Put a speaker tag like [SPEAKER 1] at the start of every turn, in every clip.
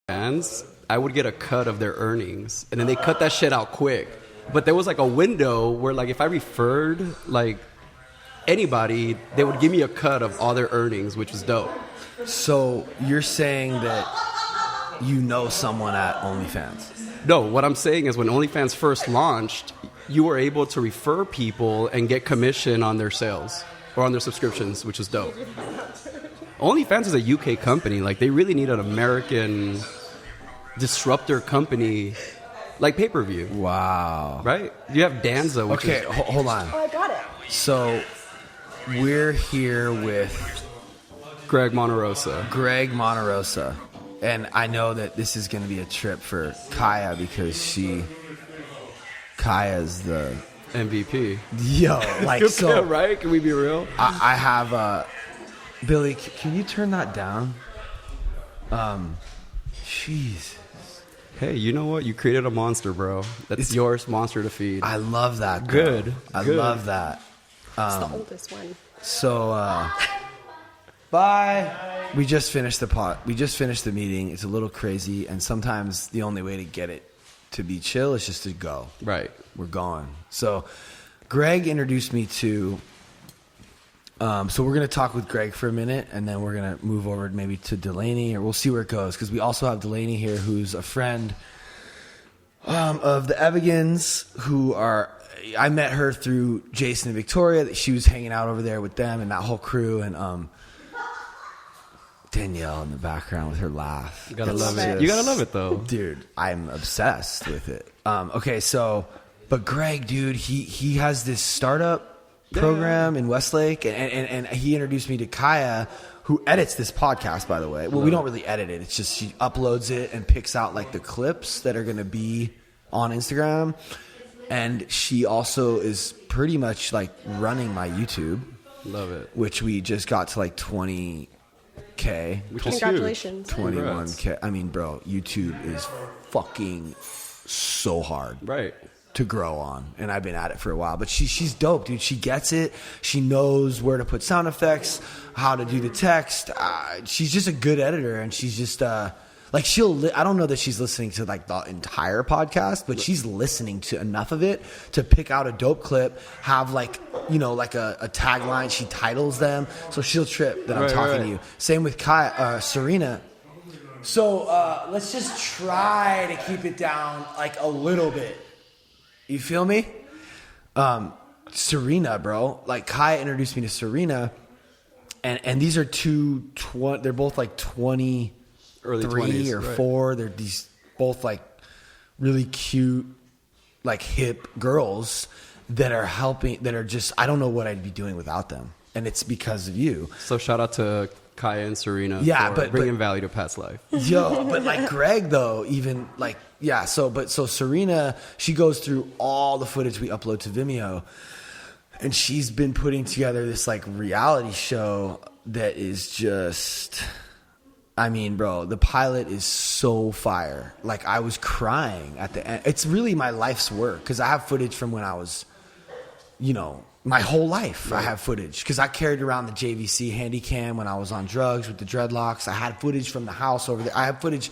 [SPEAKER 1] OnlyFans, I would get a cut of their earnings, and then they cut that shit out quick. But there was like a window where like if I referred like anybody, they would give me a cut of all their earnings, which was dope.
[SPEAKER 2] So you're saying that you know someone at OnlyFans?
[SPEAKER 1] No, what I'm saying is when OnlyFans first launched, you were able to refer people and get commission on their sales or on their subscriptions, which is dope. OnlyFans is a UK company. Like, they really need an American disruptor company like pay-per-view.
[SPEAKER 2] Wow.
[SPEAKER 1] Right? You have Danza, which
[SPEAKER 2] is... Okay, hold on.
[SPEAKER 3] Oh, I got it.
[SPEAKER 2] So we're here with...
[SPEAKER 1] Greg Monterrosa. And I know that this is going to be a trip for Kaya because Kaya's the MVP.
[SPEAKER 2] Yo, like so,
[SPEAKER 1] right? Can we be real?
[SPEAKER 2] I have Billy. Can you turn that down? Jesus.
[SPEAKER 1] Hey, you know what? You created a monster, bro. It's your monster to feed.
[SPEAKER 2] I love that.
[SPEAKER 1] Good.
[SPEAKER 2] I love that.
[SPEAKER 3] It's the oldest one.
[SPEAKER 2] So. Bye. We just finished the meeting. It's a little crazy, and sometimes the only way to get it to be chill is just to go.
[SPEAKER 1] Right.
[SPEAKER 2] We're going. So Greg introduced me to so we're going to talk with Greg for a minute, and then we're going to move over maybe to Delaney, or we'll see where it goes, because we also have Delaney here, who's a friend of the Evigans, I met her through Jason and Victoria. She was hanging out over there with them and that whole crew, and Danielle in the background with her laugh.
[SPEAKER 1] You gotta love it. You gotta love it, though.
[SPEAKER 2] Dude, I'm obsessed with it. Okay, so, but Greg, dude, he has this startup program in Westlake, and he introduced me to Kaya, who edits this podcast, by the way. Well, we don't really edit it. It's just she uploads it and picks out like the clips that are going to be on Instagram. And she also is pretty much like running my YouTube.
[SPEAKER 1] Love it.
[SPEAKER 2] Which we just got to like 20K.
[SPEAKER 3] Congratulations.
[SPEAKER 2] 21K. I mean, bro, YouTube is fucking so hard.
[SPEAKER 1] Right.
[SPEAKER 2] To grow on. And I've been at it for a while. But she's dope, dude. She gets it. She knows where to put sound effects, how to do the text. She's just a good editor. And she's just, like, I don't know that she's listening to like the entire podcast, but she's listening to enough of it to pick out a dope clip, have like, you know, like a tagline. She titles them. So she'll trip that I'm talking to you. Same with Serena. So let's just try to keep it down like a little bit. You feel me? Serena, bro. Like, Kai introduced me to Serena, and these are they're both like 23
[SPEAKER 1] early 20s,
[SPEAKER 2] or 4. They're these both like really cute, like hip girls that are helping, that are just, I don't know what I'd be doing without them. And it's because of you.
[SPEAKER 1] So shout out to Kaya and Serena
[SPEAKER 2] for
[SPEAKER 1] bringing value to Pat's life.
[SPEAKER 2] Yo, but like Greg though, even like, yeah, so Serena, she goes through all the footage we upload to Vimeo, and she's been putting together this like reality show that is just, I mean, bro, the pilot is so fire. Like, I was crying at the end. It's really my life's work, because I have footage from when I was, you know, my whole life. Right. I have footage because I carried around the JVC Handycam when I was on drugs with the dreadlocks. I had footage from the house over there. I have footage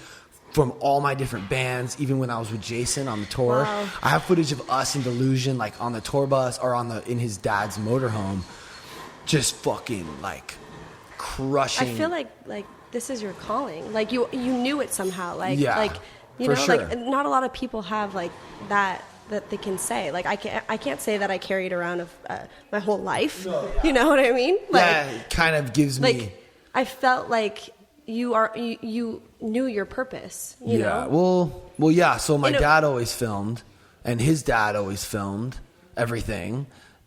[SPEAKER 2] from all my different bands, even when I was with Jason on the tour.
[SPEAKER 3] Wow.
[SPEAKER 2] I have footage of us in Delusion, like on the tour bus or in his dad's motorhome, just fucking like crushing.
[SPEAKER 3] I feel like this is your calling. Like you knew it somehow. Like
[SPEAKER 2] yeah,
[SPEAKER 3] like you know,
[SPEAKER 2] sure.
[SPEAKER 3] like not a lot of people have like that they can say. Like I can't say that I carried around my whole life.
[SPEAKER 2] No, yeah.
[SPEAKER 3] You know what I mean? Like,
[SPEAKER 2] yeah, it kind of gives me.
[SPEAKER 3] Like, I felt like you knew your purpose. You know?
[SPEAKER 2] Well, yeah. So my dad always filmed, and his dad always filmed everything.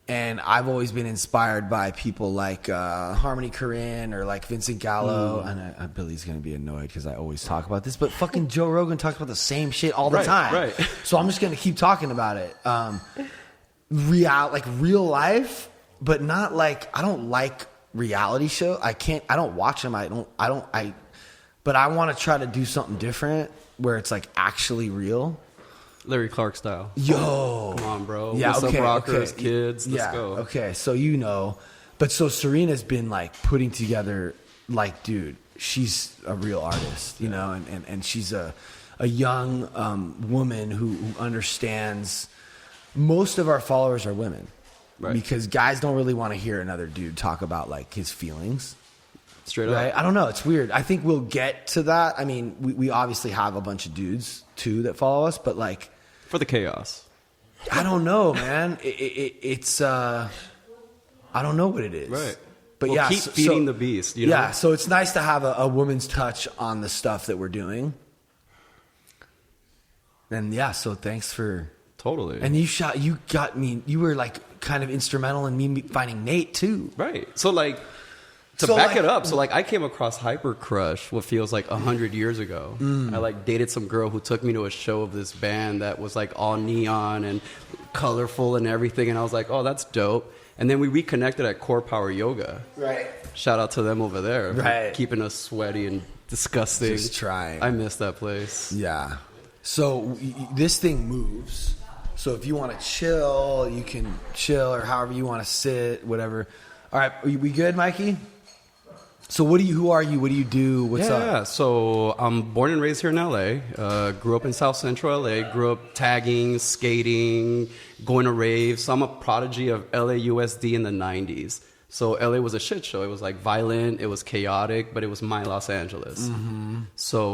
[SPEAKER 2] And I've always been inspired by people like Harmony Korine or like Vincent Gallo. And Billy's going to be annoyed because I always talk about this. But fucking Joe Rogan talks about the same shit all the time.
[SPEAKER 1] Right.
[SPEAKER 2] So I'm just going to keep talking about it. Real life, but not like, I don't like reality show. I don't watch them. But I want to try to do something different where it's like actually real.
[SPEAKER 1] Larry Clark style.
[SPEAKER 2] Yo.
[SPEAKER 1] Come on, bro.
[SPEAKER 2] Yeah,
[SPEAKER 1] What's
[SPEAKER 2] okay,
[SPEAKER 1] up, rockers,
[SPEAKER 2] okay.
[SPEAKER 1] kids? Let's go.
[SPEAKER 2] Okay, so you know. But so Serena's been like putting together, like, dude, she's a real artist, you know, and she's a young woman who understands. Most of our followers are women, right? Because guys don't really want to hear another dude talk about like his feelings.
[SPEAKER 1] Straight
[SPEAKER 2] right?
[SPEAKER 1] up.
[SPEAKER 2] I don't know. It's weird. I think we'll get to that. I mean, we obviously have a bunch of dudes too that follow us, but like
[SPEAKER 1] for the chaos.
[SPEAKER 2] I don't know, man. It's I don't know what it is.
[SPEAKER 1] Right.
[SPEAKER 2] But
[SPEAKER 1] well, keep feeding the beast. You know?
[SPEAKER 2] Yeah. So it's nice to have a woman's touch on the stuff that we're doing. And yeah, so thanks for
[SPEAKER 1] totally.
[SPEAKER 2] And you got me. You were like kind of instrumental in me finding Nate too.
[SPEAKER 1] Right. So like. To back it up, so like I came across Hyper Crush, what feels like 100 years ago. I like dated some girl who took me to a show of this band that was like all neon and colorful and everything, and I was like, oh, that's dope. And then we reconnected at Core Power Yoga.
[SPEAKER 2] Right.
[SPEAKER 1] Shout out to them over there.
[SPEAKER 2] Right.
[SPEAKER 1] Keeping us sweaty and disgusting.
[SPEAKER 2] Just trying.
[SPEAKER 1] I miss that place.
[SPEAKER 2] Yeah. So this thing moves. So if you want to chill, you can chill, or however you want to sit, whatever. All right, we good, Mikey? So who are you? What do you do? What's up?
[SPEAKER 1] Yeah, so I'm born and raised here in LA. Grew up in South Central LA. Grew up tagging, skating, going to raves. So I'm a prodigy of LAUSD in the 90s. So LA was a shit show. It was like violent. It was chaotic, but it was my Los Angeles. Mm-hmm. So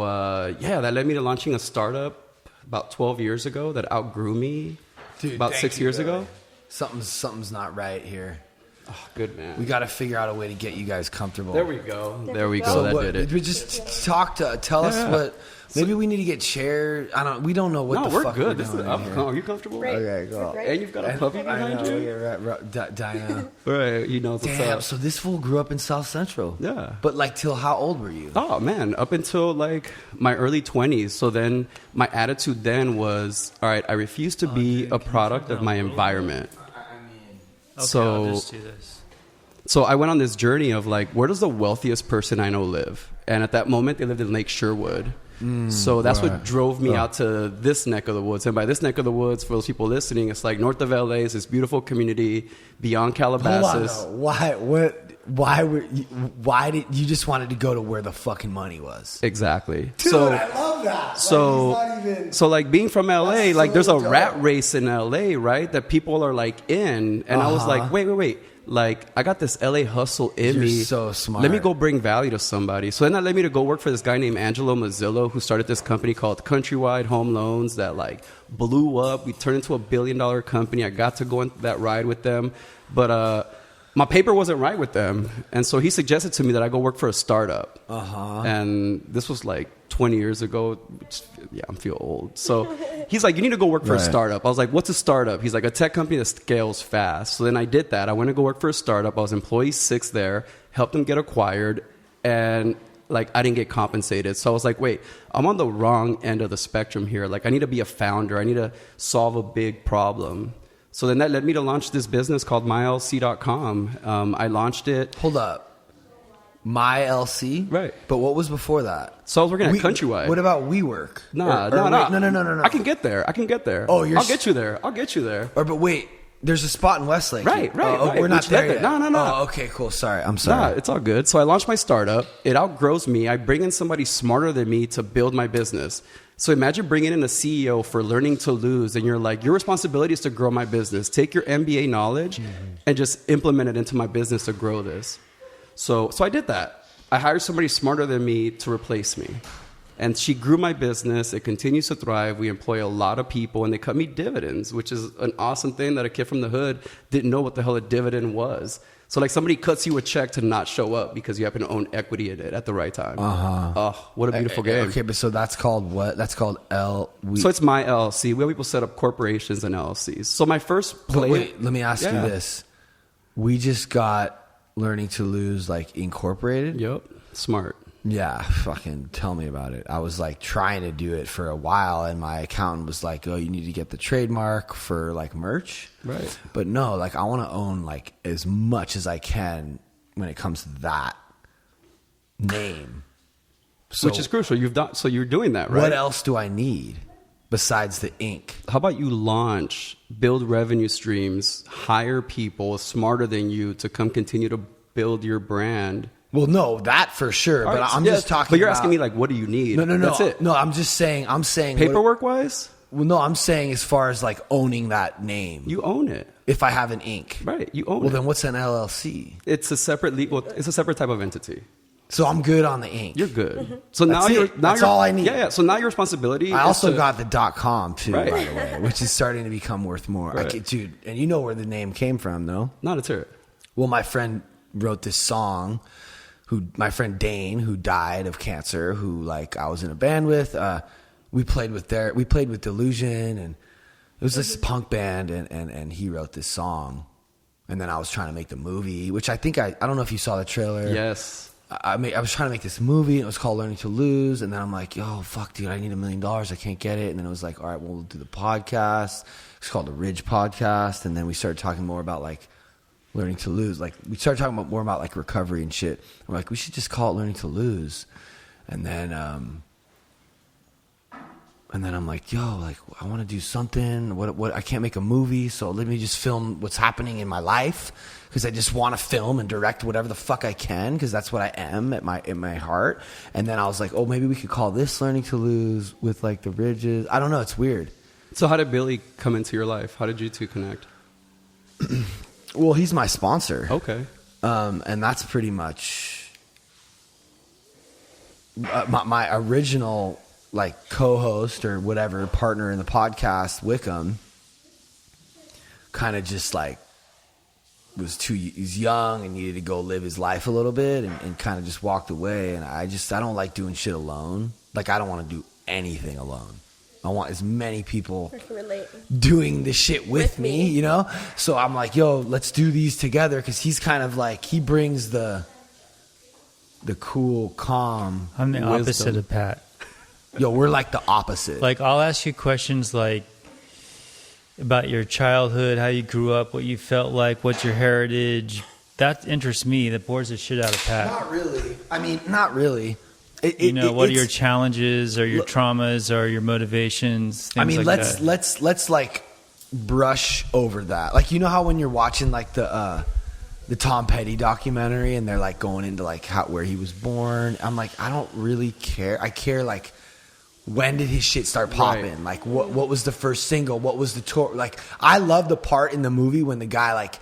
[SPEAKER 1] that led me to launching a startup about 12 years ago that outgrew me.
[SPEAKER 2] Dude,
[SPEAKER 1] about 6 years ago.
[SPEAKER 2] Something's not right here.
[SPEAKER 1] Oh, good man.
[SPEAKER 2] We got to figure out a way to get you guys comfortable.
[SPEAKER 1] There we go. There we go.
[SPEAKER 2] So
[SPEAKER 1] that did it.
[SPEAKER 2] We just tell us what. Maybe we need to get chairs. We don't know what the fuck
[SPEAKER 1] we're good.
[SPEAKER 2] We're doing here.
[SPEAKER 1] Are you comfortable?
[SPEAKER 3] Right.
[SPEAKER 2] Okay, go.
[SPEAKER 1] And you've got a puppy behind you.
[SPEAKER 2] Yeah, right. Diana.
[SPEAKER 1] Right. You know what's
[SPEAKER 2] Damn.
[SPEAKER 1] up.
[SPEAKER 2] So this fool grew up in South Central.
[SPEAKER 1] Yeah.
[SPEAKER 2] But like, till how old were you?
[SPEAKER 1] Oh man, up until like my early 20s. So then my attitude then was, all right, I refuse to be a product of my environment.
[SPEAKER 4] Okay, I'll just do this.
[SPEAKER 1] So I went on this journey of like, where does the wealthiest person I know live? And at that moment, they lived in Lake Sherwood. So that's what drove me out to this neck of the woods. And by this neck of the woods, for those people listening, it's like north of LA is this beautiful community beyond Calabasas.
[SPEAKER 2] Hold on, why did you just wanted to go to where the fucking money was?
[SPEAKER 1] Exactly.
[SPEAKER 2] Dude,
[SPEAKER 1] so
[SPEAKER 2] I love that.
[SPEAKER 1] So like being from LA, like
[SPEAKER 2] so
[SPEAKER 1] there's a
[SPEAKER 2] dope.
[SPEAKER 1] rat race in LA, right? That people are like in. And I was like, wait. Like, I got this LA hustle in
[SPEAKER 2] You're
[SPEAKER 1] me.
[SPEAKER 2] so smart.
[SPEAKER 1] Let me go bring value to somebody. So then that led me to go work for this guy named Angelo Mazzillo, who started this company called Countrywide Home Loans that like blew up. We turned into $1 billion company. I got to go on that ride with them. But my paper wasn't right with them. And so he suggested to me that I go work for a startup. And this was like 20 years ago. I feel old. So he's like, you need to go work for a startup. I was like, what's a startup? He's like, a tech company that scales fast. So then I did that. I went to go work for a startup. I was employee 6 there, helped them get acquired, and like I didn't get compensated. So I was like, wait, I'm on the wrong end of the spectrum here. Like I need to be a founder. I need to solve a big problem. So then that led me to launch this business called mylc.com. I launched it.
[SPEAKER 2] Hold up. My LC?
[SPEAKER 1] Right.
[SPEAKER 2] But what was before that?
[SPEAKER 1] So I was working at Countrywide.
[SPEAKER 2] What about WeWork?
[SPEAKER 1] No.
[SPEAKER 2] No.
[SPEAKER 1] I can get there.
[SPEAKER 2] Oh,
[SPEAKER 1] I'll get you there.
[SPEAKER 2] But wait, there's a spot in Westlake.
[SPEAKER 1] Right.
[SPEAKER 2] We're not there yet.
[SPEAKER 1] No.
[SPEAKER 2] Oh, okay, cool. Sorry. I'm sorry.
[SPEAKER 1] Nah, it's all good. So I launched my startup. It outgrows me. I bring in somebody smarter than me to build my business. So imagine bringing in a CEO for learning to lose, and you're like, your responsibility is to grow my business. Take your MBA knowledge and just implement it into my business to grow this. So I did that. I hired somebody smarter than me to replace me. And she grew my business. It continues to thrive. We employ a lot of people, and they cut me dividends, which is an awesome thing that a kid from the hood didn't know what the hell a dividend was. So like somebody cuts you a check to not show up because you happen to own equity in it at the right time. Oh, what a beautiful game.
[SPEAKER 2] Okay, but so that's called what? That's called
[SPEAKER 1] So it's my LLC. We have people set up corporations and LLCs. So my first play.
[SPEAKER 2] Wait, let me ask you this. We just got Learning to Lose like incorporated.
[SPEAKER 1] Yep. Smart.
[SPEAKER 2] Yeah, fucking tell me about it. I was like trying to do it for a while, and my accountant was like, oh, you need to get the trademark for like merch.
[SPEAKER 1] Right.
[SPEAKER 2] But no, like I want to own like as much as I can when it comes to that name. So
[SPEAKER 1] which is crucial. So you're doing that, right?
[SPEAKER 2] What else do I need besides the ink?
[SPEAKER 1] How about you build revenue streams, hire people smarter than you to come continue to build your brand
[SPEAKER 2] Well, no, that for sure. But I'm just talking.
[SPEAKER 1] But you're
[SPEAKER 2] about,
[SPEAKER 1] asking me like, what do you need?
[SPEAKER 2] No.
[SPEAKER 1] That's it.
[SPEAKER 2] No, I'm just saying.
[SPEAKER 1] Paperwork wise,
[SPEAKER 2] Well, no, I'm saying as far as like owning that name.
[SPEAKER 1] you own it,
[SPEAKER 2] If I have an Inc.
[SPEAKER 1] right? You own it.
[SPEAKER 2] Well, then what's an LLC?
[SPEAKER 1] It's a separate legal. It's a separate type of entity.
[SPEAKER 2] So I'm good on the Inc.
[SPEAKER 1] You're good. So now
[SPEAKER 2] That's
[SPEAKER 1] you're
[SPEAKER 2] it.
[SPEAKER 1] now
[SPEAKER 2] That's
[SPEAKER 1] you're,
[SPEAKER 2] all I need.
[SPEAKER 1] Yeah. So now your responsibility.
[SPEAKER 2] I
[SPEAKER 1] is
[SPEAKER 2] also
[SPEAKER 1] to-
[SPEAKER 2] got the .com too,
[SPEAKER 1] Right.
[SPEAKER 2] by the way, which is starting to become worth more.
[SPEAKER 1] Right.
[SPEAKER 2] Dude, and you know where the name came from, no?
[SPEAKER 1] No, let's hear it.
[SPEAKER 2] Well, my friend wrote this song. My friend Dane, who died of cancer, who like I was in a band with. We played with Delusion, and it was this punk band, and he wrote this song, and then I was trying to make the movie, which I think I don't know if you saw the trailer.
[SPEAKER 1] Yes.
[SPEAKER 2] I was trying to make this movie, and it was called Learning to Lose, and then I'm like, yo, fuck, dude, I need $1 million. I can't get it. And then it was like, all right, well, we'll do the podcast. It's called the Ridge Podcast. And then we started talking more about like learning to lose. Like we started talking more about like recovery and shit. We're like, we should just call it Learning to Lose. And then I'm like, yo, like I want to do something. What I can't make a movie, so let me just film what's happening in my life, because I just want to film and direct whatever the fuck I can, because that's what I am in my heart. And then I was like, oh, maybe we could call this Learning to Lose with like the ridges. I don't know, it's weird.
[SPEAKER 1] So how did Billy come into your life? How did you two connect?
[SPEAKER 2] Well, he's my sponsor.
[SPEAKER 1] Okay.
[SPEAKER 2] And that's pretty much my original like co-host or whatever partner in the podcast, Wickham, kind of just like he's young and needed to go live his life a little bit, and kind of just walked away. And I don't like doing shit alone. Like I don't want to do anything alone. I want as many people doing the shit with me, you know? So I'm like, yo, let's do these together, because he's kind of like, he brings the cool, calm
[SPEAKER 4] I'm the
[SPEAKER 2] wisdom.
[SPEAKER 4] opposite of Pat.
[SPEAKER 2] Yo, we're like the opposite.
[SPEAKER 4] Like, I'll ask you questions like about your childhood, how you grew up, what you felt like, what's your heritage. That interests me. That bores the shit out of Pat.
[SPEAKER 2] Not really. I mean, not really.
[SPEAKER 4] What are your challenges or your traumas or your motivations? Things
[SPEAKER 2] I mean,
[SPEAKER 4] like
[SPEAKER 2] let's like brush over that. Like, you know how when you're watching like the Tom Petty documentary and they're like going into like where he was born. I'm like, I don't really care. I care like, when did his shit start popping?
[SPEAKER 1] Right.
[SPEAKER 2] Like what was the first single? What was the tour? Like, I love the part in the movie when the guy like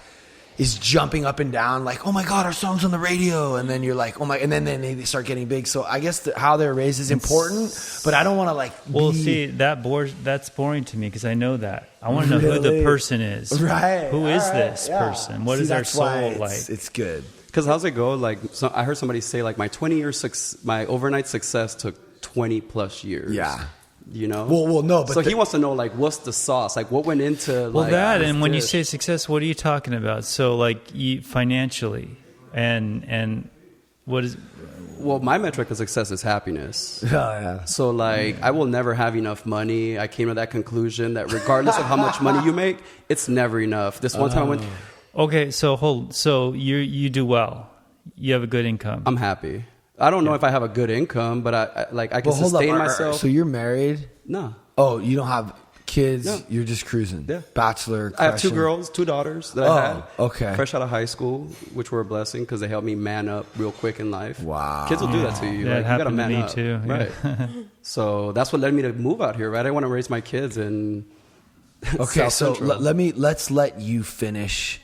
[SPEAKER 2] is jumping up and down like, oh my God, our song's on the radio. And then you're like, oh my, and then they start getting big. So I guess how they're raised is important, but I don't want to like
[SPEAKER 4] see, that's boring to me, because I know that. I want to know who the person is.
[SPEAKER 2] Right.
[SPEAKER 4] Who is this person? What is their soul like?
[SPEAKER 2] It's good.
[SPEAKER 1] Because how's it go? Like, so I heard somebody say like my overnight success took 20 plus years.
[SPEAKER 2] Yeah.
[SPEAKER 1] You know?
[SPEAKER 2] Well, no, but
[SPEAKER 1] so he wants to know like what's the sauce? Like what went into
[SPEAKER 4] Well,
[SPEAKER 1] like
[SPEAKER 4] that,
[SPEAKER 1] this
[SPEAKER 4] and when you
[SPEAKER 1] dish?
[SPEAKER 4] say success, what are you talking about? So like financially and what is
[SPEAKER 1] Well, my metric of success is happiness.
[SPEAKER 2] Yeah.
[SPEAKER 1] So like I will never have enough money. I came to that conclusion that regardless of how much money you make, it's never enough. This one time I went,
[SPEAKER 4] okay, so you do well. You have a good income.
[SPEAKER 1] I'm happy. I don't know if I have a good income, but I can sustain myself.
[SPEAKER 2] So you're married?
[SPEAKER 1] No.
[SPEAKER 2] Oh, you don't have kids?
[SPEAKER 1] No.
[SPEAKER 2] You're just cruising?
[SPEAKER 1] Yeah.
[SPEAKER 2] Bachelor?
[SPEAKER 1] I have 2
[SPEAKER 2] crushing?
[SPEAKER 1] girls, 2 daughters that I had.
[SPEAKER 2] Okay.
[SPEAKER 1] Fresh out of high school, which were a blessing because they helped me man up real quick in life.
[SPEAKER 2] Wow.
[SPEAKER 1] Kids will do that to you.
[SPEAKER 4] That
[SPEAKER 1] Like, you gotta
[SPEAKER 4] happened to
[SPEAKER 1] man
[SPEAKER 4] me
[SPEAKER 1] up.
[SPEAKER 4] too. Yeah.
[SPEAKER 1] Right. So that's what led me to move out here, right? I want to raise my kids in
[SPEAKER 2] Okay,
[SPEAKER 1] South
[SPEAKER 2] so
[SPEAKER 1] Central.
[SPEAKER 2] let's let you finish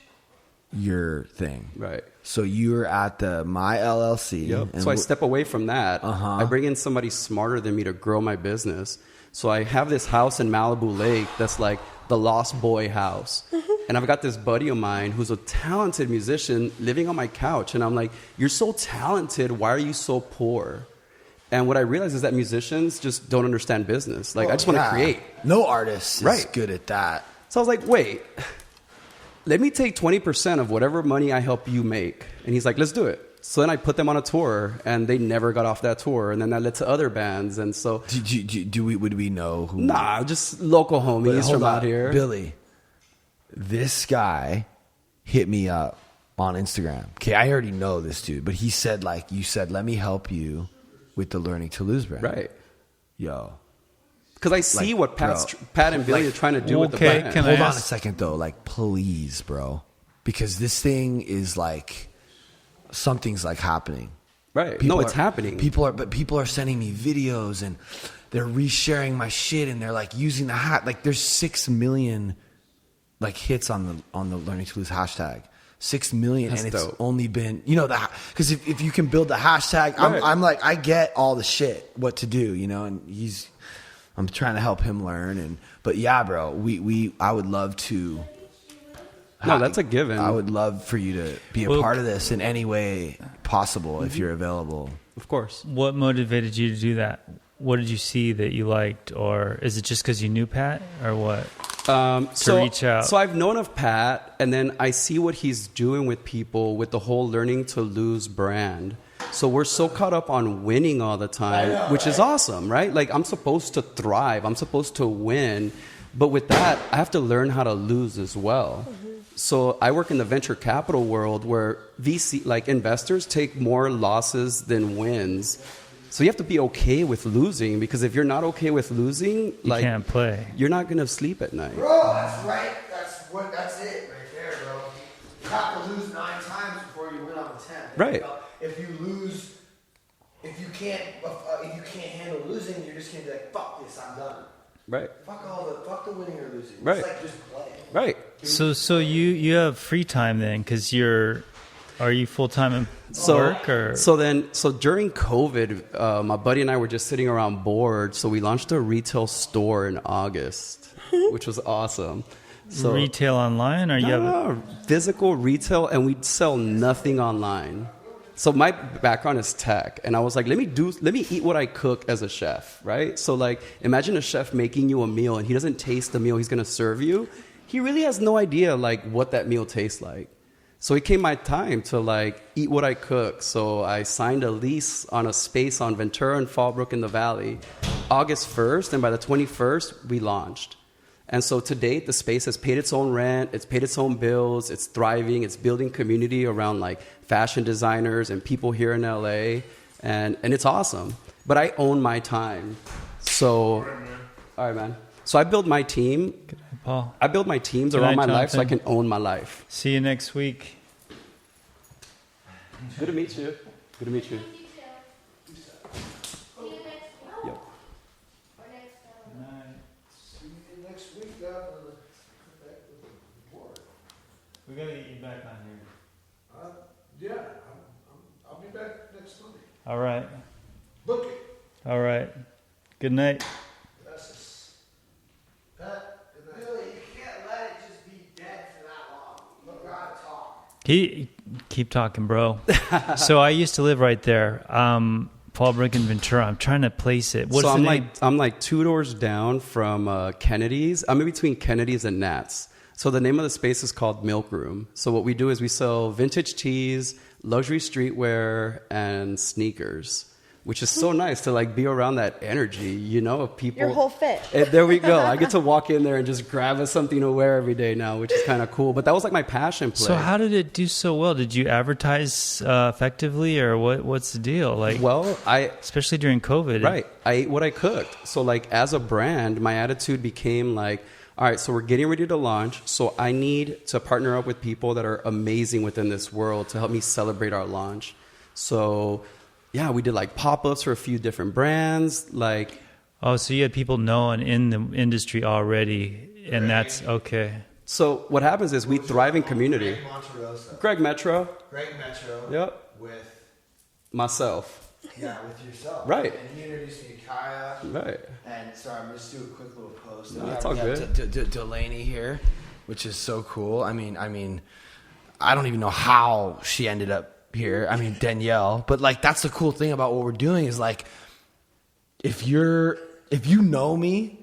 [SPEAKER 2] your thing.
[SPEAKER 1] Right.
[SPEAKER 2] So you're at the My LLC.
[SPEAKER 1] Yep.
[SPEAKER 2] and
[SPEAKER 1] So I step away from that.
[SPEAKER 2] Uh-huh.
[SPEAKER 1] I bring in somebody smarter than me to grow my business. So I have this house in Malibu Lake that's like the Lost Boy house. And I've got this buddy of mine who's a talented musician living on my couch. And I'm like, you're so talented. Why are you so poor? And what I realize is that musicians just don't understand business. Like, I just want to create.
[SPEAKER 2] No artist is
[SPEAKER 1] Right.
[SPEAKER 2] good at that.
[SPEAKER 1] So I was like, wait, let me take 20% of whatever money I help you make. And he's like, let's do it. So then I put them on a tour, and they never got off that tour. And then that led to other bands. And so,
[SPEAKER 2] Would we know who?
[SPEAKER 1] nah, just local
[SPEAKER 2] But
[SPEAKER 1] homies
[SPEAKER 2] hold
[SPEAKER 1] from
[SPEAKER 2] on,
[SPEAKER 1] out here.
[SPEAKER 2] Billy, this guy hit me up on Instagram. Okay, I already know this dude, but he said, like, you said, let me help you with the Learning to Lose brand.
[SPEAKER 1] Right.
[SPEAKER 2] Yo.
[SPEAKER 1] Because I see
[SPEAKER 2] Like,
[SPEAKER 1] what Pat and Billy are trying to do with the
[SPEAKER 4] okay,
[SPEAKER 1] brand.
[SPEAKER 4] can I
[SPEAKER 2] Hold on a
[SPEAKER 4] ask-
[SPEAKER 2] second, though. Like, please, bro. Because this thing is like, something's like happening.
[SPEAKER 1] Right. No, it's happening.
[SPEAKER 2] People are sending me videos and they're resharing my shit and they're like using the like there's 6 million like hits on the Learning to Lose hashtag. 6 million.
[SPEAKER 1] That's
[SPEAKER 2] and it's
[SPEAKER 1] dope.
[SPEAKER 2] only been, because if you can build the hashtag,
[SPEAKER 1] Right.
[SPEAKER 2] I'm like, I get all the shit, what to do, and I'm trying to help him learn. But yeah, bro, I would love to.
[SPEAKER 1] No, that's a given.
[SPEAKER 2] I would love for you to be a part of this in any way possible if you're available.
[SPEAKER 1] Of course.
[SPEAKER 4] What motivated you to do that? What did you see that you liked, or is it just because you knew Pat, or what? To reach out.
[SPEAKER 1] So I've known of Pat, and then I see what he's doing with people with the whole Learning to Lose brand. So we're so caught up on winning all the time, which is awesome, right? Like, I'm supposed to thrive. I'm supposed to win. But with that, I have to learn how to lose as well. So I work in the venture capital world where VC, like investors, take more losses than wins. So you have to be okay with losing, because if you're not okay with losing,
[SPEAKER 4] You can't play.
[SPEAKER 1] You're not going to sleep at night.
[SPEAKER 2] Bro, that's right. That's it right there, bro. You have to lose 9 times before you win on the 10th.
[SPEAKER 1] Right.
[SPEAKER 2] If you lose, if you can't handle losing, you're just gonna be like, fuck this, I'm done.
[SPEAKER 1] Right.
[SPEAKER 2] Fuck the winning or losing.
[SPEAKER 1] Right.
[SPEAKER 2] It's like just play.
[SPEAKER 1] Right.
[SPEAKER 4] So you have free time then, because are you full time in work or?
[SPEAKER 1] So during COVID, my buddy and I were just sitting around bored. So we launched a retail store in August, which was awesome. So
[SPEAKER 4] retail online, or you have
[SPEAKER 1] no, physical retail, and we sell nothing online. So my background is tech, and I was like, let me eat what I cook as a chef, right? So like, imagine a chef making you a meal, and he doesn't taste the meal he's gonna serve you. He really has no idea like what that meal tastes like. So it came my time to like eat what I cook. So I signed a lease on a space on Ventura and Fallbrook in the Valley, August 1st, and by the 21st we launched. And so to date, the space has paid its own rent, it's paid its own bills, it's thriving, it's building community around like fashion designers and people here in LA, and it's awesome. But I own my time. So, all right, man. So I build my team.
[SPEAKER 4] Paul?
[SPEAKER 1] I build my teams
[SPEAKER 4] Good
[SPEAKER 1] around
[SPEAKER 4] night,
[SPEAKER 1] my life so I
[SPEAKER 4] Jonathan.
[SPEAKER 1] can own my life.
[SPEAKER 4] See you next week.
[SPEAKER 1] Good to meet you. Good to meet you. Yep.
[SPEAKER 2] Next week,
[SPEAKER 4] We gotta get you back on here.
[SPEAKER 2] yeah, I'll be back next Monday.
[SPEAKER 4] All right.
[SPEAKER 2] Book it.
[SPEAKER 4] All right. Good night.
[SPEAKER 2] Billy, you can't let it just be dead for that long. You gotta talk.
[SPEAKER 4] Keep talking, bro. So I used to live right there. Fallbrook and Ventura. I'm trying to place it. What's
[SPEAKER 1] So
[SPEAKER 4] the name?
[SPEAKER 1] I'm like 2 doors down from Kennedy's. I'm in between Kennedy's and Nat's. So the name of the space is called Milk Room. So what we do is we sell vintage teas, luxury streetwear, and sneakers, which is so nice to like be around that energy, of people.
[SPEAKER 3] Your whole fit.
[SPEAKER 1] And there we go. I get to walk in there and just grab something to wear every day now, which is kind of cool. But that was like my passion play.
[SPEAKER 4] So how did it do so well? Did you advertise effectively, or what's the deal? Like,
[SPEAKER 1] Well,
[SPEAKER 4] especially during COVID.
[SPEAKER 1] Right. I ate what I cooked. So like as a brand, my attitude became like, all right, so we're getting ready to launch. So I need to partner up with people that are amazing within this world to help me celebrate our launch. So yeah, we did like pop-ups for a few different brands. Like,
[SPEAKER 4] oh, so you had people known in the industry already, and that's okay.
[SPEAKER 1] so what happens is we thrive in community.
[SPEAKER 2] Monterrosa.
[SPEAKER 1] Greg Metro.
[SPEAKER 2] Greg Metro.
[SPEAKER 1] Yep.
[SPEAKER 2] With
[SPEAKER 1] Myself.
[SPEAKER 2] yourself.
[SPEAKER 1] Right.
[SPEAKER 2] And he introduced me to Kaya.
[SPEAKER 1] Right.
[SPEAKER 2] And sorry, I'm just do a quick little post.
[SPEAKER 1] No, that's all good.
[SPEAKER 2] Delaney here, which is so cool. I mean, I don't even know how she ended up here. I mean, Danielle. But like, that's the cool thing about what we're doing is like, if you know me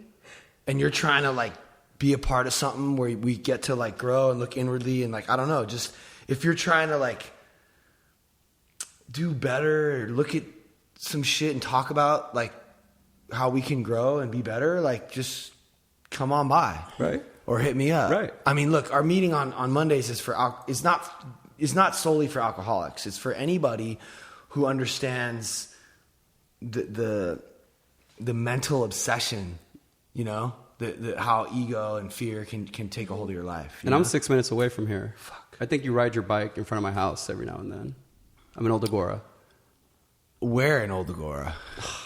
[SPEAKER 2] and you're trying to like be a part of something where we get to like grow and look inwardly and like, I don't know, just if you're trying to like do better or look at some shit and talk about like how we can grow and be better, like just come on by.
[SPEAKER 1] Right.
[SPEAKER 2] Or hit me up.
[SPEAKER 1] Right.
[SPEAKER 2] I mean, look, our meeting on Mondays is it's not solely for alcoholics. It's for anybody who understands the mental obsession, the how ego and fear can take a hold of your life.
[SPEAKER 1] And I'm 6 minutes away from here. Fuck. I think you ride your bike in front of my house every now and then. I'm in Old Agora.
[SPEAKER 2] Where in Old Agora?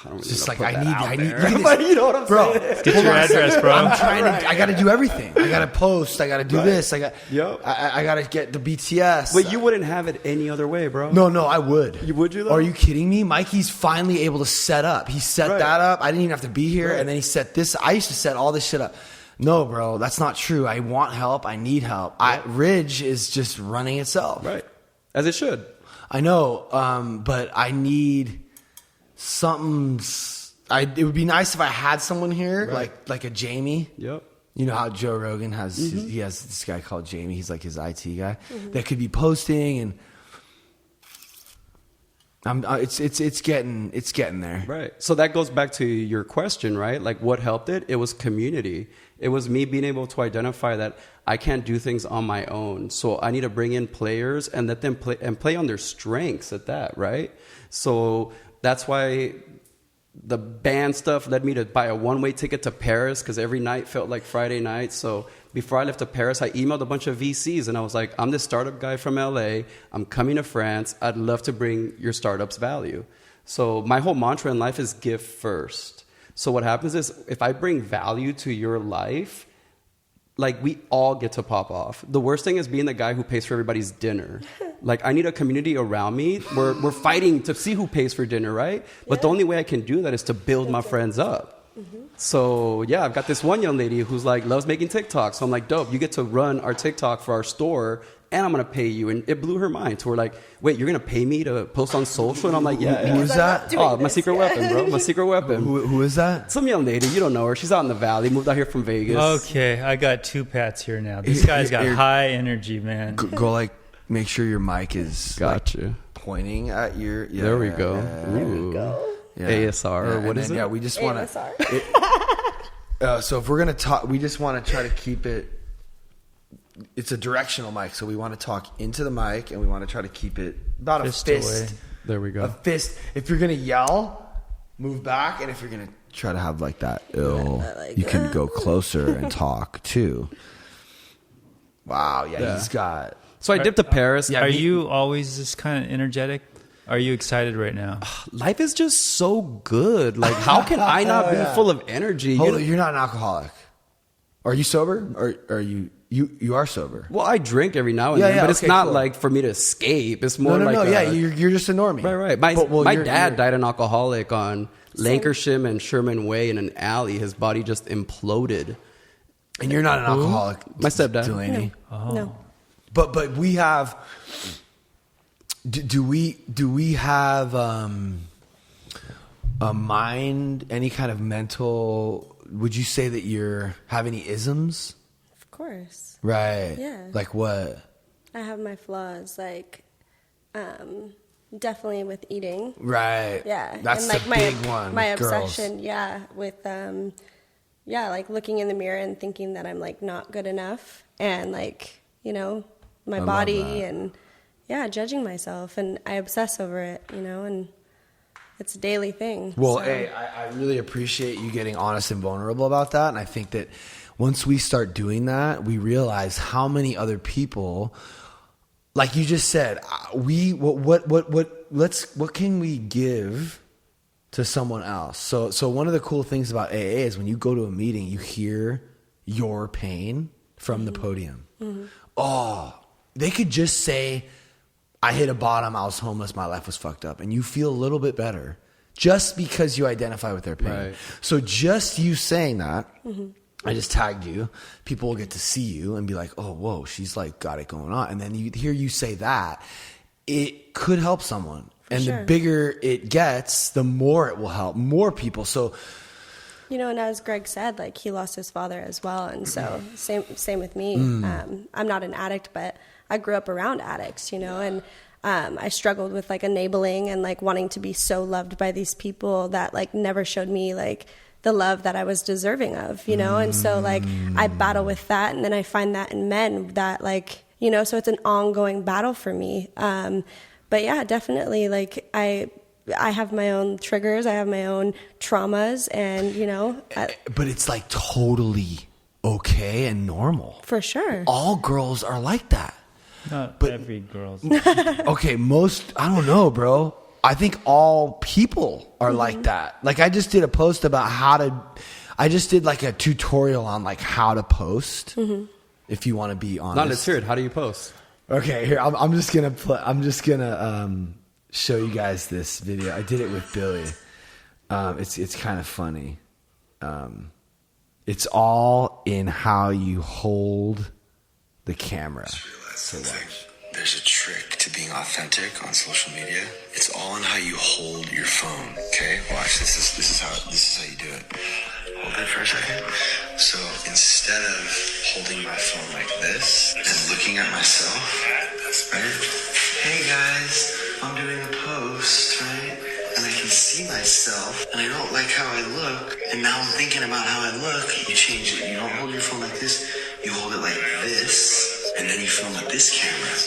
[SPEAKER 1] I don't
[SPEAKER 2] It's just
[SPEAKER 1] really
[SPEAKER 2] like
[SPEAKER 1] wanna put
[SPEAKER 2] I
[SPEAKER 1] that
[SPEAKER 2] need.
[SPEAKER 1] out there.
[SPEAKER 2] Look at this.
[SPEAKER 1] You know what I'm
[SPEAKER 2] Bro,
[SPEAKER 1] saying?
[SPEAKER 4] Get your address, bro.
[SPEAKER 2] I'm trying to. I got to do everything. I got to post. I got to do this. I got.
[SPEAKER 1] Yep.
[SPEAKER 2] I got to get the BTS.
[SPEAKER 1] But you wouldn't have it any other way, bro.
[SPEAKER 2] No, I would.
[SPEAKER 1] You would, though?
[SPEAKER 2] Are you kidding me? Mikey's finally able to set up. He set
[SPEAKER 1] Right.
[SPEAKER 2] that up. I didn't even have to be here,
[SPEAKER 1] Right.
[SPEAKER 2] and then he set this. I used to set all this shit up. No, bro, that's not true. I want help. I need help. Ridge is just running itself.
[SPEAKER 1] Right. As it should.
[SPEAKER 2] I know, but I need something. It would be nice if I had someone here,
[SPEAKER 1] Right.
[SPEAKER 2] like a Jamie.
[SPEAKER 1] Yep.
[SPEAKER 2] You know how Joe Rogan has he has this guy called Jamie. He's like his IT guy that could be posting, and it's getting there.
[SPEAKER 1] Right. So that goes back to your question, right? Like what helped it? It was community. It was me being able to identify that I can't do things on my own. So I need to bring in players and let them play on their strengths at that, right? So that's why the band stuff led me to buy a one-way ticket to Paris because every night felt like Friday night. So before I left to Paris, I emailed a bunch of VCs and I was like, I'm this startup guy from LA. I'm coming to France. I'd love to bring your startups value. So my whole mantra in life is give first. So what happens is if I bring value to your life, like we all get to pop off. The worst thing is being the guy who pays for everybody's dinner. Like I need a community around me. We're fighting to see who pays for dinner, right? But the only way I can do that is to build my friends up. So yeah, I've got this one young lady who's like loves making TikToks. So I'm like, dope, you get to run our TikTok for our store and I'm going to pay you. And it blew her mind to her like, wait, you're going to pay me to post on social? And I'm like, yeah.
[SPEAKER 2] Who is that?
[SPEAKER 1] Oh, my secret weapon, bro. My secret weapon.
[SPEAKER 2] Who is that?
[SPEAKER 1] Some young lady, you don't know her. She's out in the valley, moved out here from Vegas.
[SPEAKER 4] Okay, I got two Pats here now. This guy's got high energy, man.
[SPEAKER 2] Go like make sure your mic is
[SPEAKER 1] Gotcha.
[SPEAKER 2] pointing at your. Yeah,
[SPEAKER 1] There we go.
[SPEAKER 2] yeah,
[SPEAKER 1] Ooh.
[SPEAKER 2] yeah.
[SPEAKER 1] ASR, or what is it?
[SPEAKER 2] Yeah, we just want
[SPEAKER 3] ASR.
[SPEAKER 2] to. So if we're gonna talk, we just want to try to keep it. It's a directional mic, so we want to talk into the mic, and we want to try to keep it about
[SPEAKER 4] Fist
[SPEAKER 2] a fist.
[SPEAKER 4] away.
[SPEAKER 1] There we go.
[SPEAKER 2] A fist. If you're gonna yell, move back, and if you're gonna try to have like that
[SPEAKER 3] like,
[SPEAKER 2] you can go closer and talk too. Wow, yeah. He's got.
[SPEAKER 1] So I dipped to Paris.
[SPEAKER 2] Yeah,
[SPEAKER 4] Are you always this kind of energetic? Are you excited right now?
[SPEAKER 1] Life is just so good. Like, how can I not be full of energy?
[SPEAKER 2] Hold on, you're not an alcoholic. Are you sober? Or are you are sober?
[SPEAKER 1] Well, I drink every now and
[SPEAKER 2] Yeah,
[SPEAKER 1] then,
[SPEAKER 2] yeah,
[SPEAKER 1] but it's
[SPEAKER 2] okay,
[SPEAKER 1] not
[SPEAKER 2] cool.
[SPEAKER 1] like for me to escape. It's more
[SPEAKER 2] No,
[SPEAKER 1] like
[SPEAKER 2] yeah, you're just a normie.
[SPEAKER 1] right.
[SPEAKER 2] But, well,
[SPEAKER 1] My
[SPEAKER 2] you're-
[SPEAKER 1] dad
[SPEAKER 2] you're-
[SPEAKER 1] died an alcoholic on Lancashire and Sherman Way in an alley. His body just imploded.
[SPEAKER 2] And you're not an alcoholic.
[SPEAKER 1] My stepdad.
[SPEAKER 2] Delaney.
[SPEAKER 3] No.
[SPEAKER 2] But we have. Do we have a mind? Any kind of mental? Would you say that you have any isms?
[SPEAKER 3] Of course.
[SPEAKER 2] Right.
[SPEAKER 3] Yeah.
[SPEAKER 2] Like what?
[SPEAKER 3] I have my flaws, like, definitely with eating.
[SPEAKER 2] Right.
[SPEAKER 3] Yeah.
[SPEAKER 2] That's
[SPEAKER 3] and like
[SPEAKER 2] the
[SPEAKER 3] my,
[SPEAKER 2] big one.
[SPEAKER 3] My
[SPEAKER 2] with girls.
[SPEAKER 3] obsession, yeah, with like looking in the mirror and thinking that I'm like not good enough, and like, you know, my
[SPEAKER 2] I love
[SPEAKER 3] body
[SPEAKER 2] that.
[SPEAKER 3] and judging myself, and I obsess over it, you know, and it's a daily thing.
[SPEAKER 2] Well,
[SPEAKER 3] so.
[SPEAKER 2] hey, I really appreciate you getting honest and vulnerable about that, and I think that once we start doing that, we realize how many other people, like you just said, what can we give to someone else? So one of the cool things about AA is when you go to a meeting, you hear your pain from the podium. Mm-hmm. Oh, they could just say, I hit a bottom, I was homeless, my life was fucked up. And you feel a little bit better just because you identify with their pain.
[SPEAKER 1] Right.
[SPEAKER 2] So just you saying that, I just tagged you, people will get to see you and be like, oh, whoa, she's like got it going on. And then you hear you say that, it could help someone. And
[SPEAKER 3] sure.
[SPEAKER 2] the bigger it gets, the more it will help more people. So,
[SPEAKER 3] You know, and as Greg said, like he lost his father as well, and so same with me. I'm not an addict, but I grew up around addicts, you know, and I struggled with like enabling and like wanting to be so loved by these people that like never showed me like the love that I was deserving of, you know, and so like I battle with that, and then I find that in men that like, you know, so it's an ongoing battle for me. But yeah, definitely, like I have my own triggers, I have my own traumas, and you know,
[SPEAKER 2] but it's like totally okay and normal.
[SPEAKER 3] for sure.
[SPEAKER 2] All girls are like that.
[SPEAKER 4] Not
[SPEAKER 2] But-
[SPEAKER 4] every girl's.
[SPEAKER 2] Okay, most, I don't know, bro. I think all people are like that. Like I just did a post about I just did like a tutorial on like how to post. If you want to be honest.
[SPEAKER 1] No, let's hear it. How do you post?
[SPEAKER 2] Okay, here I'm just gonna show you guys this video. I did it with Billy. It's kind of funny. It's all in how you hold the camera. So watch.
[SPEAKER 5] There's a trick to being authentic on social media. It's all in how you hold your phone. Okay, watch. This is how you do it. Hold it for a second. So instead of holding my phone like this and looking at myself, right? Hey guys, I'm doing a post, right? And I can see myself, and I don't like how I look. And now I'm thinking about how I look. You change it. You don't hold your phone like this. You hold it like this, and then you film with this camera.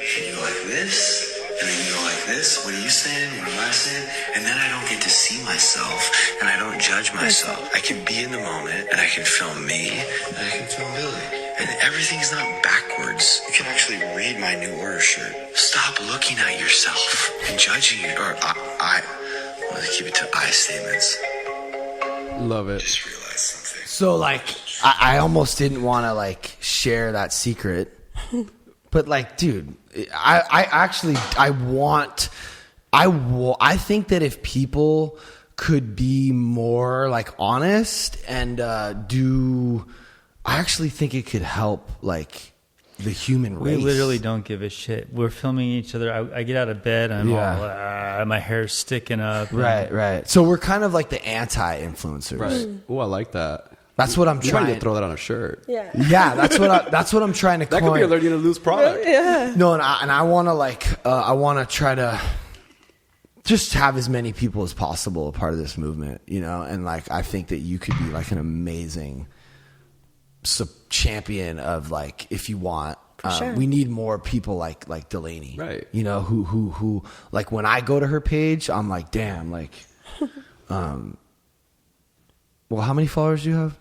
[SPEAKER 5] And you go like this, and then you go like this. What are you saying? What am I saying? And then I don't get to see myself, and I don't judge myself. I can be in the moment, and I can film me, and I can film Billy. And everything's not backwards. You can actually read my New Order shirt. Stop looking at yourself and judging it. Or I want to keep it to I statements.
[SPEAKER 1] Love it.
[SPEAKER 5] Just realized something.
[SPEAKER 2] So like I almost didn't want to like share that secret. But like, dude, I think that if people could be more like honest and I actually think it could help like the human race.
[SPEAKER 4] We literally don't give a shit. We're filming each other. I get out of bed. I'm all, my hair's sticking up.
[SPEAKER 2] Right. So we're kind of like the anti-influencers.
[SPEAKER 1] Right. Oh, I like that.
[SPEAKER 2] That's what I'm
[SPEAKER 1] You might
[SPEAKER 2] trying
[SPEAKER 1] need to throw that on a shirt.
[SPEAKER 3] Yeah.
[SPEAKER 2] Yeah, that's what I'm trying to
[SPEAKER 1] That
[SPEAKER 2] coin.
[SPEAKER 1] could be a learning to lose product.
[SPEAKER 3] Yeah.
[SPEAKER 2] No, and I want to like I want to try to just have as many people as possible a part of this movement, you know, and like I think that you could be like an amazing champion of like if you want.
[SPEAKER 3] Sure.
[SPEAKER 2] We need more people like Delaney,
[SPEAKER 1] Right?
[SPEAKER 2] You know, who like when I go to her page, I'm like, damn, like, well, how many followers do you have?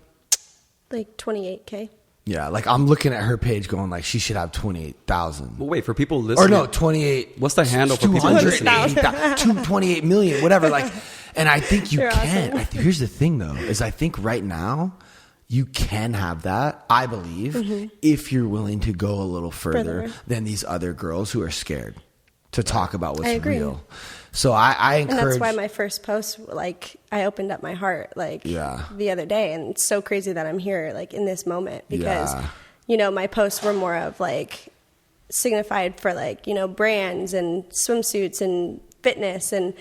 [SPEAKER 3] Like 28K.
[SPEAKER 2] Yeah, like I'm looking at her page going like she should have 28,000.
[SPEAKER 1] Well, wait, for people listening.
[SPEAKER 2] Or no, 28.
[SPEAKER 1] What's the handle for people listening?
[SPEAKER 2] 228 million, whatever. Like, and I think you
[SPEAKER 3] You're
[SPEAKER 2] can.
[SPEAKER 3] awesome.
[SPEAKER 2] Here's the thing though, is I think right now you can have that, I believe, if you're willing to go a little further than these other girls who are scared to talk about what's
[SPEAKER 3] I agree.
[SPEAKER 2] real. So I encourage.
[SPEAKER 3] And that's why my first post, like, I opened up my heart, like, the other day. And it's so crazy that I'm here, like, in this moment. Because, you know, my posts were more of, like, signified for, like, you know, brands and swimsuits and fitness. And,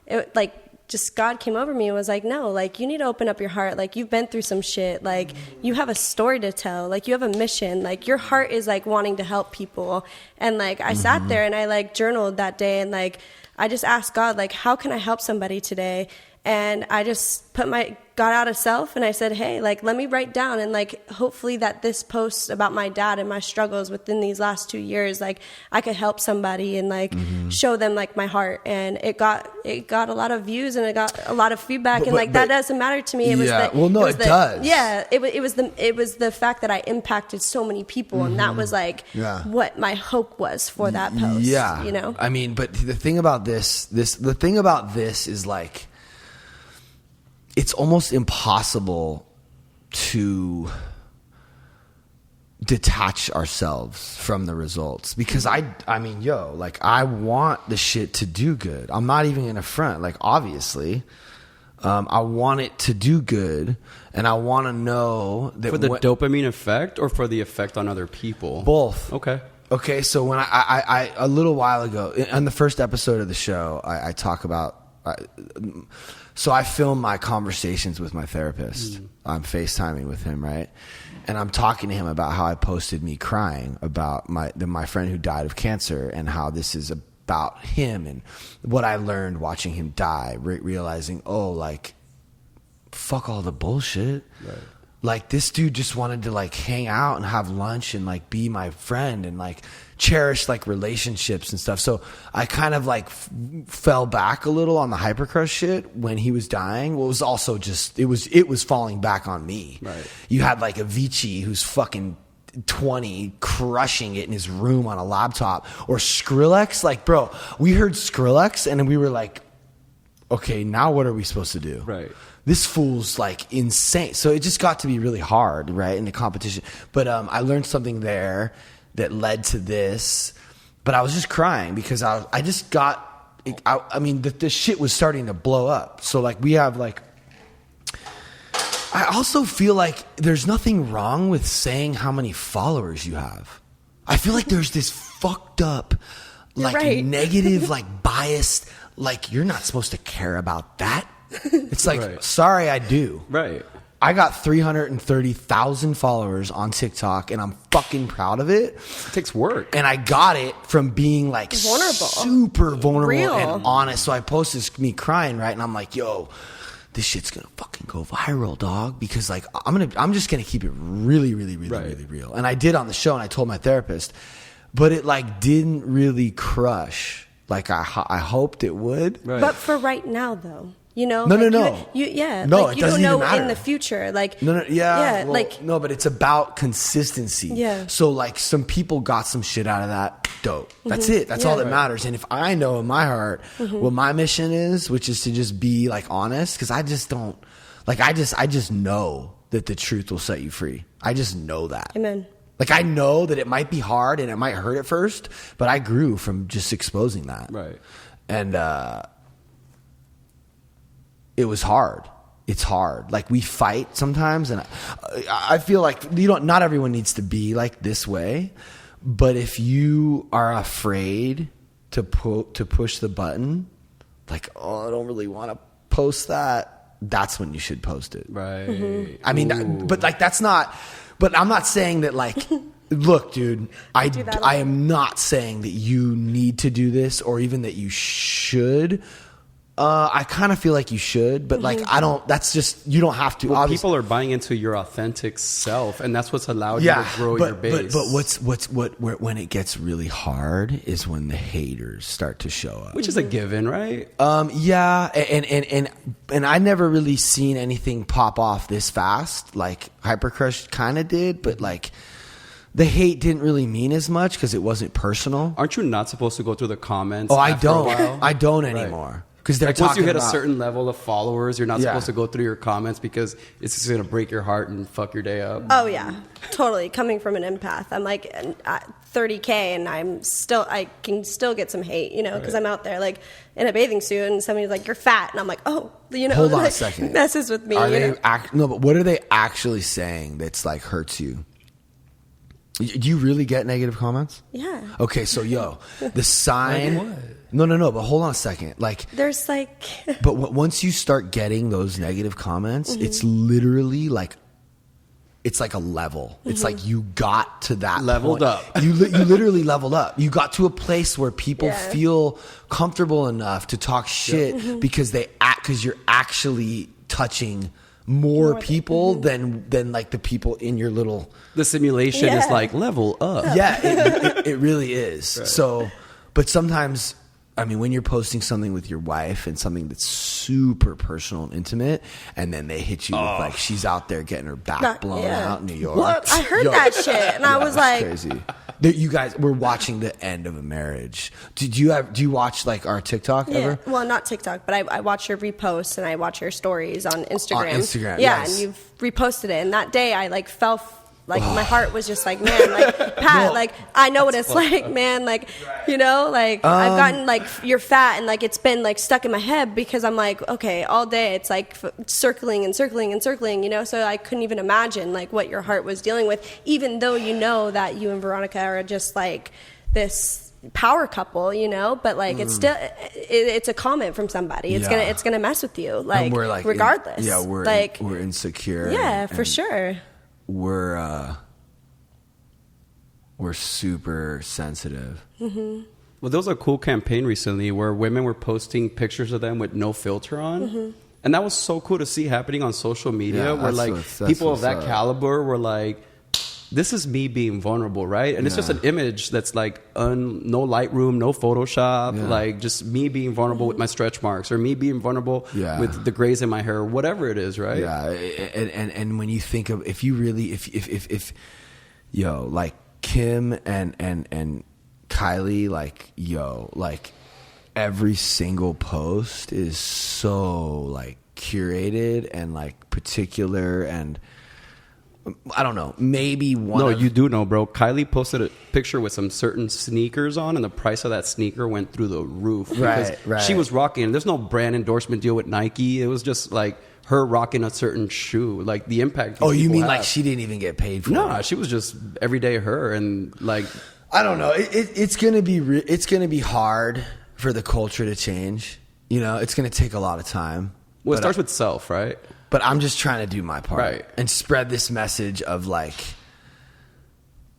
[SPEAKER 3] it, like, just God came over me and was like, no, like, you need to open up your heart. Like, you've been through some shit. Like, you have a story to tell. Like, you have a mission. Like, your heart is, like, wanting to help people. And, like, I sat there and I, like, journaled that day and, like, I just asked God, like, how can I help somebody today? And I just got out of self and I said, hey, like, let me write down and like, hopefully that this post about my dad and my struggles within these last 2 years, like I could help somebody and like show them like my heart. And it got a lot of views and it got a lot of feedback. But that doesn't matter to me. It was
[SPEAKER 2] it does.
[SPEAKER 3] Yeah. It was the fact that I impacted so many people. And that was like what my hope was for that post.
[SPEAKER 2] Yeah.
[SPEAKER 3] You know,
[SPEAKER 2] I mean, but the thing about this is like, it's almost impossible to detach ourselves from the results because I mean, I want the shit to do good. I'm not even gonna front. Like, obviously, I want it to do good, and I want to know that
[SPEAKER 1] for the dopamine effect or for the effect on other people.
[SPEAKER 2] Both.
[SPEAKER 1] Okay.
[SPEAKER 2] So when I a little while ago on the first episode of the show, I talk about. So I film my conversations with my therapist. I'm FaceTiming with him, right? And I'm talking to him about how I posted me crying about my friend who died of cancer and how this is about him and what I learned watching him die, realizing, like, fuck all the bullshit. Right. Like, this dude just wanted to like hang out and have lunch and like be my friend and like cherish like relationships and stuff. So I kind of like fell back a little on the hypercrush shit when he was dying. Well, it was also just it was falling back on me.
[SPEAKER 1] Right.
[SPEAKER 2] You had like Avicii who's fucking 20 crushing it in his room on a laptop. Or Skrillex, like, bro, we heard Skrillex and we were like, okay, now what are we supposed to do?
[SPEAKER 1] Right.
[SPEAKER 2] This fool's like insane. So it just got to be really hard, right, in the competition. But I learned something there that led to this. But I was just crying because I just got, I mean, the shit was starting to blow up. So like we have like, I also feel like there's nothing wrong with saying how many followers you have. I feel like there's this fucked up, like
[SPEAKER 3] right.
[SPEAKER 2] negative, like biased, like you're not supposed to care about that. It's like,
[SPEAKER 1] Right.
[SPEAKER 2] sorry, I do.
[SPEAKER 1] Right.
[SPEAKER 2] I got 330,000 followers on TikTok and I'm fucking proud of it.
[SPEAKER 1] It takes work.
[SPEAKER 2] And I got it from being like
[SPEAKER 3] Vulnerable.
[SPEAKER 2] super vulnerable
[SPEAKER 3] Real.
[SPEAKER 2] and honest. So I posted me crying, right? And I'm like, yo, this shit's gonna fucking go viral, dog. Because like I'm just gonna keep it really, really, really,
[SPEAKER 1] Right.
[SPEAKER 2] really real. And I did on the show, and I told my therapist, but it like didn't really crush like I hoped it would.
[SPEAKER 1] Right.
[SPEAKER 3] But for right now, though, you know,
[SPEAKER 2] No,
[SPEAKER 3] like,
[SPEAKER 2] no.
[SPEAKER 3] yeah,
[SPEAKER 2] No,
[SPEAKER 3] like,
[SPEAKER 2] it
[SPEAKER 3] you don't
[SPEAKER 2] doesn't even
[SPEAKER 3] know
[SPEAKER 2] matter.
[SPEAKER 3] in the future, like,
[SPEAKER 2] No,
[SPEAKER 3] yeah,
[SPEAKER 2] well,
[SPEAKER 3] like,
[SPEAKER 2] no, but it's about consistency.
[SPEAKER 3] Yeah.
[SPEAKER 2] So like some people got some shit out of that. Dope. That's it. That's all that
[SPEAKER 3] Yeah.
[SPEAKER 2] matters. And if I know in my heart what my mission is, which is to just be like honest, because I just don't like I just know that the truth will set you free. I just know that.
[SPEAKER 3] amen.
[SPEAKER 2] Like I know that it might be hard and it might hurt at first, but I grew from just exposing that.
[SPEAKER 1] Right.
[SPEAKER 2] And it was hard. It's hard. Like we fight sometimes, and I feel like not everyone needs to be like this way, but if you are afraid to push the button, like, oh, I don't really want to post that, that's when you should post it.
[SPEAKER 1] Right.
[SPEAKER 2] I mean, but like that's not. But I'm not saying that like. Look, dude, I am not saying that you need to do this or even that you should. I kind of feel like you should, but like I don't. That's just you don't have to.
[SPEAKER 1] Well, people are buying into your authentic self, and that's what's allowed you to grow your base.
[SPEAKER 2] But when it gets really hard is when the haters start to show up.
[SPEAKER 1] Which is a given, right?
[SPEAKER 2] Yeah, and I never really seen anything pop off this fast. Like Hypercrush kind of did, but like the hate didn't really mean as much because it wasn't personal.
[SPEAKER 1] Aren't you not supposed to go through the comments?
[SPEAKER 2] Oh, I
[SPEAKER 1] after a
[SPEAKER 2] don't.
[SPEAKER 1] while?
[SPEAKER 2] I don't
[SPEAKER 1] Right.
[SPEAKER 2] anymore. Because they're
[SPEAKER 1] Like once you
[SPEAKER 2] talking
[SPEAKER 1] hit a
[SPEAKER 2] about-
[SPEAKER 1] certain level of followers, you're not
[SPEAKER 2] Yeah.
[SPEAKER 1] supposed to go through your comments because it's just going to break your heart and fuck your day up.
[SPEAKER 3] Oh yeah, totally. Coming from an empath, I'm like at 30K, and I can still get some hate, you know, because I'm out there like in a bathing suit, and somebody's like, "You're fat," and I'm like, "Oh, you know."
[SPEAKER 2] Hold on a
[SPEAKER 3] like,
[SPEAKER 2] second.
[SPEAKER 3] Messes with me.
[SPEAKER 2] Are
[SPEAKER 3] you
[SPEAKER 2] they
[SPEAKER 3] know?
[SPEAKER 2] no? But what are they actually saying that's like hurts you? Do you really get negative comments?
[SPEAKER 3] Yeah.
[SPEAKER 2] Okay, so the sign.
[SPEAKER 4] Like what?
[SPEAKER 2] No. But hold on a second. Like,
[SPEAKER 3] There's like,
[SPEAKER 2] but once you start getting those negative comments, it's literally like. It's like a level. It's like you got to that
[SPEAKER 1] Leveled
[SPEAKER 2] point.
[SPEAKER 1] up.
[SPEAKER 2] You literally leveled up. You got to a place where people
[SPEAKER 3] Yeah.
[SPEAKER 2] feel comfortable enough to talk shit because because you're actually touching more people than like the people in your little.
[SPEAKER 1] The simulation is
[SPEAKER 3] Yeah.
[SPEAKER 1] like level up.
[SPEAKER 2] Yeah, it really is. So, but sometimes. I mean, when you're posting something with your wife and something that's super personal and intimate, and then they hit you with like she's out there getting her back blown out in New York.
[SPEAKER 3] What? I heard that shit, and I was
[SPEAKER 2] it's
[SPEAKER 3] like,
[SPEAKER 2] crazy. You guys, we're watching the end of a marriage. Do you watch like our TikTok
[SPEAKER 3] yeah.
[SPEAKER 2] ever?
[SPEAKER 3] Well, not TikTok, but I watch your reposts and I watch your stories on Instagram.
[SPEAKER 2] On Instagram,
[SPEAKER 3] yeah,
[SPEAKER 2] yes.
[SPEAKER 3] and you've reposted it, and that day I like fell. Like my heart was just like, man, like Pat, like I know what it's like, man, like you know, like I've gotten like you're fat, and like it's been like stuck in my head because I'm like, okay, all day it's like circling and circling and circling, you know. So I couldn't even imagine like what your heart was dealing with, even though you know that you and Veronica are just like this power couple, you know. But like it's still it's a comment from somebody. It's
[SPEAKER 2] Yeah.
[SPEAKER 3] gonna mess with you, like,
[SPEAKER 2] And we're like
[SPEAKER 3] regardless.
[SPEAKER 2] we're insecure.
[SPEAKER 3] Yeah, for sure.
[SPEAKER 2] We're super sensitive.
[SPEAKER 1] Well, there was a cool campaign recently where women were posting pictures of them with no filter on. And that was so cool to see happening on social media
[SPEAKER 2] Yeah,
[SPEAKER 1] where
[SPEAKER 2] that's
[SPEAKER 1] like
[SPEAKER 2] what's
[SPEAKER 1] people of that
[SPEAKER 2] up.
[SPEAKER 1] caliber were like, this is me being vulnerable, right? And it's just an image that's like no Lightroom, no Photoshop, like just me being vulnerable with my stretch marks or me being vulnerable with the grays in my hair, whatever it is, right?
[SPEAKER 2] Yeah, and when you think of if you really if yo, like Kim and Kylie, like, yo, like every single post is so like curated and like particular, and I don't know, maybe one.
[SPEAKER 1] No, you do know, bro. Kylie posted a picture with some certain sneakers on, and the price of that sneaker went through the roof. Because
[SPEAKER 2] Right.
[SPEAKER 1] she was rocking. There's no brand endorsement deal with Nike. It was just like her rocking a certain shoe. Like the impact.
[SPEAKER 2] Oh, you mean
[SPEAKER 1] have.
[SPEAKER 2] like she didn't even get paid for it?
[SPEAKER 1] No, she was just everyday her, and like
[SPEAKER 2] I don't know. It's gonna be it's gonna be hard for the culture to change. You know, it's gonna take a lot of time.
[SPEAKER 1] well, it
[SPEAKER 2] But
[SPEAKER 1] starts with self, right?
[SPEAKER 2] But I'm just trying to do my part,
[SPEAKER 1] Right.
[SPEAKER 2] and spread this message of like,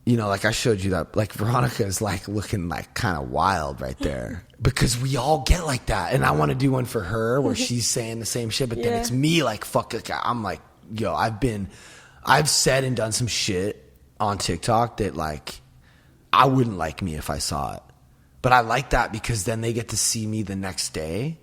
[SPEAKER 2] you know, like I showed you that, like Veronica is like looking like kind of wild right there because we all get like that, and I want to do one for her where she's saying the same shit, but then it's me like fuck. I'm like, yo, I've said and done some shit on TikTok that like I wouldn't like me if I saw it, but I like that because then they get to see me the next day,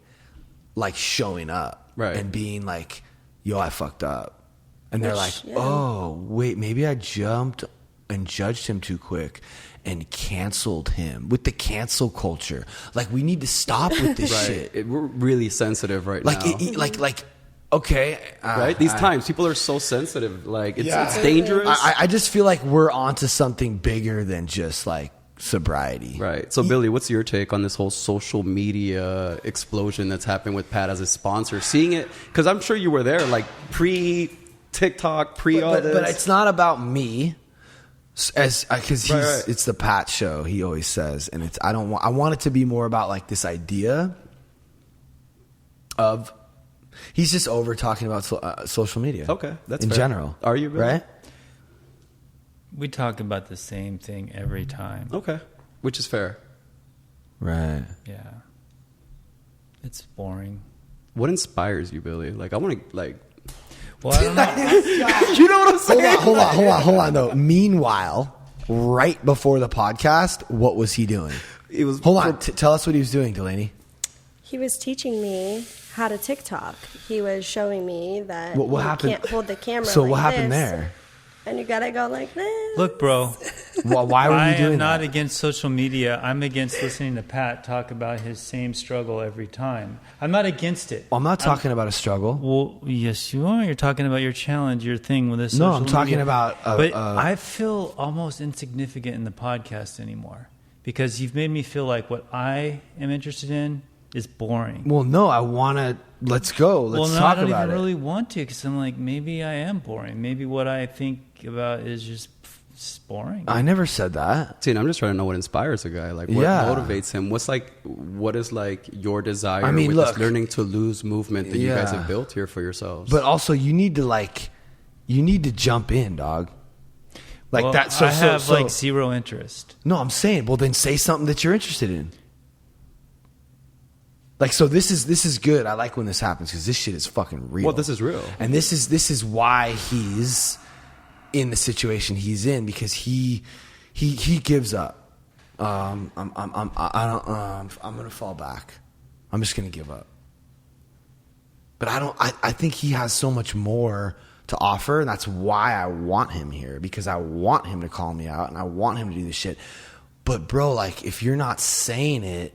[SPEAKER 2] like showing up,
[SPEAKER 1] Right.
[SPEAKER 2] and being like, yo, I fucked up. And they're like, oh, wait, maybe I jumped and judged him too quick and canceled him with the cancel culture. Like, we need to stop with this shit.
[SPEAKER 1] We're really sensitive right
[SPEAKER 2] Like,
[SPEAKER 1] now.
[SPEAKER 2] okay.
[SPEAKER 1] Right? These times, people are so sensitive. Like, it's dangerous.
[SPEAKER 2] I just feel like we're onto something bigger than just like sobriety.
[SPEAKER 1] Right. So, Billy, what's your take on this whole social media explosion that's happened with Pat as a sponsor? Seeing it, because I'm sure you were there, like pre-TikTok, pre-all this.
[SPEAKER 2] But it's not about me, because
[SPEAKER 1] Right.
[SPEAKER 2] it's the Pat show. He always says, and I want it to be more about like this idea of he's just over talking about social media.
[SPEAKER 1] Okay, that's
[SPEAKER 2] in
[SPEAKER 1] fair.
[SPEAKER 2] general.
[SPEAKER 1] Are you, Billy?
[SPEAKER 2] right?
[SPEAKER 4] We talk about the same thing every time.
[SPEAKER 1] Okay. Which is fair.
[SPEAKER 2] Right.
[SPEAKER 4] Yeah. It's boring.
[SPEAKER 1] What inspires you, Billy? Like, I want to, like...
[SPEAKER 4] Well, I don't know.
[SPEAKER 1] You know what I'm saying?
[SPEAKER 2] Hold on, though. Meanwhile, right before the podcast, what was he doing?
[SPEAKER 1] It was...
[SPEAKER 2] Hold on. Tell us what he was doing, Delaney.
[SPEAKER 3] He was teaching me how to TikTok. He was showing me that
[SPEAKER 2] What
[SPEAKER 3] you
[SPEAKER 2] happened?
[SPEAKER 3] can't hold the camera
[SPEAKER 2] So
[SPEAKER 3] like
[SPEAKER 2] what happened
[SPEAKER 3] this,
[SPEAKER 2] there?
[SPEAKER 3] and you gotta go like this.
[SPEAKER 4] Look, bro.
[SPEAKER 2] Why were
[SPEAKER 4] I
[SPEAKER 2] you doing
[SPEAKER 4] am not
[SPEAKER 2] that?
[SPEAKER 4] against social media. I'm against listening to Pat talk about his same struggle every time. I'm not against it.
[SPEAKER 2] I'm not talking about a struggle.
[SPEAKER 4] Well, yes, you are. You're talking about your challenge, your thing with this.
[SPEAKER 2] No,
[SPEAKER 4] social
[SPEAKER 2] I'm talking
[SPEAKER 4] media.
[SPEAKER 2] about,
[SPEAKER 4] but I feel almost insignificant in the podcast anymore because you've made me feel like what I am interested in is boring.
[SPEAKER 2] Well, no, I want to. Let's go. Let's
[SPEAKER 4] no,
[SPEAKER 2] talk
[SPEAKER 4] I don't
[SPEAKER 2] about
[SPEAKER 4] even
[SPEAKER 2] it.
[SPEAKER 4] really want to because I'm like, maybe I am boring. Maybe what I think about is just boring.
[SPEAKER 2] I never said that.
[SPEAKER 1] See, and I'm just trying to know what inspires a guy. Like, what
[SPEAKER 2] Yeah.
[SPEAKER 1] motivates him? What is like your desire
[SPEAKER 2] I mean,
[SPEAKER 1] with
[SPEAKER 2] look.
[SPEAKER 1] this learning to lose movement that you guys
[SPEAKER 2] Yeah.
[SPEAKER 1] have built here for yourselves?
[SPEAKER 2] But also, you need to jump in, dog. Like
[SPEAKER 4] Well,
[SPEAKER 2] that. So
[SPEAKER 4] I have
[SPEAKER 2] so,
[SPEAKER 4] like zero interest.
[SPEAKER 2] No, I'm saying. Well, then say something that you're interested in. Like, so this is good. I like when this happens because this shit is fucking real.
[SPEAKER 1] Well, this is real.
[SPEAKER 2] And this is why he's in the situation he's in, because he gives up. I'm gonna fall back. I'm just gonna give up. But I think he has so much more to offer, and that's why I want him here, because I want him to call me out and I want him to do this shit. But bro, like, if you're not saying it,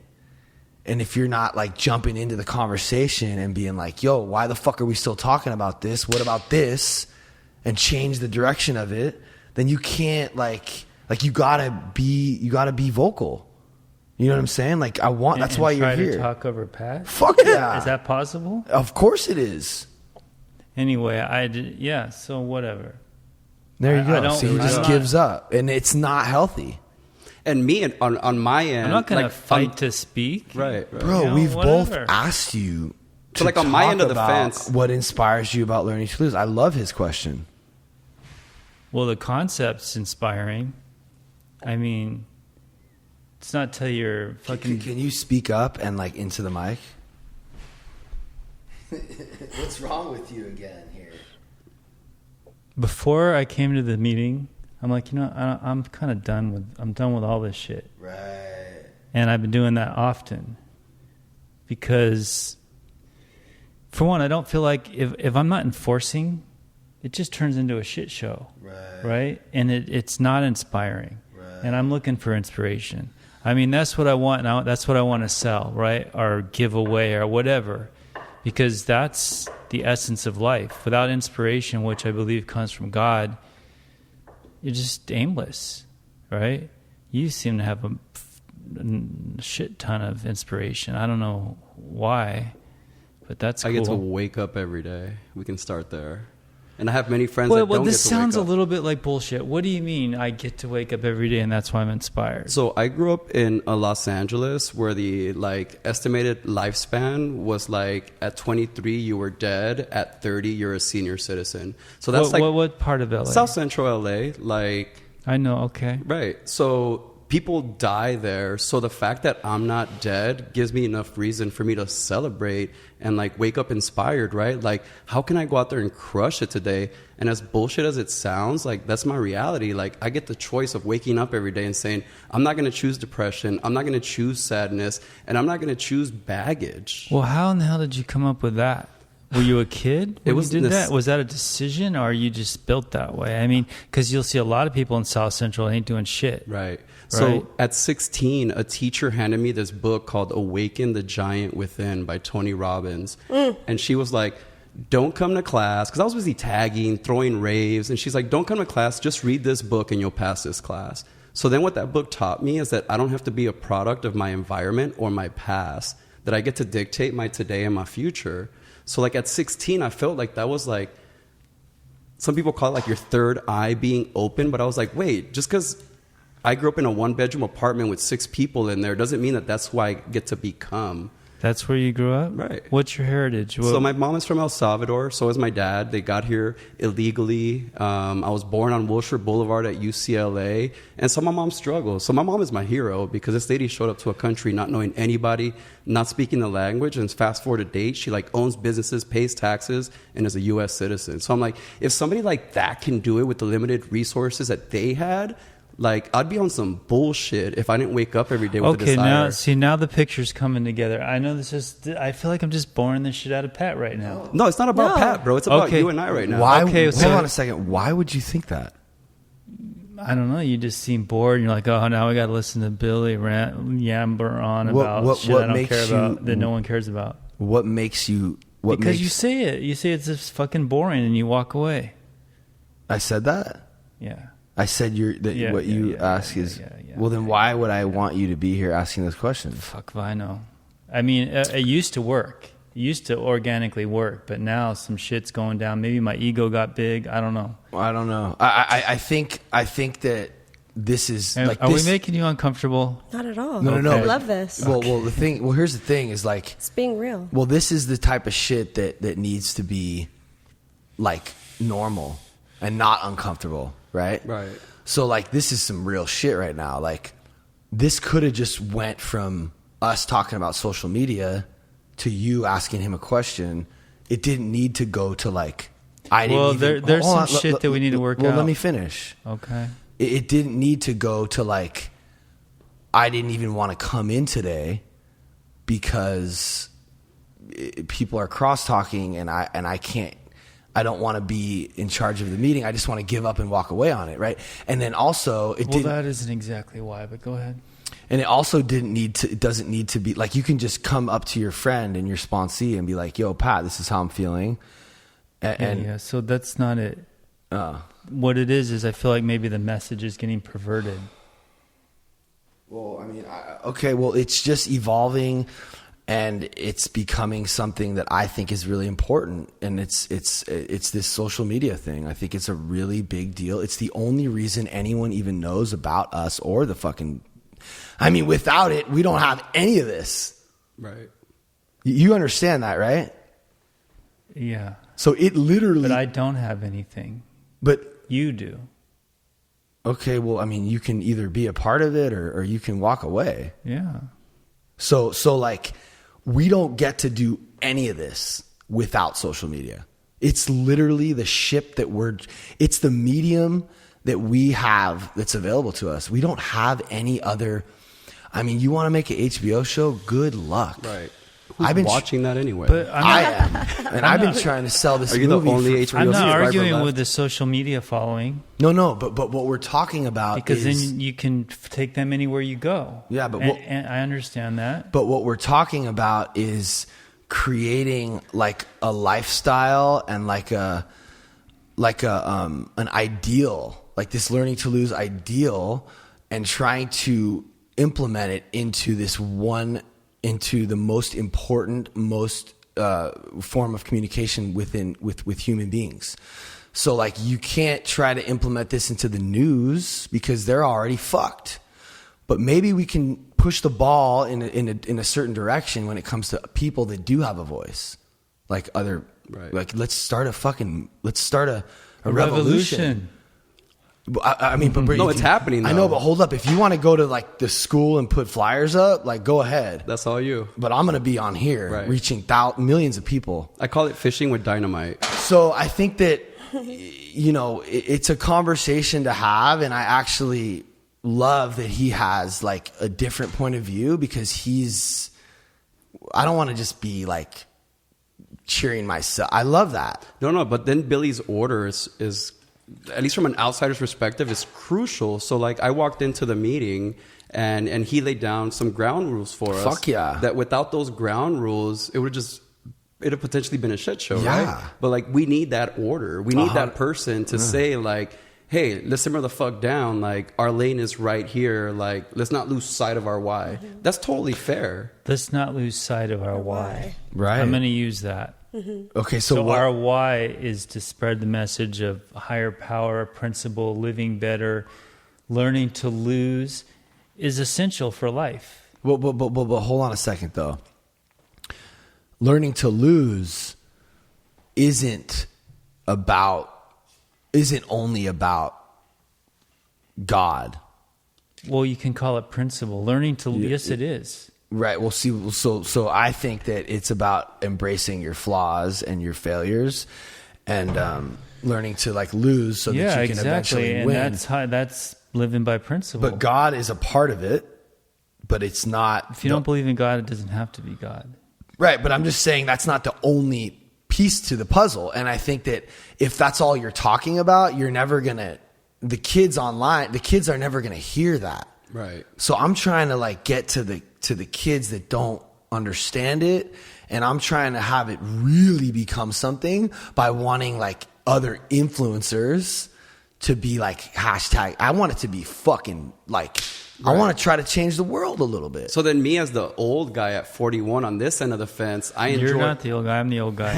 [SPEAKER 2] and if you're not like jumping into the conversation and being like, yo, why the fuck are we still talking about this? What about this? And change the direction of it, then you can't like you gotta be vocal. You know what I'm saying? Like, that's why you're
[SPEAKER 4] try
[SPEAKER 2] here.
[SPEAKER 4] To talk over Pat.
[SPEAKER 2] Fuck yeah.
[SPEAKER 4] Is that possible?
[SPEAKER 2] Of course it is.
[SPEAKER 4] Anyway, I did. Yeah. So whatever.
[SPEAKER 2] There you
[SPEAKER 4] I
[SPEAKER 2] go.
[SPEAKER 4] don't-
[SPEAKER 2] So he
[SPEAKER 4] I'm
[SPEAKER 2] just
[SPEAKER 4] not-
[SPEAKER 2] gives up, and it's not healthy.
[SPEAKER 1] And me, on my end,
[SPEAKER 4] I'm not gonna
[SPEAKER 1] like,
[SPEAKER 4] fight to speak.
[SPEAKER 1] Right.
[SPEAKER 2] Bro,
[SPEAKER 4] You know,
[SPEAKER 2] we've
[SPEAKER 4] whatever.
[SPEAKER 2] both asked you to
[SPEAKER 1] So, like, on my
[SPEAKER 2] talk
[SPEAKER 1] end of the
[SPEAKER 2] about
[SPEAKER 1] fence-
[SPEAKER 2] what inspires you about learning to lose. I love his question.
[SPEAKER 4] Well, the concept's inspiring. I mean, it's not till you're fucking.
[SPEAKER 2] Can you speak up and like into the mic? What's wrong with you again here?
[SPEAKER 4] Before I came to the meeting, I'm like, I'm kind of done with all this shit.
[SPEAKER 2] Right.
[SPEAKER 4] And I've been doing that often because, for one, I don't feel like if I'm not enforcing it just turns into a shit show, right? And it's not inspiring. Right. And I'm looking for inspiration. I mean, that's what I want now. That's what I want to sell, right? Or give away or whatever, because that's the essence of life. Without inspiration, which I believe comes from God, you're just aimless, right? You seem to have a shit ton of inspiration. I don't know why, but that's cool.
[SPEAKER 1] I get to wake up every day. We can start there. And I have many friends that don't get to wake up.
[SPEAKER 4] Well, this sounds a little bit like bullshit. What do you mean I get to wake up every day and that's why I'm inspired?
[SPEAKER 1] So I grew up in Los Angeles where the estimated lifespan was at 23 you were dead, at 30 you're a senior citizen. So that's
[SPEAKER 4] what part of LA?
[SPEAKER 1] South Central LA,
[SPEAKER 4] I know, okay.
[SPEAKER 1] Right. So people die there. So the fact that I'm not dead gives me enough reason for me to celebrate and wake up inspired, right? How can I go out there and crush it today? And as bullshit as it sounds, that's my reality. I get the choice of waking up every day and saying, I'm not going to choose depression. I'm not going to choose sadness. And I'm not going to choose baggage.
[SPEAKER 4] Well, how in the hell did you come up with that? Were you a kid when you did that? Was that a decision or you just built that way? I mean, because you'll see a lot of people in South Central ain't doing shit.
[SPEAKER 1] Right. So at 16, a teacher handed me this book called Awaken the Giant Within by Tony Robbins. And she was like, don't come to class. Because I was busy tagging, throwing raves. And she's like, don't come to class. Just read this book and you'll pass this class. So then what that book taught me is that I don't have to be a product of my environment or my past. That I get to dictate my today and my future. So at 16, I felt like that was some people call it your third eye being open. But I was like, wait, just because I grew up in a 1-bedroom apartment with 6 people in there doesn't mean that that's who I get to become.
[SPEAKER 4] That's where you grew up?
[SPEAKER 1] Right.
[SPEAKER 4] What's your heritage?
[SPEAKER 1] So my mom is from El Salvador. So is my dad. They got here illegally. I was born on Wilshire Boulevard at UCLA. And so my mom struggled. So my mom is my hero because this lady showed up to a country not knowing anybody, not speaking the language. And fast forward to date, she owns businesses, pays taxes, and is a U.S. citizen. So I'm like, if somebody like that can do it with the limited resources that they had, I'd be on some bullshit if I didn't wake up every day with a desire.
[SPEAKER 4] Okay, now the picture's coming together. I know I feel like I'm just boring the shit out of Pat right now.
[SPEAKER 1] No, it's not about Pat, bro. It's about you and I right now.
[SPEAKER 2] Why? Okay, hold on a second. Why would you think that?
[SPEAKER 4] I don't know. You just seem bored. And you're like, oh, now we got to listen to Billy yammer on about shit I don't care about that no one cares about.
[SPEAKER 2] What makes you...
[SPEAKER 4] Because you say it. You say it's just fucking boring and you walk away.
[SPEAKER 2] I said that?
[SPEAKER 4] Yeah.
[SPEAKER 2] I said what you ask is... Well, then why would I want you to be here asking this question?
[SPEAKER 4] Fuck if I know. I mean, it used to work. It used to organically work, but now some shit's going down. Maybe my ego got big. I don't know.
[SPEAKER 2] I don't know. I think that this is...
[SPEAKER 4] Are we making you uncomfortable?
[SPEAKER 3] Not at all.
[SPEAKER 2] No.
[SPEAKER 3] I love this.
[SPEAKER 2] Well, here's the thing is
[SPEAKER 3] it's being real.
[SPEAKER 2] Well, this is the type of shit that needs to be normal and not uncomfortable. Right?
[SPEAKER 1] Right.
[SPEAKER 2] So, this is some real shit right now. This could have just went from us talking about social media to you asking him a question. It didn't need to go to,
[SPEAKER 4] there's some shit that we need to work out.
[SPEAKER 2] Well, let me finish.
[SPEAKER 4] Okay.
[SPEAKER 2] It didn't need to go to, I didn't even want to come in today because people are cross-talking and I can't. I don't want to be in charge of the meeting. I just want to give up and walk away on it, right? And then also,
[SPEAKER 4] that isn't exactly why, but go ahead.
[SPEAKER 2] And it also it doesn't need to be, you can just come up to your friend and your sponsee and be like, yo, Pat, this is how I'm feeling.
[SPEAKER 4] Yeah, so that's not it. What it is I feel like maybe the message is getting perverted.
[SPEAKER 2] Well, I mean, it's just evolving. And it's becoming something that I think is really important, and it's this social media thing. I think it's a really big deal. It's the only reason anyone even knows about us or the fucking. I mean, without it, we don't have any of this.
[SPEAKER 1] Right.
[SPEAKER 2] You understand that, right?
[SPEAKER 4] Yeah.
[SPEAKER 2] So it literally.
[SPEAKER 4] But I don't have anything.
[SPEAKER 2] But
[SPEAKER 4] you do.
[SPEAKER 2] Okay, well, I mean, you can either be a part of it or you can walk away.
[SPEAKER 4] Yeah.
[SPEAKER 2] So we don't get to do any of this without social media. It's literally the ship it's the medium that we have that's available to us. We don't have any other. I mean, you want to make an HBO show? Good luck.
[SPEAKER 1] Right.
[SPEAKER 2] I've been
[SPEAKER 1] watching that anyway.
[SPEAKER 4] But
[SPEAKER 2] I am, and I've been trying to sell this
[SPEAKER 1] Are you the
[SPEAKER 2] movie.
[SPEAKER 1] only
[SPEAKER 2] for-
[SPEAKER 1] HBO
[SPEAKER 4] I'm not
[SPEAKER 1] subscriber
[SPEAKER 4] arguing
[SPEAKER 1] left?
[SPEAKER 4] with the social media following,
[SPEAKER 2] No, but what we're talking about
[SPEAKER 4] because
[SPEAKER 2] is
[SPEAKER 4] then you can take them anywhere you go.
[SPEAKER 2] Yeah, but
[SPEAKER 4] and I understand that.
[SPEAKER 2] But what we're talking about is creating like a lifestyle and like an ideal, like this learning to lose ideal, and trying to implement it into the most important, form of communication with human beings. So like you can't try to implement this into the news because they're already fucked. But maybe we can push the ball in a certain direction when it comes to people that do have a voice, like other, like let's start a revolution. I mean, but
[SPEAKER 1] No, it's happening,
[SPEAKER 2] I know,
[SPEAKER 1] though.
[SPEAKER 2] but hold up. If you want to go to like the school and put flyers up, like go ahead.
[SPEAKER 1] That's all you.
[SPEAKER 2] But I'm going to be on here reaching millions of people.
[SPEAKER 1] I call it fishing with dynamite.
[SPEAKER 2] So I think that, it's a conversation to have, and I actually love that he has like a different point of view, because I don't want to just be like cheering myself. I love that.
[SPEAKER 1] No, but then Billy's order is at least from an outsider's perspective, is crucial. So like I walked into the meeting and he laid down some ground rules for us.
[SPEAKER 2] Fuck yeah.
[SPEAKER 1] That without those ground rules, it'd have potentially been a shit show,
[SPEAKER 2] Yeah.
[SPEAKER 1] right? But like we need that order. We need that person to say like, hey, let's simmer the fuck down. Like our lane is right here. Like let's not lose sight of our why. That's totally fair.
[SPEAKER 4] Let's not lose sight of our why.
[SPEAKER 2] Right.
[SPEAKER 4] I'm going to use that.
[SPEAKER 2] Okay.
[SPEAKER 4] So our why is to spread the message of higher power, principle, living better, learning to lose is essential for life.
[SPEAKER 2] But hold on a second though. Learning to lose isn't only about God.
[SPEAKER 4] Well, you can call it principle. Learning to yes, it is.
[SPEAKER 2] Right. Well, see, so I think that it's about embracing your flaws and your failures, and learning to like lose so that you can eventually
[SPEAKER 4] and
[SPEAKER 2] win.
[SPEAKER 4] that's living by principle.
[SPEAKER 2] But God is a part of it, but it's not.
[SPEAKER 4] If you don't believe in God, it doesn't have to be God.
[SPEAKER 2] Right. But I'm just saying that's not the only piece to the puzzle. And I think that if that's all you're talking about, you're never gonna. The kids are never gonna hear that.
[SPEAKER 1] Right.
[SPEAKER 2] So I'm trying to like get to the kids that don't understand it, and I'm trying to have it really become something by wanting like other influencers to be like hashtag. I want it to be fucking like I want to try to change the world a little bit.
[SPEAKER 1] So then me as the old guy at 41 on this end of the fence,
[SPEAKER 4] You're not the old guy. I'm the old guy.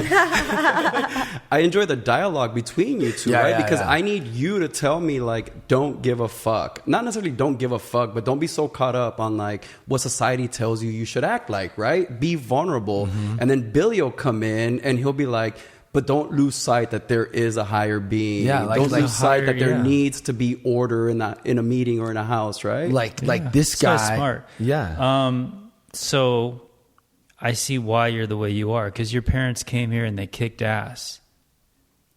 [SPEAKER 1] I enjoy the dialogue between you two, right? Because I need you to tell me, like, don't give a fuck. Not necessarily don't give a fuck, but don't be so caught up on, like, what society tells you should act like, right? Be vulnerable. Mm-hmm. And then Billy will come in and he'll be like, but don't lose sight that there is a higher being.
[SPEAKER 2] Yeah,
[SPEAKER 1] don't lose sight that there needs to be order in a meeting or in a house, right?
[SPEAKER 2] Like this guy.
[SPEAKER 4] So smart.
[SPEAKER 2] Yeah.
[SPEAKER 4] So I see why you're the way you are, because your parents came here and they kicked ass.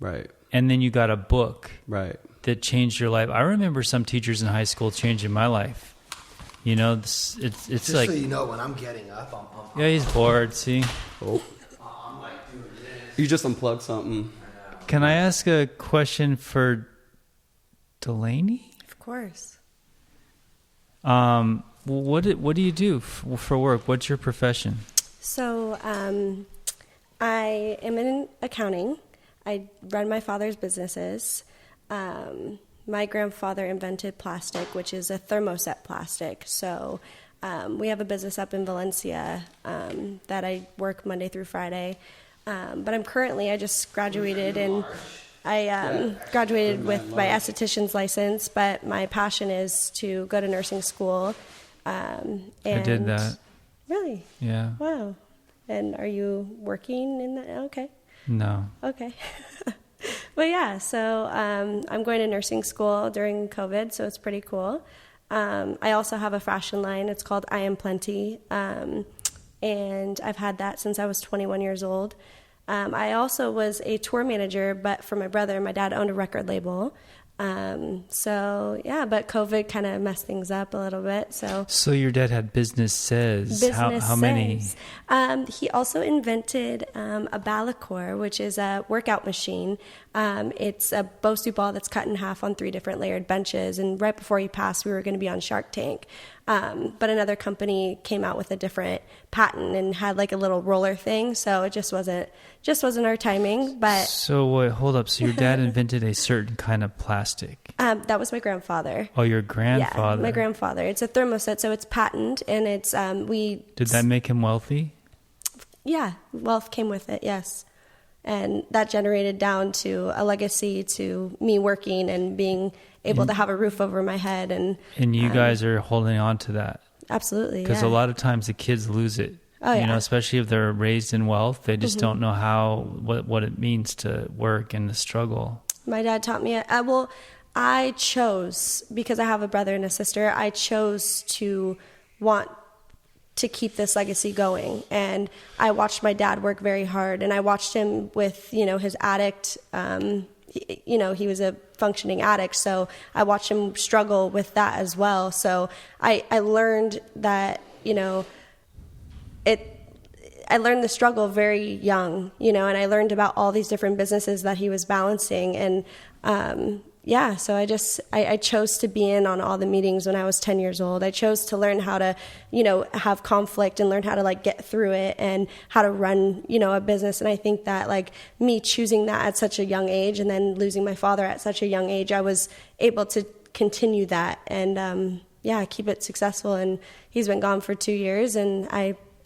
[SPEAKER 1] Right.
[SPEAKER 4] And then you got a book.
[SPEAKER 1] Right.
[SPEAKER 4] That changed your life. I remember some teachers in high school changing my life. You know, it's
[SPEAKER 2] just
[SPEAKER 4] like.
[SPEAKER 2] So you know, when I'm getting up, I'm
[SPEAKER 4] yeah, he's bored. See.
[SPEAKER 1] Oh.
[SPEAKER 2] I'm like doing this.
[SPEAKER 1] You just unplugged something.
[SPEAKER 4] Can I ask a question for Delaney?
[SPEAKER 3] Of course.
[SPEAKER 4] What do you do for work? What's your profession?
[SPEAKER 3] So I am in accounting. I run my father's businesses. My grandfather invented plastic, which is a thermoset plastic. So we have a business up in Valencia that I work Monday through Friday. But I just graduated, and I graduated with my esthetician's license. But my passion is to go to nursing school. And
[SPEAKER 4] I did that.
[SPEAKER 3] Really?
[SPEAKER 4] Yeah.
[SPEAKER 3] Wow. And are you working in that? Okay.
[SPEAKER 4] No.
[SPEAKER 3] Okay. But yeah, so I'm going to nursing school during COVID, so it's pretty cool. I also have a fashion line. It's called I Am Plenty, and I've had that since I was 21 years old. I also was a tour manager, but for my brother, my dad owned a record label. So yeah, but COVID kind of messed things up a little bit. So
[SPEAKER 4] your dad had businesses. How many?
[SPEAKER 3] He also invented a Balacore, which is a workout machine. It's a Bosu ball that's cut in half on 3 different layered benches. And right before he passed, we were going to be on Shark Tank. But another company came out with a different patent and had like a little roller thing. So it just wasn't our timing. But
[SPEAKER 4] so wait, hold up. So your dad invented a certain kind of plastic.
[SPEAKER 3] That was my grandfather.
[SPEAKER 4] Oh, your grandfather.
[SPEAKER 3] Yeah, my grandfather. It's a thermoset, so it's patent, and it's
[SPEAKER 4] Did that make him wealthy?
[SPEAKER 3] Yeah, wealth came with it. Yes. And that generated down to a legacy to me working and being able to have a roof over my head. And
[SPEAKER 4] you guys are holding on to that.
[SPEAKER 3] Absolutely,
[SPEAKER 4] because a lot of times the kids lose it.
[SPEAKER 3] Oh, yeah.
[SPEAKER 4] You know, especially if they're raised in wealth, they just don't know what it means to work and the struggle.
[SPEAKER 3] My dad taught me. I chose, because I have a brother and a sister, I chose to want to keep this legacy going. And I watched my dad work very hard, and I watched him with, his addict, he was a functioning addict. So I watched him struggle with that as well. So I learned that, I learned the struggle very young, and I learned about all these different businesses that he was balancing. And, so I chose to be in on all the meetings when I was 10 years old. I chose to learn how to, have conflict and learn how to get through it and how to run, a business. And I think that me choosing that at such a young age and then losing my father at such a young age, I was able to continue that and, keep it successful. And he's been gone for 2 years, and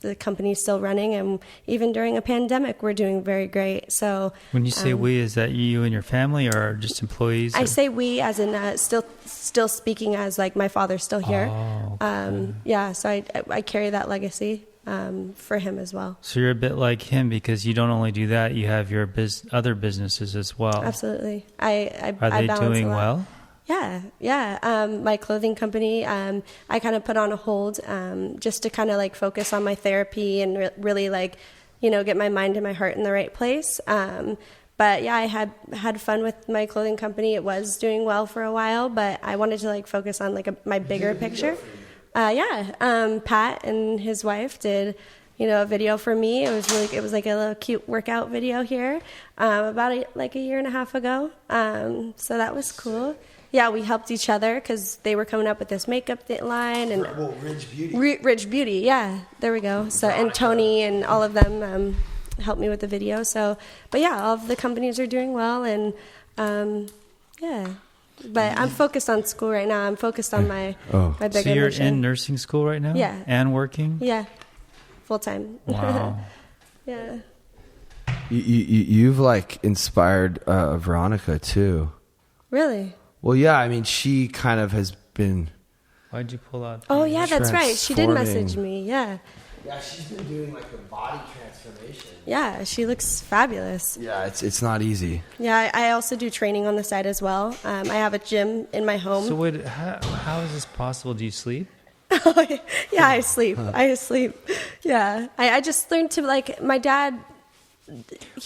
[SPEAKER 3] the company's still running, and even during a pandemic, we're doing very great. So
[SPEAKER 4] when you say we, is that you and your family, or just employees?
[SPEAKER 3] I say we as in still speaking as my father's still here.
[SPEAKER 4] Oh, okay.
[SPEAKER 3] So I carry that legacy for him as well.
[SPEAKER 4] So you're a bit like him, because you don't only do that, you have your other businesses as well.
[SPEAKER 3] Absolutely.
[SPEAKER 4] Are they doing well?
[SPEAKER 3] Yeah. My clothing company, I kind of put on a hold just to kind of focus on my therapy and really get my mind and my heart in the right place. But yeah, I had fun with my clothing company. It was doing well for a while, but I wanted to focus on my bigger picture. Pat and his wife did a video for me. It was like a little cute workout video here about a year and a half ago. So that was cool. Yeah, we helped each other because they were coming up with this makeup line and
[SPEAKER 2] Ridge Beauty.
[SPEAKER 3] Ridge Beauty, yeah, there we go. So and Tony and all of them helped me with the video. So, but yeah, all of the companies are doing well, and But I'm focused on school right now. I'm focused on my bigger
[SPEAKER 4] So you're
[SPEAKER 3] mission.
[SPEAKER 4] in nursing school right now?
[SPEAKER 3] Yeah.
[SPEAKER 4] And working?
[SPEAKER 3] Yeah, full time.
[SPEAKER 4] Wow.
[SPEAKER 3] Yeah.
[SPEAKER 2] You've inspired Veronica too.
[SPEAKER 3] Really?
[SPEAKER 2] Well, yeah. I mean, she kind of has been.
[SPEAKER 4] Why'd you pull out?
[SPEAKER 3] Oh yeah, that's right. She did
[SPEAKER 2] transforming.
[SPEAKER 3] message me. Yeah.
[SPEAKER 2] Yeah, she's been doing a body transformation.
[SPEAKER 3] Yeah, she looks fabulous.
[SPEAKER 2] Yeah, it's not easy.
[SPEAKER 3] Yeah, I also do training on the side as well. I have a gym in my home.
[SPEAKER 4] So wait, how is this possible? Do you sleep?
[SPEAKER 3] Yeah, I sleep. I sleep. Yeah, I just learned to my dad.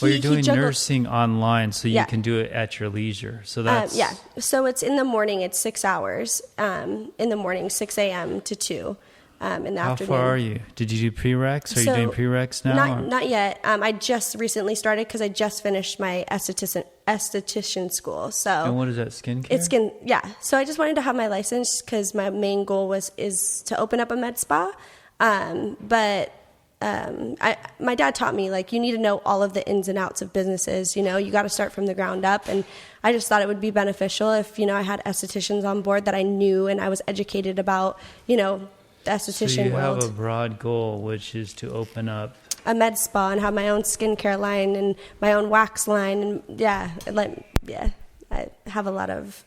[SPEAKER 4] Well, you're doing nursing online, so you can do it at your leisure. So that's
[SPEAKER 3] So it's in the morning. It's 6 hours. In the morning, 6 a.m. to 2. In the afternoon.
[SPEAKER 4] How far are you? Did you do prereqs? Are you doing prereqs now?
[SPEAKER 3] Not yet. I just recently started because I just finished my esthetician school. So.
[SPEAKER 4] And what is that, skincare?
[SPEAKER 3] It's skin. Yeah. So I just wanted to have my license because my main goal is to open up a med spa. But my dad taught me you need to know all of the ins and outs of businesses. You got to start from the ground up, and I just thought it would be beneficial if I had estheticians on board that I knew and I was educated about. The esthetician world.
[SPEAKER 4] So you have a broad goal, which is to open up
[SPEAKER 3] a med spa and have my own skincare line and my own wax line, and I have a lot of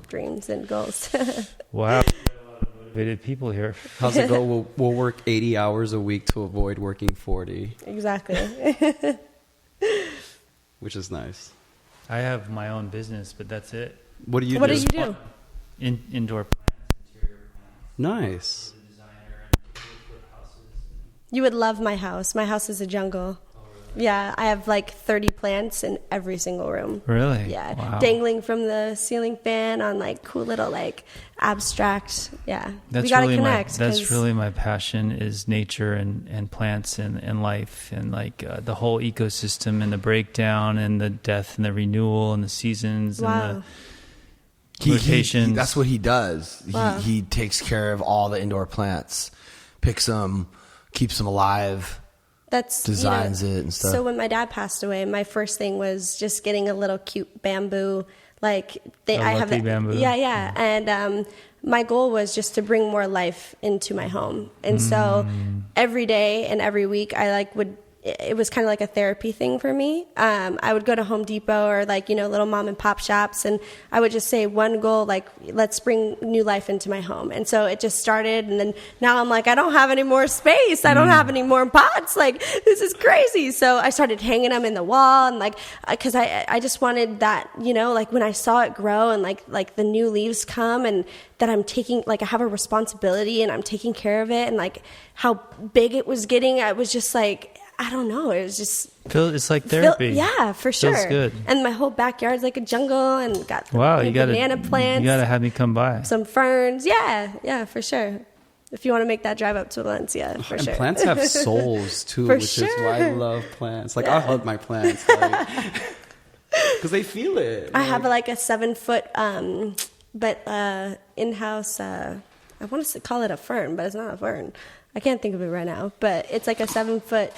[SPEAKER 3] dreams and goals.
[SPEAKER 4] Wow. Motivated people here.
[SPEAKER 1] How's it go? We'll work 80 hours a week to avoid working 40.
[SPEAKER 3] Exactly.
[SPEAKER 1] Which is nice.
[SPEAKER 4] I have my own business, but that's it.
[SPEAKER 1] What do you
[SPEAKER 3] What
[SPEAKER 1] do?
[SPEAKER 3] do you do?
[SPEAKER 4] Indoor plants, interior plants.
[SPEAKER 1] Nice.
[SPEAKER 4] Designer and houses.
[SPEAKER 3] You would love my house. My house is a jungle.
[SPEAKER 4] Oh, really?
[SPEAKER 3] Yeah, I have like 30 plants in every single room.
[SPEAKER 4] Really?
[SPEAKER 3] Yeah,
[SPEAKER 4] Wow.
[SPEAKER 3] dangling from the ceiling fan on like cool little like abstract. Yeah,
[SPEAKER 4] That's
[SPEAKER 3] we gotta
[SPEAKER 4] really
[SPEAKER 3] connect.
[SPEAKER 4] that's
[SPEAKER 3] 'cause-
[SPEAKER 4] really my passion is nature and plants and life and like the whole ecosystem and the breakdown and the death and the renewal and the seasons
[SPEAKER 3] Wow.
[SPEAKER 4] and the rotations.
[SPEAKER 2] That's what he does.
[SPEAKER 3] Wow.
[SPEAKER 2] He takes care of all the indoor plants, picks them, keeps them alive.
[SPEAKER 3] That's
[SPEAKER 2] designs it and stuff.
[SPEAKER 3] So when my dad passed away, my first thing was just getting a little cute bamboo like thing. I have
[SPEAKER 4] lucky bamboo.
[SPEAKER 3] Yeah. And my goal was just to bring more life into my home. And so every day and every week I like would it was kind of like a therapy thing for me. I would go to Home Depot or like, little mom and pop shops, and I would just say one goal, like, let's bring new life into my home. And so it just started. And then now I'm like, I don't have any more space. I don't have any more pots. Like, this is crazy. So I started hanging them in the wall and like, cause I just wanted that, like when I saw it grow and like the new leaves come and that I'm taking, like I have a responsibility and I'm taking care of it, and like how big it was getting, I was just like, I don't know. It was just
[SPEAKER 4] it's like therapy.
[SPEAKER 3] yeah, for sure.
[SPEAKER 4] Feels good.
[SPEAKER 3] And my whole backyard's like a jungle, and got
[SPEAKER 4] Wow, you got
[SPEAKER 3] banana plants.
[SPEAKER 4] You got to have me come by.
[SPEAKER 3] some ferns. Yeah, for sure. If you want to make that drive up to Valencia, for
[SPEAKER 1] And
[SPEAKER 3] sure.
[SPEAKER 1] plants have souls too,
[SPEAKER 3] For
[SPEAKER 1] which is why I
[SPEAKER 3] sure.
[SPEAKER 1] love plants. Like, I'll hug my plants because they feel it.
[SPEAKER 3] I have like a 7-foot, in-house. I want to call it a fern, but it's not a fern. I can't think of it right now, but it's like a 7-foot.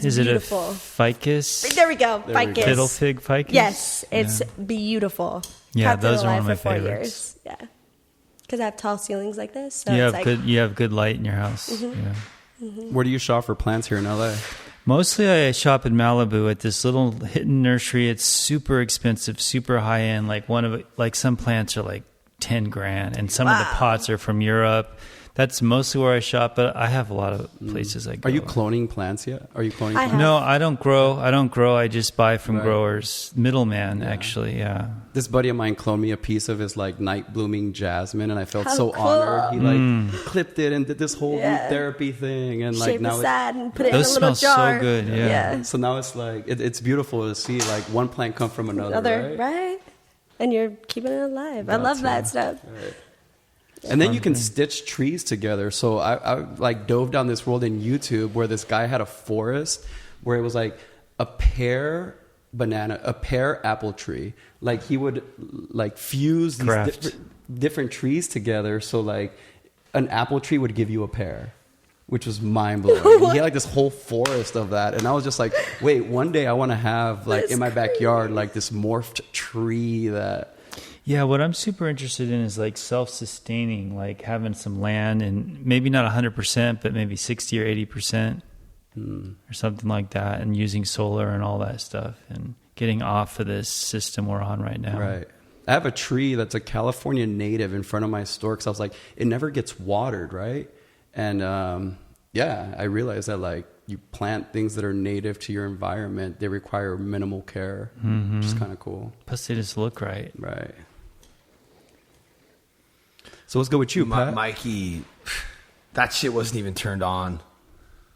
[SPEAKER 4] Is
[SPEAKER 3] beautiful.
[SPEAKER 4] it a ficus?
[SPEAKER 3] There we go.
[SPEAKER 1] There we go.
[SPEAKER 3] Ficus.
[SPEAKER 4] Fiddle fig ficus?
[SPEAKER 3] Yes, it's beautiful.
[SPEAKER 4] Yeah,
[SPEAKER 3] Kept it
[SPEAKER 4] those are one
[SPEAKER 3] alive
[SPEAKER 4] of my
[SPEAKER 3] for 4
[SPEAKER 4] favorites.
[SPEAKER 3] years. Yeah, because I have tall ceilings like this. So
[SPEAKER 4] You
[SPEAKER 3] it's
[SPEAKER 4] have
[SPEAKER 3] like,
[SPEAKER 4] good. You have good light in your house.
[SPEAKER 3] Mm-hmm.
[SPEAKER 4] Yeah.
[SPEAKER 1] Where do you shop for plants here in LA?
[SPEAKER 4] Mostly, I shop in Malibu at this little hidden nursery. It's super expensive, super high end. Like some plants are like $10,000, and some of the pots are from Europe. That's mostly where I shop, but I have a lot of places I go.
[SPEAKER 1] Are you cloning plants yet? Are you cloning
[SPEAKER 3] I
[SPEAKER 1] plants?
[SPEAKER 3] have.
[SPEAKER 4] No, I don't grow. I just buy from
[SPEAKER 1] Right.
[SPEAKER 4] growers, middleman. Actually, yeah.
[SPEAKER 1] This buddy of mine cloned me a piece of his like night blooming jasmine, and I felt
[SPEAKER 3] How
[SPEAKER 1] so
[SPEAKER 3] cool.
[SPEAKER 1] honored. He like clipped it and did this whole
[SPEAKER 3] Yeah.
[SPEAKER 1] root therapy thing, and like
[SPEAKER 3] shape
[SPEAKER 1] now
[SPEAKER 3] aside and put it
[SPEAKER 4] Those
[SPEAKER 3] in a little
[SPEAKER 4] smell so
[SPEAKER 3] jar.
[SPEAKER 4] good, yeah.
[SPEAKER 1] so now it's like it's beautiful to see like one plant come from another,
[SPEAKER 3] Another,
[SPEAKER 1] right?
[SPEAKER 3] right? And you're keeping it alive. I love that stuff.
[SPEAKER 1] Right. And then you can stitch trees together. So I like dove down this world in YouTube where this guy had a forest where it was like a pear apple tree. Like he would like fuse these different trees together. So like an apple tree would give you a pear, which was mind blowing. He had like this whole forest of that. And I was just like, wait, one day I want to have like in my backyard, like this morphed tree that.
[SPEAKER 4] Yeah, what I'm super interested in is like self-sustaining, like having some land and maybe not 100%, but maybe 60 or 80% or something like that, and using solar and all that stuff and getting off of this system we're on right now.
[SPEAKER 1] Right. I have a tree that's a California native in front of my store because I was like, it never gets watered, right? And I realized that like you plant things that are native to your environment, they require minimal care, which is kind of cool.
[SPEAKER 4] Plus they just look right.
[SPEAKER 1] Right. So let's go with you, Pat.
[SPEAKER 2] Mikey, that shit wasn't even turned on.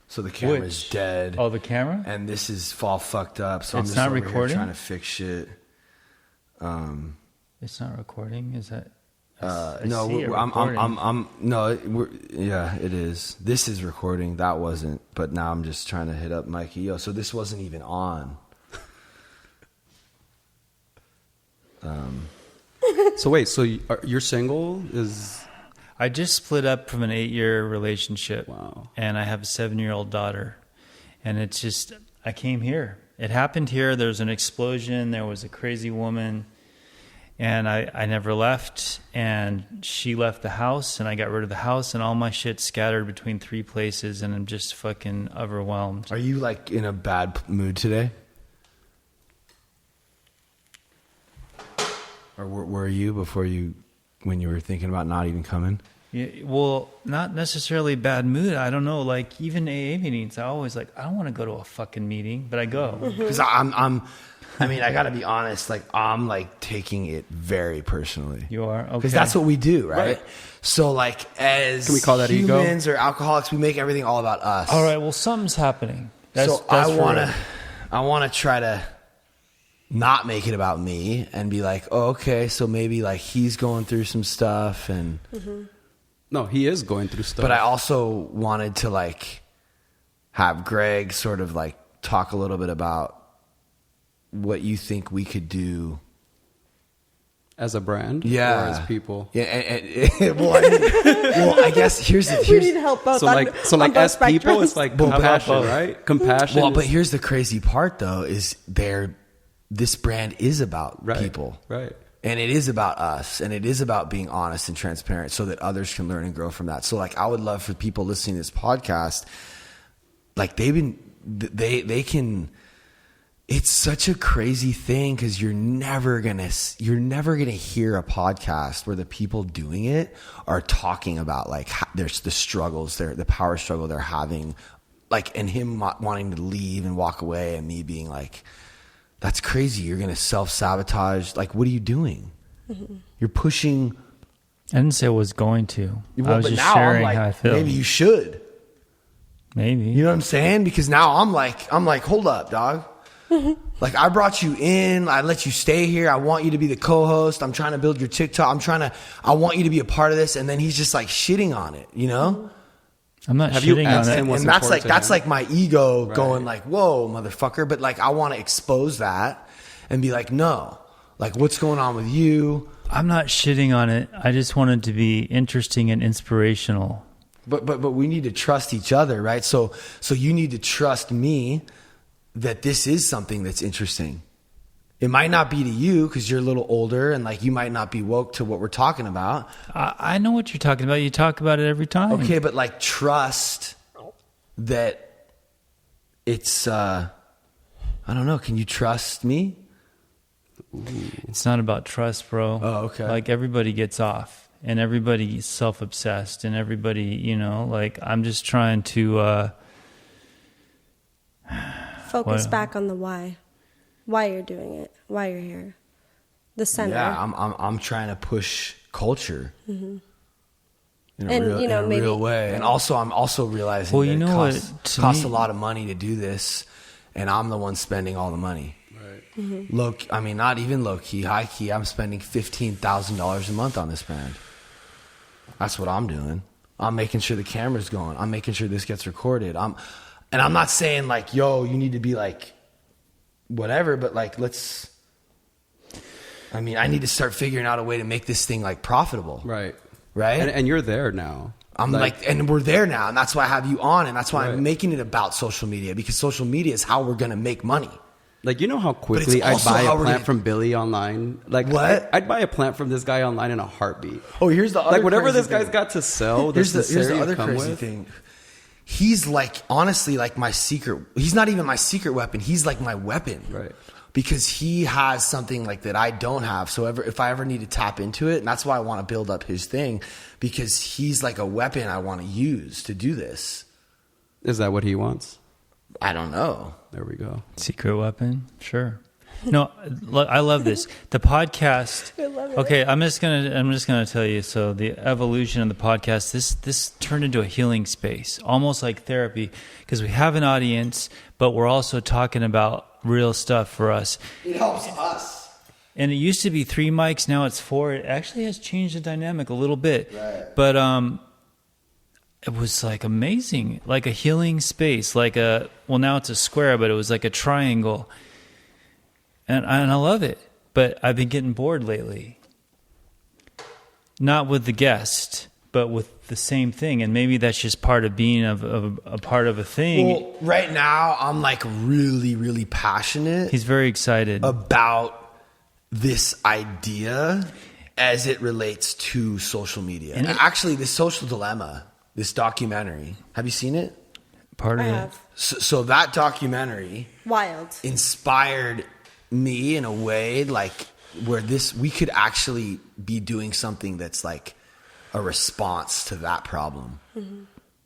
[SPEAKER 2] So the camera's
[SPEAKER 1] Which?
[SPEAKER 2] dead.
[SPEAKER 4] Oh, the camera?
[SPEAKER 2] And this is all fucked up. So
[SPEAKER 4] It's
[SPEAKER 2] I'm just
[SPEAKER 4] not
[SPEAKER 2] over here
[SPEAKER 4] recording?
[SPEAKER 2] trying to fix shit.
[SPEAKER 4] It's not recording? Is that?
[SPEAKER 2] No,
[SPEAKER 4] see it
[SPEAKER 2] I'm no, yeah, it is. This is recording. That wasn't. But now I'm just trying to hit up Mikey. Yo, so this wasn't even on.
[SPEAKER 1] So wait, so you're single?
[SPEAKER 4] I just split up from an 8-year relationship.
[SPEAKER 1] Wow.
[SPEAKER 4] And I have a 7-year-old daughter. And it's just, I came here. It happened here. There was an explosion. There was a crazy woman. And I never left. And she left the house. And I got rid of the house. And all my shit scattered between 3 places. And I'm just fucking overwhelmed.
[SPEAKER 2] Are you like in a bad mood today? Or were you when you were thinking about not even coming?
[SPEAKER 4] Yeah, well, not necessarily bad mood. I don't know. Like even AA meetings, I always like, I don't want to go to a fucking meeting, but I go.
[SPEAKER 2] Because I gotta be honest. Like I'm like taking it very personally.
[SPEAKER 4] You are? Okay.
[SPEAKER 2] Because that's what we do, right? So like as
[SPEAKER 1] Can we call that ego?
[SPEAKER 2] humans or alcoholics, we make everything all about us.
[SPEAKER 4] All right. Well, something's happening.
[SPEAKER 2] So I
[SPEAKER 4] for
[SPEAKER 2] want
[SPEAKER 4] real.
[SPEAKER 2] to. I want to try to not make it about me and be like, oh, okay, so maybe like he's going through some stuff and
[SPEAKER 1] No, he is going through stuff.
[SPEAKER 2] but I also wanted to like have Greg sort of like talk a little bit about what you think we could do
[SPEAKER 1] as a brand,
[SPEAKER 2] yeah,
[SPEAKER 1] or as people.
[SPEAKER 2] Yeah, well, I guess here's
[SPEAKER 3] We need help both.
[SPEAKER 1] So like
[SPEAKER 3] on both
[SPEAKER 1] as people,
[SPEAKER 3] spectrums.
[SPEAKER 1] it's like compassion, right? Compassion.
[SPEAKER 2] Well, but
[SPEAKER 1] is-
[SPEAKER 2] here's the crazy part though: is this brand is about people,
[SPEAKER 1] right?
[SPEAKER 2] And it is about us, and it is about being honest and transparent, so that others can learn and grow from that. So, like, I would love for people listening to this podcast, like they can. It's such a crazy thing because you're never gonna hear a podcast where the people doing it are talking about like there's the struggles, the power struggle they're having, like, and him wanting to leave and walk away, and me being like, that's crazy. You're gonna self-sabotage. Like, what are you doing? You're pushing.
[SPEAKER 4] I didn't say I was going to.
[SPEAKER 2] Well,
[SPEAKER 4] I was
[SPEAKER 2] but
[SPEAKER 4] just
[SPEAKER 2] now
[SPEAKER 4] sharing
[SPEAKER 2] I'm like,
[SPEAKER 4] how I feel.
[SPEAKER 2] maybe you should.
[SPEAKER 4] Maybe.
[SPEAKER 2] You know what I'm saying? Because now I'm like, hold up, dog. Like, I brought you in. I let you stay here. I want you to be the co-host. I'm trying to build your TikTok. I want you to be a part of this. And then he's just like shitting on it, you know?
[SPEAKER 4] I'm not
[SPEAKER 1] Have you
[SPEAKER 4] shitting
[SPEAKER 1] asked
[SPEAKER 4] on
[SPEAKER 1] him
[SPEAKER 4] it.
[SPEAKER 1] what's
[SPEAKER 2] And that's
[SPEAKER 1] important
[SPEAKER 2] like
[SPEAKER 1] to him?
[SPEAKER 2] that's like my ego
[SPEAKER 1] Right.
[SPEAKER 2] going like, whoa, motherfucker. But like, I want to expose that and be like, no, like, what's going on with you?
[SPEAKER 4] I'm not shitting on it. I just want it to be interesting and inspirational.
[SPEAKER 2] But we need to trust each other, right? So you need to trust me that this is something that's interesting. It might not be to you because you're a little older and like you might not be woke to what we're talking about.
[SPEAKER 4] I know what you're talking about. You talk about it every time.
[SPEAKER 2] Okay, but like trust that it's I don't know, can you trust me?
[SPEAKER 4] It's not about trust, bro.
[SPEAKER 2] Oh, okay.
[SPEAKER 4] Like, everybody gets off and everybody's self-obsessed and everybody, you know, like, I'm just trying to
[SPEAKER 3] Focus
[SPEAKER 4] Well-
[SPEAKER 3] back on the why you're doing it, why you're here, the center.
[SPEAKER 2] Yeah, I'm trying to push culture. In a
[SPEAKER 3] And,
[SPEAKER 2] real,
[SPEAKER 3] you know,
[SPEAKER 2] in a
[SPEAKER 3] maybe-
[SPEAKER 2] real way. And also, I'm also realizing
[SPEAKER 4] Well,
[SPEAKER 2] that
[SPEAKER 4] you
[SPEAKER 2] it
[SPEAKER 4] know
[SPEAKER 2] costs,
[SPEAKER 4] what, to
[SPEAKER 2] costs
[SPEAKER 4] me-
[SPEAKER 2] a lot of money to do this, and I'm the one spending all the money. Right. I mean, not even low key, high key. I'm spending $15,000 a month on this brand. That's what I'm doing. I'm making sure the camera's going. I'm making sure this gets recorded. And I'm not saying like, yo, you need to be like, whatever, but like, I need to start figuring out a way to make this thing like profitable.
[SPEAKER 1] Right.
[SPEAKER 2] Right.
[SPEAKER 1] And you're there now.
[SPEAKER 2] I'm like, and we're there now, and that's why I have you on, and that's why
[SPEAKER 1] Right.
[SPEAKER 2] I'm making it about social media, because social media is how we're gonna make money.
[SPEAKER 1] Like, you know how quickly I'd
[SPEAKER 2] also
[SPEAKER 1] buy
[SPEAKER 2] how
[SPEAKER 1] a
[SPEAKER 2] we're
[SPEAKER 1] plant
[SPEAKER 2] gonna-
[SPEAKER 1] from Billy online? Like,
[SPEAKER 2] What?
[SPEAKER 1] I'd buy a plant from this guy online in a heartbeat.
[SPEAKER 2] Oh, here's the other
[SPEAKER 1] Like, whatever
[SPEAKER 2] crazy
[SPEAKER 1] this guy's
[SPEAKER 2] thing.
[SPEAKER 1] got to sell,
[SPEAKER 2] Here's
[SPEAKER 1] that's
[SPEAKER 2] the other crazy thing. He's like, honestly, like my secret. He's not even my secret weapon. He's like my weapon,
[SPEAKER 1] Right.
[SPEAKER 2] Because he has something like that I don't have. So if I ever need to tap into it, and that's why I want to build up his thing, because he's like a weapon I want to use to do this.
[SPEAKER 1] Is that what he wants?
[SPEAKER 2] I don't know.
[SPEAKER 1] There we go.
[SPEAKER 4] secret weapon. Sure. No, I love this. The podcast.
[SPEAKER 3] I love it.
[SPEAKER 4] Okay, I'm just gonna tell you. So the evolution of the podcast, this turned into a healing space, almost like therapy, because we have an audience, but we're also talking about real stuff for us.
[SPEAKER 2] It helps us.
[SPEAKER 4] And it used to be 3 mics, now it's 4. It actually has changed the dynamic a little bit.
[SPEAKER 2] Right.
[SPEAKER 4] But it was like amazing, like a healing space, now it's a square, but it was like a triangle. And I love it, but I've been getting bored lately. Not with the guest, but with the same thing. And maybe that's just part of being a part of a thing.
[SPEAKER 2] Well, right now I'm like really, really passionate
[SPEAKER 4] He's very excited.
[SPEAKER 2] about this idea as it relates to social media.
[SPEAKER 4] And
[SPEAKER 2] And actually, this Social Dilemma, this documentary, have you seen it?
[SPEAKER 4] part
[SPEAKER 3] I
[SPEAKER 4] of it.
[SPEAKER 3] have.
[SPEAKER 2] So that documentary
[SPEAKER 3] Wild.
[SPEAKER 2] inspired me in a way like where we could actually be doing something that's like a response to that problem.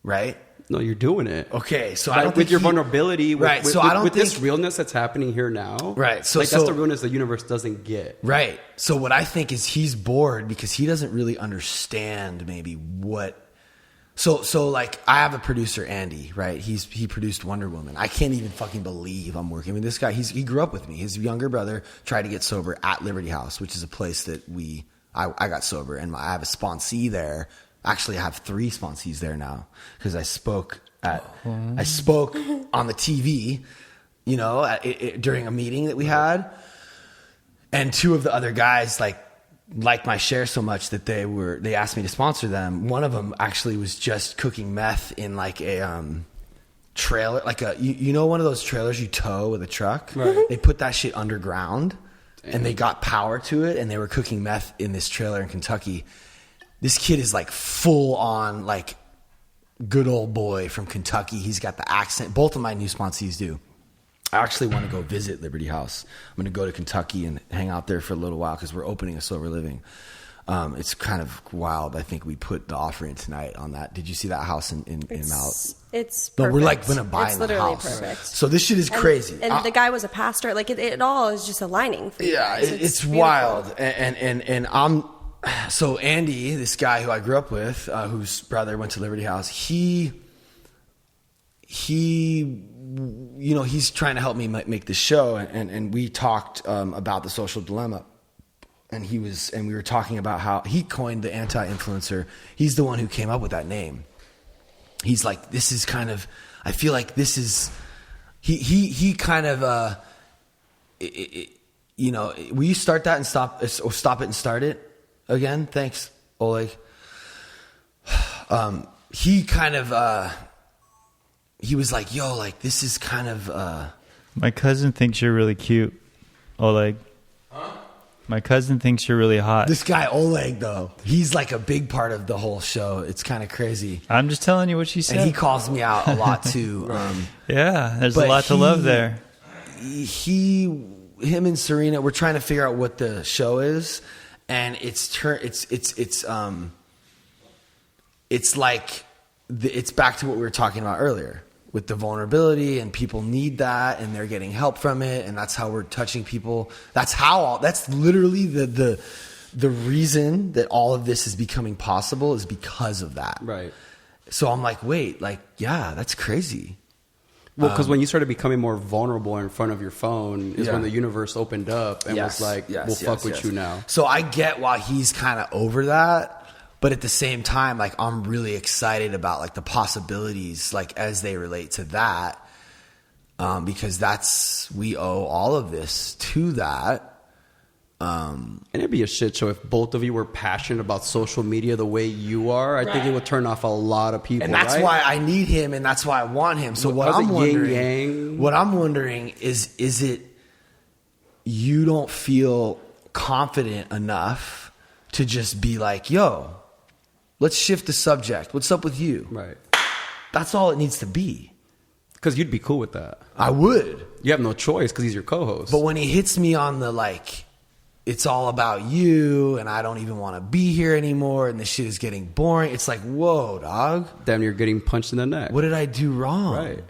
[SPEAKER 2] Right?
[SPEAKER 1] No, you're doing it.
[SPEAKER 2] Okay, so
[SPEAKER 1] Like,
[SPEAKER 2] I don't
[SPEAKER 1] with
[SPEAKER 2] think
[SPEAKER 1] your vulnerability, with,
[SPEAKER 2] Right,
[SPEAKER 1] with,
[SPEAKER 2] so
[SPEAKER 1] with,
[SPEAKER 2] I don't
[SPEAKER 1] with this
[SPEAKER 2] think-
[SPEAKER 1] realness that's happening here now.
[SPEAKER 2] Right, so-
[SPEAKER 1] like, that's
[SPEAKER 2] so-
[SPEAKER 1] the realness the universe doesn't get.
[SPEAKER 2] Right. So what I think is he's bored because he doesn't really understand maybe what So like I have a producer, Andy, right? He produced Wonder Woman. I can't even fucking believe I'm working with this guy. He grew up with me. His younger brother tried to get sober at Liberty House, which is a place that I got sober, and I have a sponsee there. Actually, I have 3 sponsees there now because I spoke on the TV, you know, during a meeting that we had, and 2 of the other guys liked my share so much that they asked me to sponsor them. One of them actually was just cooking meth in like a trailer, like you know, one of those trailers you tow with a truck. Right. They put that shit underground. Damn. And they got power to it, and they were cooking meth in this trailer in Kentucky. This kid is like full on like good old boy from Kentucky. He's got the accent. Both of my new sponsees do. I actually want to go visit Liberty House. I'm going to go to Kentucky and hang out there for a little while because we're opening a Sober Living. It's kind of wild. I think we put the offer in tonight on that. Did you see that house in Mount?
[SPEAKER 3] It's perfect.
[SPEAKER 2] But we're like going to buy
[SPEAKER 3] it's
[SPEAKER 2] in the
[SPEAKER 3] literally
[SPEAKER 2] house.
[SPEAKER 3] Perfect.
[SPEAKER 2] So this shit is crazy.
[SPEAKER 3] And the guy was a pastor. Like it all is just aligning for you guys.
[SPEAKER 2] It's wild. And I'm, so Andy, this guy who I grew up with, whose brother went to Liberty House, he, you know, he's trying to help me make this show. And we talked about the social dilemma. And we were talking about how he coined the anti-influencer. He's the one who came up with that name. He's like, this is kind of, I feel like this is, he kind of, you know, will you start that and stop it and start it again? Thanks, Oleg. He kind of, he was like, yo, like, this is kind of,
[SPEAKER 4] my cousin thinks you're really cute, Oleg. Huh? My cousin thinks you're really hot.
[SPEAKER 2] This guy Oleg, though, he's like a big part of the whole show. It's kind of crazy.
[SPEAKER 4] I'm just telling you what she said.
[SPEAKER 2] And he calls me out a lot too.
[SPEAKER 4] Yeah, there's a lot to love there.
[SPEAKER 2] Him and Serena, we're trying to figure out what the show is, and it's like it's back to what we were talking about earlier with the vulnerability, and people need that, and they're getting help from it, and that's how we're touching people. That's literally the reason that all of this is becoming possible is because of that.
[SPEAKER 1] Right.
[SPEAKER 2] So I'm like, wait, like, yeah, that's crazy.
[SPEAKER 1] Well, because when you started becoming more vulnerable in front of your phone is when the universe opened up and was like, we'll fuck with you now.
[SPEAKER 2] So I get why he's kind of over that. But at the same time, like, I'm really excited about like the possibilities, like, as they relate to that, because we owe all of this to that.
[SPEAKER 1] And it'd be a shit show if both of you were passionate about social media the way you are. I think it would turn off a lot of people.
[SPEAKER 2] And that's why I need him, and that's why I want him. So what I'm wondering is it you don't feel confident enough to just be like, yo, let's shift the subject. What's up with you?
[SPEAKER 1] Right.
[SPEAKER 2] That's all it needs to be.
[SPEAKER 1] Because you'd be cool with that.
[SPEAKER 2] I would.
[SPEAKER 1] You have no choice because he's your co-host.
[SPEAKER 2] But when he hits me on the, like, it's all about you, and I don't even want to be here anymore, and this shit is getting boring, it's like, whoa, dog.
[SPEAKER 1] Damn, you're getting punched in the neck.
[SPEAKER 2] What did I do wrong?
[SPEAKER 1] Right.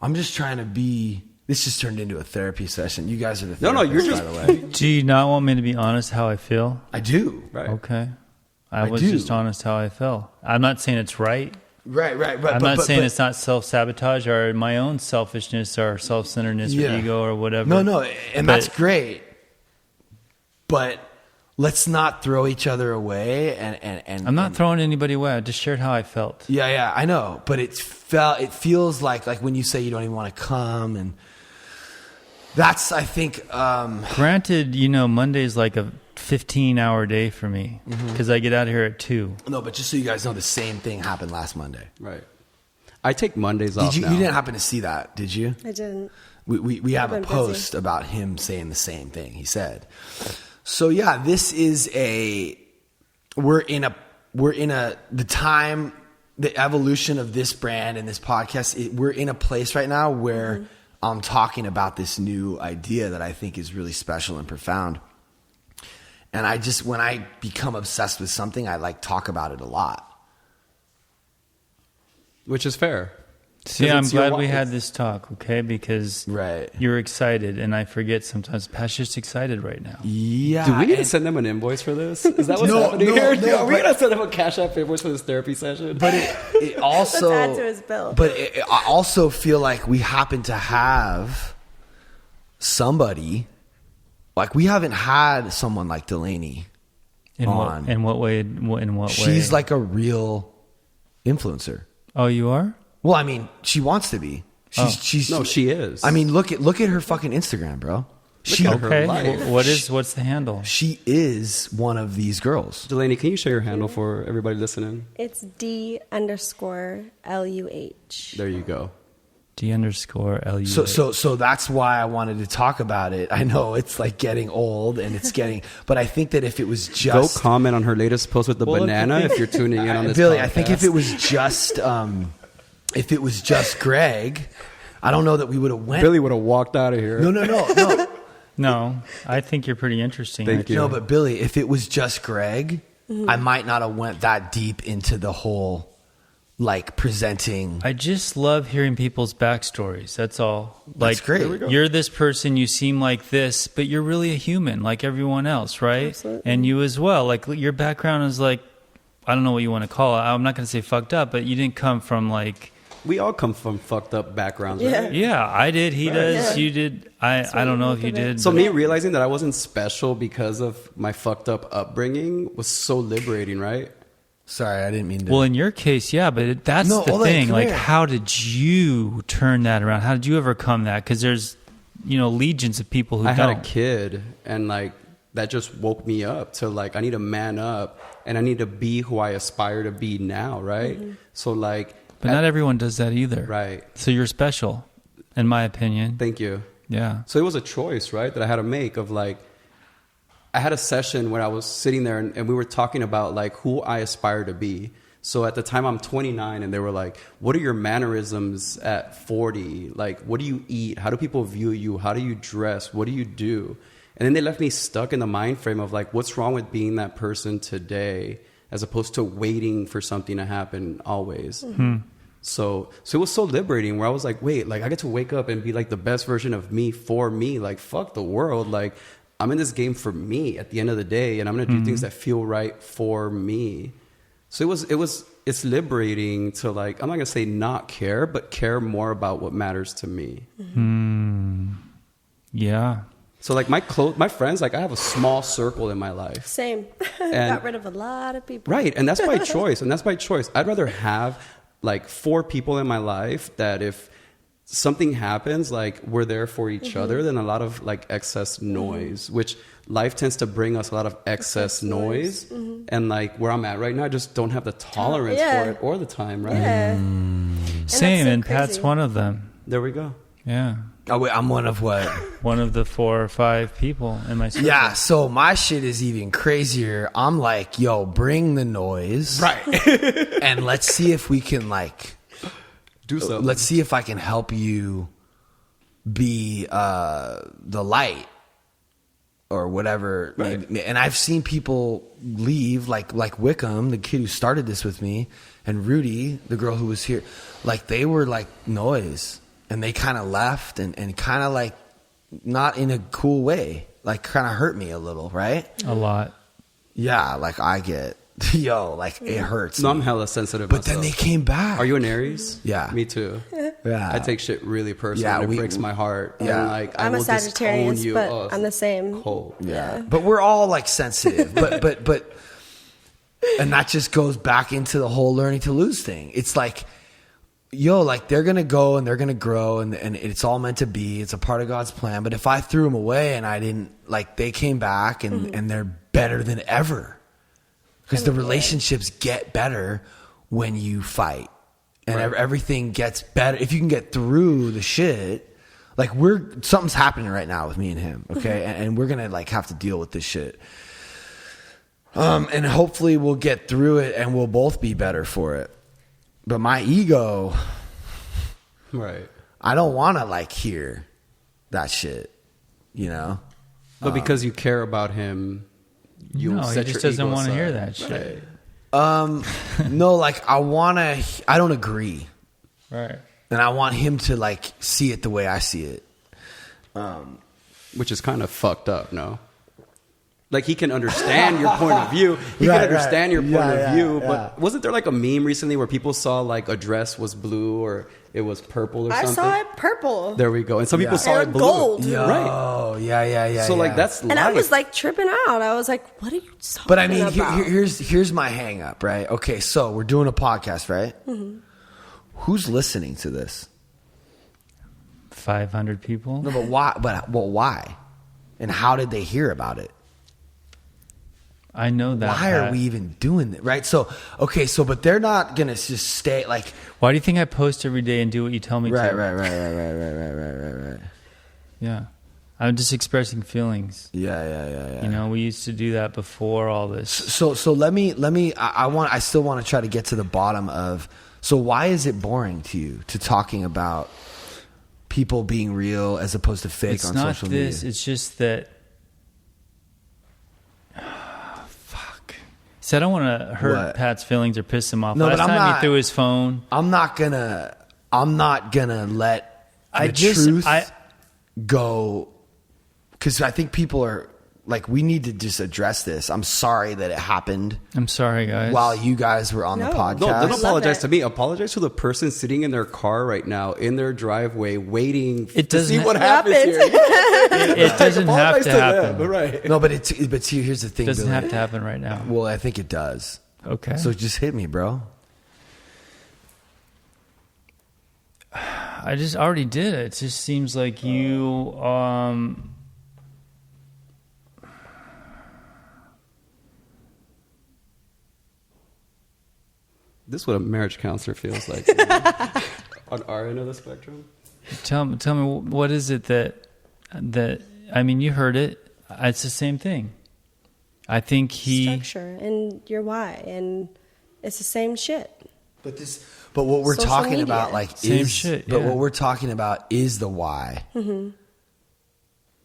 [SPEAKER 2] I'm just trying to be... This just turned into a therapy session. You guys are the therapists,
[SPEAKER 1] No, you're just...
[SPEAKER 2] by the way.
[SPEAKER 4] Do you not want me to be honest how I feel?
[SPEAKER 2] I do.
[SPEAKER 1] Right.
[SPEAKER 4] Okay. I was just honest how I felt. I'm not saying it's right.
[SPEAKER 2] Right.
[SPEAKER 4] I'm not saying it's not self-sabotage or my own selfishness or self-centeredness or ego or whatever.
[SPEAKER 2] No, and that's great. But let's not throw each other away. And
[SPEAKER 4] I'm not throwing anybody away. I just shared how I felt.
[SPEAKER 2] Yeah, I know. But it feels like when you say you don't even want to come, and that's, I think...
[SPEAKER 4] Granted, Monday's like a 15-hour day for me because I get out of here at 2.
[SPEAKER 2] No, but just so you guys know, the same thing happened last Monday.
[SPEAKER 1] Right. I take Mondays off now.
[SPEAKER 2] You didn't happen to see that, did you?
[SPEAKER 3] I didn't.
[SPEAKER 2] We have a post about him saying the same thing he said. So yeah, this is we're in the evolution of this brand and this podcast. We're in a place right now where I'm talking about this new idea that I think is really special and profound. And when I become obsessed with something, I like talk about it a lot.
[SPEAKER 1] Which is fair.
[SPEAKER 4] See,
[SPEAKER 1] 'Cause
[SPEAKER 4] I'm
[SPEAKER 1] it's your
[SPEAKER 4] glad we
[SPEAKER 1] wife.
[SPEAKER 4] had this talk, okay? Because
[SPEAKER 2] Right.
[SPEAKER 4] you're excited, and I forget sometimes. Pat's just excited right now.
[SPEAKER 2] Yeah.
[SPEAKER 1] Do we need to
[SPEAKER 2] and-
[SPEAKER 1] send them an invoice for this? Is that what's
[SPEAKER 2] No,
[SPEAKER 1] happening
[SPEAKER 2] no,
[SPEAKER 1] here?
[SPEAKER 2] no,
[SPEAKER 1] Are we
[SPEAKER 2] but-
[SPEAKER 1] gonna send them a Cash App invoice for this therapy session?
[SPEAKER 2] But it also
[SPEAKER 3] Let's add to his bill.
[SPEAKER 2] But I also feel like we happen to have somebody, like we haven't had someone like Delaney.
[SPEAKER 4] In
[SPEAKER 2] on.
[SPEAKER 4] what? In what way? In what way?
[SPEAKER 2] She's like a real influencer.
[SPEAKER 4] Oh, you are?
[SPEAKER 2] Well, I mean, she wants to be. She's
[SPEAKER 1] No, she is.
[SPEAKER 2] I mean, look at her fucking Instagram, bro. She
[SPEAKER 1] at her
[SPEAKER 4] Okay.
[SPEAKER 1] life.
[SPEAKER 4] What's the handle?
[SPEAKER 2] she is one of these girls.
[SPEAKER 1] Delaney, can you share your handle for everybody listening?
[SPEAKER 3] It's D_LUH.
[SPEAKER 1] There you go.
[SPEAKER 4] D_LU.
[SPEAKER 2] So that's why I wanted to talk about it. I know it's like getting old and it's getting, but I think that if it was
[SPEAKER 1] Go
[SPEAKER 2] just
[SPEAKER 1] comment on her latest post with the
[SPEAKER 4] Well, look,
[SPEAKER 1] banana
[SPEAKER 4] the
[SPEAKER 1] if you're tuning in on this
[SPEAKER 2] Billy,
[SPEAKER 1] podcast.
[SPEAKER 2] I think if it was just Greg, I don't know that we would have went.
[SPEAKER 1] Billy would have walked out of here.
[SPEAKER 2] No.
[SPEAKER 4] No, I think you're pretty interesting.
[SPEAKER 1] Thank
[SPEAKER 4] actually.
[SPEAKER 1] you.
[SPEAKER 2] No, but Billy, if it was just Greg, I might not have went that deep into the whole like presenting.
[SPEAKER 4] I just love hearing people's backstories. That's all. Like,
[SPEAKER 2] great. There we
[SPEAKER 1] go.
[SPEAKER 4] You're this person, you seem like this, but you're really a human, like everyone else, right?
[SPEAKER 3] Absolutely.
[SPEAKER 4] And you as well. Like, your background is like, I don't know what you want to call it. I'm not going to say fucked up, but you didn't come from like,
[SPEAKER 1] We all come from fucked up backgrounds,
[SPEAKER 3] Yeah.
[SPEAKER 1] right?
[SPEAKER 4] yeah, I did, he does,
[SPEAKER 3] Yeah.
[SPEAKER 4] you did. I don't know if you did.
[SPEAKER 1] So
[SPEAKER 4] but-
[SPEAKER 1] me realizing that I wasn't special because of my fucked up upbringing was so liberating, right?
[SPEAKER 2] Sorry, I didn't mean to.
[SPEAKER 4] Well, in your case, yeah, but that's
[SPEAKER 2] No,
[SPEAKER 4] the
[SPEAKER 2] Oleg,
[SPEAKER 4] thing.
[SPEAKER 2] come
[SPEAKER 4] Like,
[SPEAKER 2] here.
[SPEAKER 4] how did you turn that around? How did you overcome that? Because there's, legions of people who
[SPEAKER 1] I
[SPEAKER 4] don't.
[SPEAKER 1] had a kid, and like that just woke me up to like I need to man up, and I need to be who I aspire to be now, right? So like,
[SPEAKER 4] But not everyone does that either.
[SPEAKER 1] right.
[SPEAKER 4] So you're special, in my opinion.
[SPEAKER 1] Thank you.
[SPEAKER 4] Yeah.
[SPEAKER 1] So it was a choice, right, that I had to make of like, I had a session where I was sitting there and we were talking about like who I aspire to be. So at the time I'm 29 and they were like, what are your mannerisms at 40? Like, what do you eat? How do people view you? How do you dress? What do you do? And then they left me stuck in the mind frame of like, what's wrong with being that person today as opposed to waiting for something to happen always. So it was so liberating where I was like, wait, like I get to wake up and be like the best version of me for me. Like, fuck the world. Like, I'm in this game for me at the end of the day, and I'm going to do things that feel right for me. So it's liberating to like, I'm not going to say not care, but care more about what matters to me.
[SPEAKER 4] Yeah.
[SPEAKER 1] So like my friends, like I have a small circle in my life.
[SPEAKER 3] Same.
[SPEAKER 1] And-
[SPEAKER 3] Got rid of a lot of people.
[SPEAKER 1] Right. And that's by choice. I'd rather have like 4 people in my life that if something happens, like we're there for each other than a lot of like excess noise, which life tends to bring us a lot of excess noise. And like where I'm at right now, I just don't have the tolerance
[SPEAKER 3] Yeah.
[SPEAKER 1] for it or the time, right?
[SPEAKER 3] Yeah.
[SPEAKER 4] Same,
[SPEAKER 3] so
[SPEAKER 4] and Pat's
[SPEAKER 3] crazy.
[SPEAKER 4] one of them.
[SPEAKER 1] There we go.
[SPEAKER 4] Yeah.
[SPEAKER 2] Oh, wait, I'm one of what?
[SPEAKER 4] One of the 4 or 5 people in my circle.
[SPEAKER 2] Yeah, so my shit is even crazier. I'm like, yo, bring the noise.
[SPEAKER 1] Right.
[SPEAKER 2] And let's see if we can like
[SPEAKER 1] Do something.
[SPEAKER 2] let's see if I can help you be the light or whatever.
[SPEAKER 1] Right.
[SPEAKER 2] And I've seen people leave, like Wickham, the kid who started this with me, and Rudy, the girl who was here. Like they were like noise, and they kind of left, and kind of like not in a cool way, like kind of hurt me a little, right?
[SPEAKER 4] A lot.
[SPEAKER 2] Yeah, like I get, like it hurts.
[SPEAKER 1] No,
[SPEAKER 2] me.
[SPEAKER 1] I'm hella sensitive
[SPEAKER 2] But then
[SPEAKER 1] myself.
[SPEAKER 2] they came back.
[SPEAKER 1] Are you an Aries?
[SPEAKER 2] Yeah.
[SPEAKER 1] Me too.
[SPEAKER 2] Yeah.
[SPEAKER 1] I take shit really personally.
[SPEAKER 2] Yeah,
[SPEAKER 1] and it
[SPEAKER 2] we-
[SPEAKER 1] breaks my heart.
[SPEAKER 2] yeah.
[SPEAKER 1] And like I
[SPEAKER 3] I'm a
[SPEAKER 1] will disown
[SPEAKER 3] Sagittarius,
[SPEAKER 1] you.
[SPEAKER 3] but
[SPEAKER 1] Oh,
[SPEAKER 3] I'm the same.
[SPEAKER 1] cold.
[SPEAKER 2] Yeah. But we're all like sensitive. but and that just goes back into the whole learning to lose thing. It's like, yo, like they're going to go and they're going to grow and it's all meant to be. It's a part of God's plan. But if I threw them away and I didn't, like they came back and they're better than ever. Because the relationships get better when you fight. And
[SPEAKER 1] Right.
[SPEAKER 2] everything gets better. If you can get through the shit, like something's happening right now with me and him. Okay. And we're going to like have to deal with this shit. And hopefully we'll get through it and we'll both be better for it. But my ego,
[SPEAKER 1] Right.
[SPEAKER 2] I don't want to like hear that shit, you know?
[SPEAKER 1] But because you care about him, you
[SPEAKER 4] No, he
[SPEAKER 1] set
[SPEAKER 4] just
[SPEAKER 1] your
[SPEAKER 4] doesn't
[SPEAKER 1] ego
[SPEAKER 4] want to hear
[SPEAKER 1] aside.
[SPEAKER 4] that shit.
[SPEAKER 1] Right.
[SPEAKER 2] No, like I don't agree.
[SPEAKER 4] Right.
[SPEAKER 2] And I want him to like see it the way I see it.
[SPEAKER 1] Which is kind of fucked up, no? Like, he can understand your point of view. He can understand your point of view. But wasn't there like a meme recently where people saw like a dress was blue or it was purple or something?
[SPEAKER 3] I saw it purple.
[SPEAKER 1] There we go. And some people saw it blue.
[SPEAKER 3] Gold.
[SPEAKER 1] Right.
[SPEAKER 2] Oh, yeah.
[SPEAKER 1] So like that's
[SPEAKER 3] And I was like tripping out. I was like, what are you talking
[SPEAKER 2] But I mean,
[SPEAKER 3] about?
[SPEAKER 2] here's my hang up, right? Okay, so we're doing a podcast, right? Mm-hmm. Who's listening to this?
[SPEAKER 4] 500 people.
[SPEAKER 2] No, but why? Why? And how did they hear about it?
[SPEAKER 4] I know that.
[SPEAKER 2] Why are we even doing that? Right? So, okay, but they're not going to just stay like.
[SPEAKER 4] Why do you think I post every day and do what you tell me to?
[SPEAKER 2] Right.
[SPEAKER 4] Yeah. I'm just expressing feelings.
[SPEAKER 2] Yeah.
[SPEAKER 4] You know, we used to do that before all this.
[SPEAKER 2] So let me, I still want to try to get to the bottom of, so why is it boring to you to talking about people being real as opposed to fake on social media?
[SPEAKER 4] It's just that. So I don't want to hurt Pat's feelings or piss him off.
[SPEAKER 2] No,
[SPEAKER 4] Last
[SPEAKER 2] but
[SPEAKER 4] time he threw his phone.
[SPEAKER 2] I'm not gonna let the truth go, because I think people are like, we need to just address this. I'm sorry that it happened.
[SPEAKER 4] I'm sorry, guys.
[SPEAKER 2] While you guys were on the podcast.
[SPEAKER 1] No, don't apologize to me. Apologize to the person sitting in their car right now in their driveway waiting to see what happens here.
[SPEAKER 4] It doesn't have to happen.
[SPEAKER 1] Them, right.
[SPEAKER 2] No, but here's the thing.
[SPEAKER 4] It doesn't
[SPEAKER 2] Billy.
[SPEAKER 4] have to happen right now.
[SPEAKER 2] Well, I think it does.
[SPEAKER 4] Okay.
[SPEAKER 2] So just hit me, bro.
[SPEAKER 4] I just already did it. It just seems like you
[SPEAKER 1] This is what a marriage counselor feels like on our end of the spectrum.
[SPEAKER 4] Tell me, what is it that I mean, you heard it. It's the same thing. I think
[SPEAKER 3] structure and your why, and it's the same shit.
[SPEAKER 2] But what we're
[SPEAKER 3] Social
[SPEAKER 2] talking
[SPEAKER 3] media.
[SPEAKER 2] about, like,
[SPEAKER 4] Same
[SPEAKER 2] is
[SPEAKER 4] shit,
[SPEAKER 2] But
[SPEAKER 4] yeah.
[SPEAKER 2] what we're talking about is the why,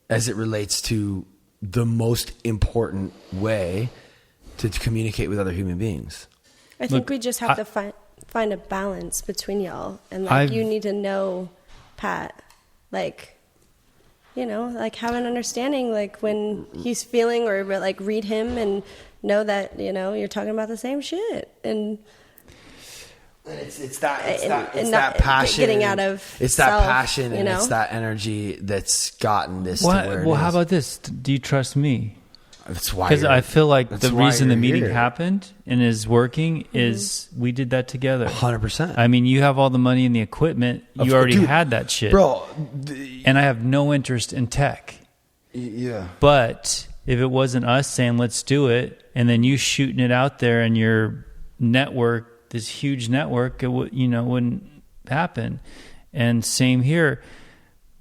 [SPEAKER 2] as it relates to the most important way to communicate with other human beings.
[SPEAKER 3] I think
[SPEAKER 4] Look,
[SPEAKER 3] we just have to find a balance between y'all, and like you need to know Pat, like, you know, like have an understanding, like when he's feeling, or like read him and know that, you know, you're talking about the same shit, and it's
[SPEAKER 2] that passion,
[SPEAKER 3] getting out of
[SPEAKER 2] it's
[SPEAKER 3] self,
[SPEAKER 2] that passion, and
[SPEAKER 3] you know?
[SPEAKER 2] it's that energy that's gotten this.
[SPEAKER 4] What?
[SPEAKER 2] To where
[SPEAKER 4] Well,
[SPEAKER 2] it
[SPEAKER 4] how
[SPEAKER 2] is.
[SPEAKER 4] about this? Do you trust me?
[SPEAKER 2] That's why.
[SPEAKER 4] Because I feel like the reason the meeting
[SPEAKER 2] here.
[SPEAKER 4] happened and is working is we did that together.
[SPEAKER 2] 100%.
[SPEAKER 4] I mean, you have all the money and the equipment. You already had that shit.
[SPEAKER 2] Bro.
[SPEAKER 4] And I have no interest in tech.
[SPEAKER 2] Yeah.
[SPEAKER 4] But if it wasn't us saying, let's do it, and then you shooting it out there in your network, this huge network, it wouldn't happen. And same here.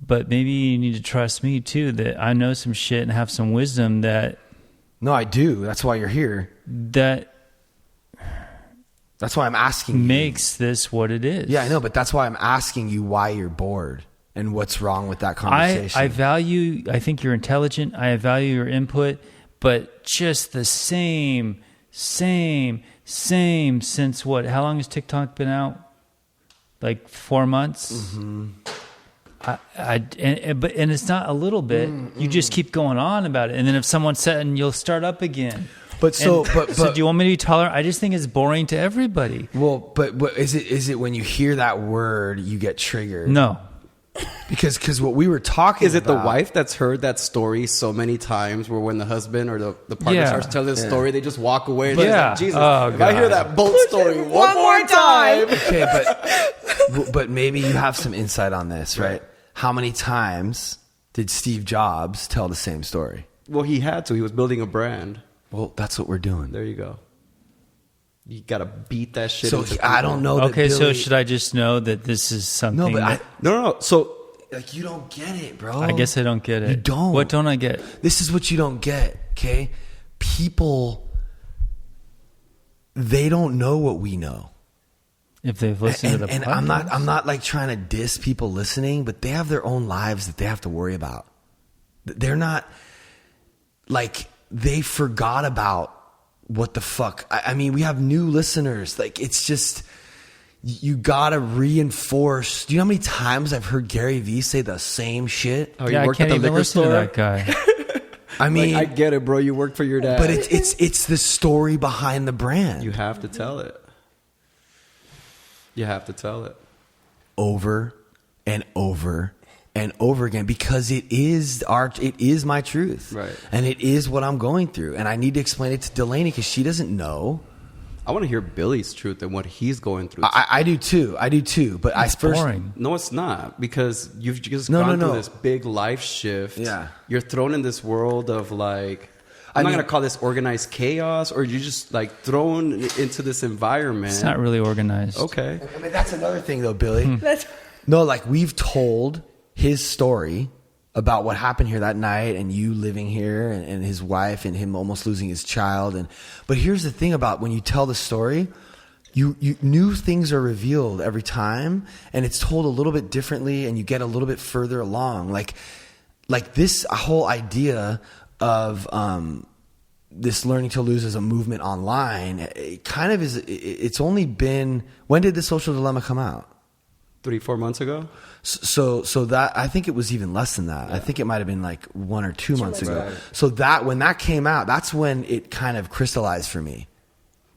[SPEAKER 4] But maybe you need to trust me too, that I know some shit and have some wisdom that...
[SPEAKER 2] No, I do. That's why you're here.
[SPEAKER 4] That's
[SPEAKER 2] why I'm asking
[SPEAKER 4] makes this what it is.
[SPEAKER 2] Yeah, I know, but that's why I'm asking you why you're bored and what's wrong with that conversation.
[SPEAKER 4] I think you're intelligent. I value your input, but just the same since what? How long has TikTok been out? Like 4 months? Mm-hmm. But it's not a little bit. You just keep going on about it, and then if someone said, and you'll start up again.
[SPEAKER 2] But so
[SPEAKER 4] do you want me to be tolerant? I just think it's boring to everybody.
[SPEAKER 2] Well, but is it when you hear that word you get triggered?
[SPEAKER 4] No,
[SPEAKER 2] because what we were talking
[SPEAKER 1] is it
[SPEAKER 2] about,
[SPEAKER 1] the wife that's heard that story so many times, where when the husband or the partner starts telling the story, they just walk away? And like, Jesus, if I hear that boat story one more time.
[SPEAKER 2] Okay, but maybe you have some insight on this, right? How many times did Steve Jobs tell the same story?
[SPEAKER 1] Well, he had to. He was building a brand.
[SPEAKER 2] Well, that's what we're doing.
[SPEAKER 1] There you go. You got to beat that shit.
[SPEAKER 2] So I don't know.
[SPEAKER 4] Okay,
[SPEAKER 2] that
[SPEAKER 4] so should I just know that this is something?
[SPEAKER 2] No, but
[SPEAKER 1] no. So
[SPEAKER 2] like, you don't get it, bro.
[SPEAKER 4] I guess I don't get it.
[SPEAKER 2] You don't.
[SPEAKER 4] What don't I get?
[SPEAKER 2] This is what you don't get. Okay, people, they don't know what we know.
[SPEAKER 4] If they've listened to the podcast.
[SPEAKER 2] And I'm not like trying to diss people listening, but they have their own lives that they have to worry about. They're not like, they forgot about what the fuck. I mean, we have new listeners. Like, it's just, you gotta reinforce. Do you know how many times I've heard Gary Vee say the same shit?
[SPEAKER 1] Oh,
[SPEAKER 4] Yeah,
[SPEAKER 1] you
[SPEAKER 4] I
[SPEAKER 1] worked
[SPEAKER 4] can't
[SPEAKER 1] at the
[SPEAKER 4] even
[SPEAKER 1] liquor
[SPEAKER 4] listen to
[SPEAKER 1] store?
[SPEAKER 4] that guy.
[SPEAKER 2] I mean,
[SPEAKER 1] I get it, bro. You work for your dad.
[SPEAKER 2] but it's the story behind the brand.
[SPEAKER 1] You have to tell it. You have to tell it.
[SPEAKER 2] Over and over and over again, because it is my truth.
[SPEAKER 1] Right.
[SPEAKER 2] And it is what I'm going through. And I need to explain it to Delaney because she doesn't know.
[SPEAKER 1] I want to hear Billy's truth and what he's going through.
[SPEAKER 2] I do too. But
[SPEAKER 4] It's boring.
[SPEAKER 1] No, it's not, because you've just gone through this big life shift.
[SPEAKER 2] Yeah.
[SPEAKER 1] You're thrown in this world of like,
[SPEAKER 2] I
[SPEAKER 1] I'm not
[SPEAKER 2] mean-
[SPEAKER 1] going to call this organized chaos, or you're just like thrown into this environment.
[SPEAKER 4] It's not really organized.
[SPEAKER 1] Okay.
[SPEAKER 2] I mean, that's another thing though, Billy.
[SPEAKER 3] That's
[SPEAKER 2] No, like we've told his story about what happened here that night and you living here and his wife and him almost losing his child. But here's the thing about when you tell the story, you new things are revealed every time, and it's told a little bit differently, and you get a little bit further along. Like this whole idea of this learning to lose as a movement online, it kind of is. It's only been, when did the Social Dilemma come out?
[SPEAKER 1] 3-4 months ago.
[SPEAKER 2] So that, I think it was even less than that. Yeah. I think it might have been like 1 or 2 months ago.
[SPEAKER 1] Right.
[SPEAKER 2] So that, when that came out, that's when it kind of crystallized for me.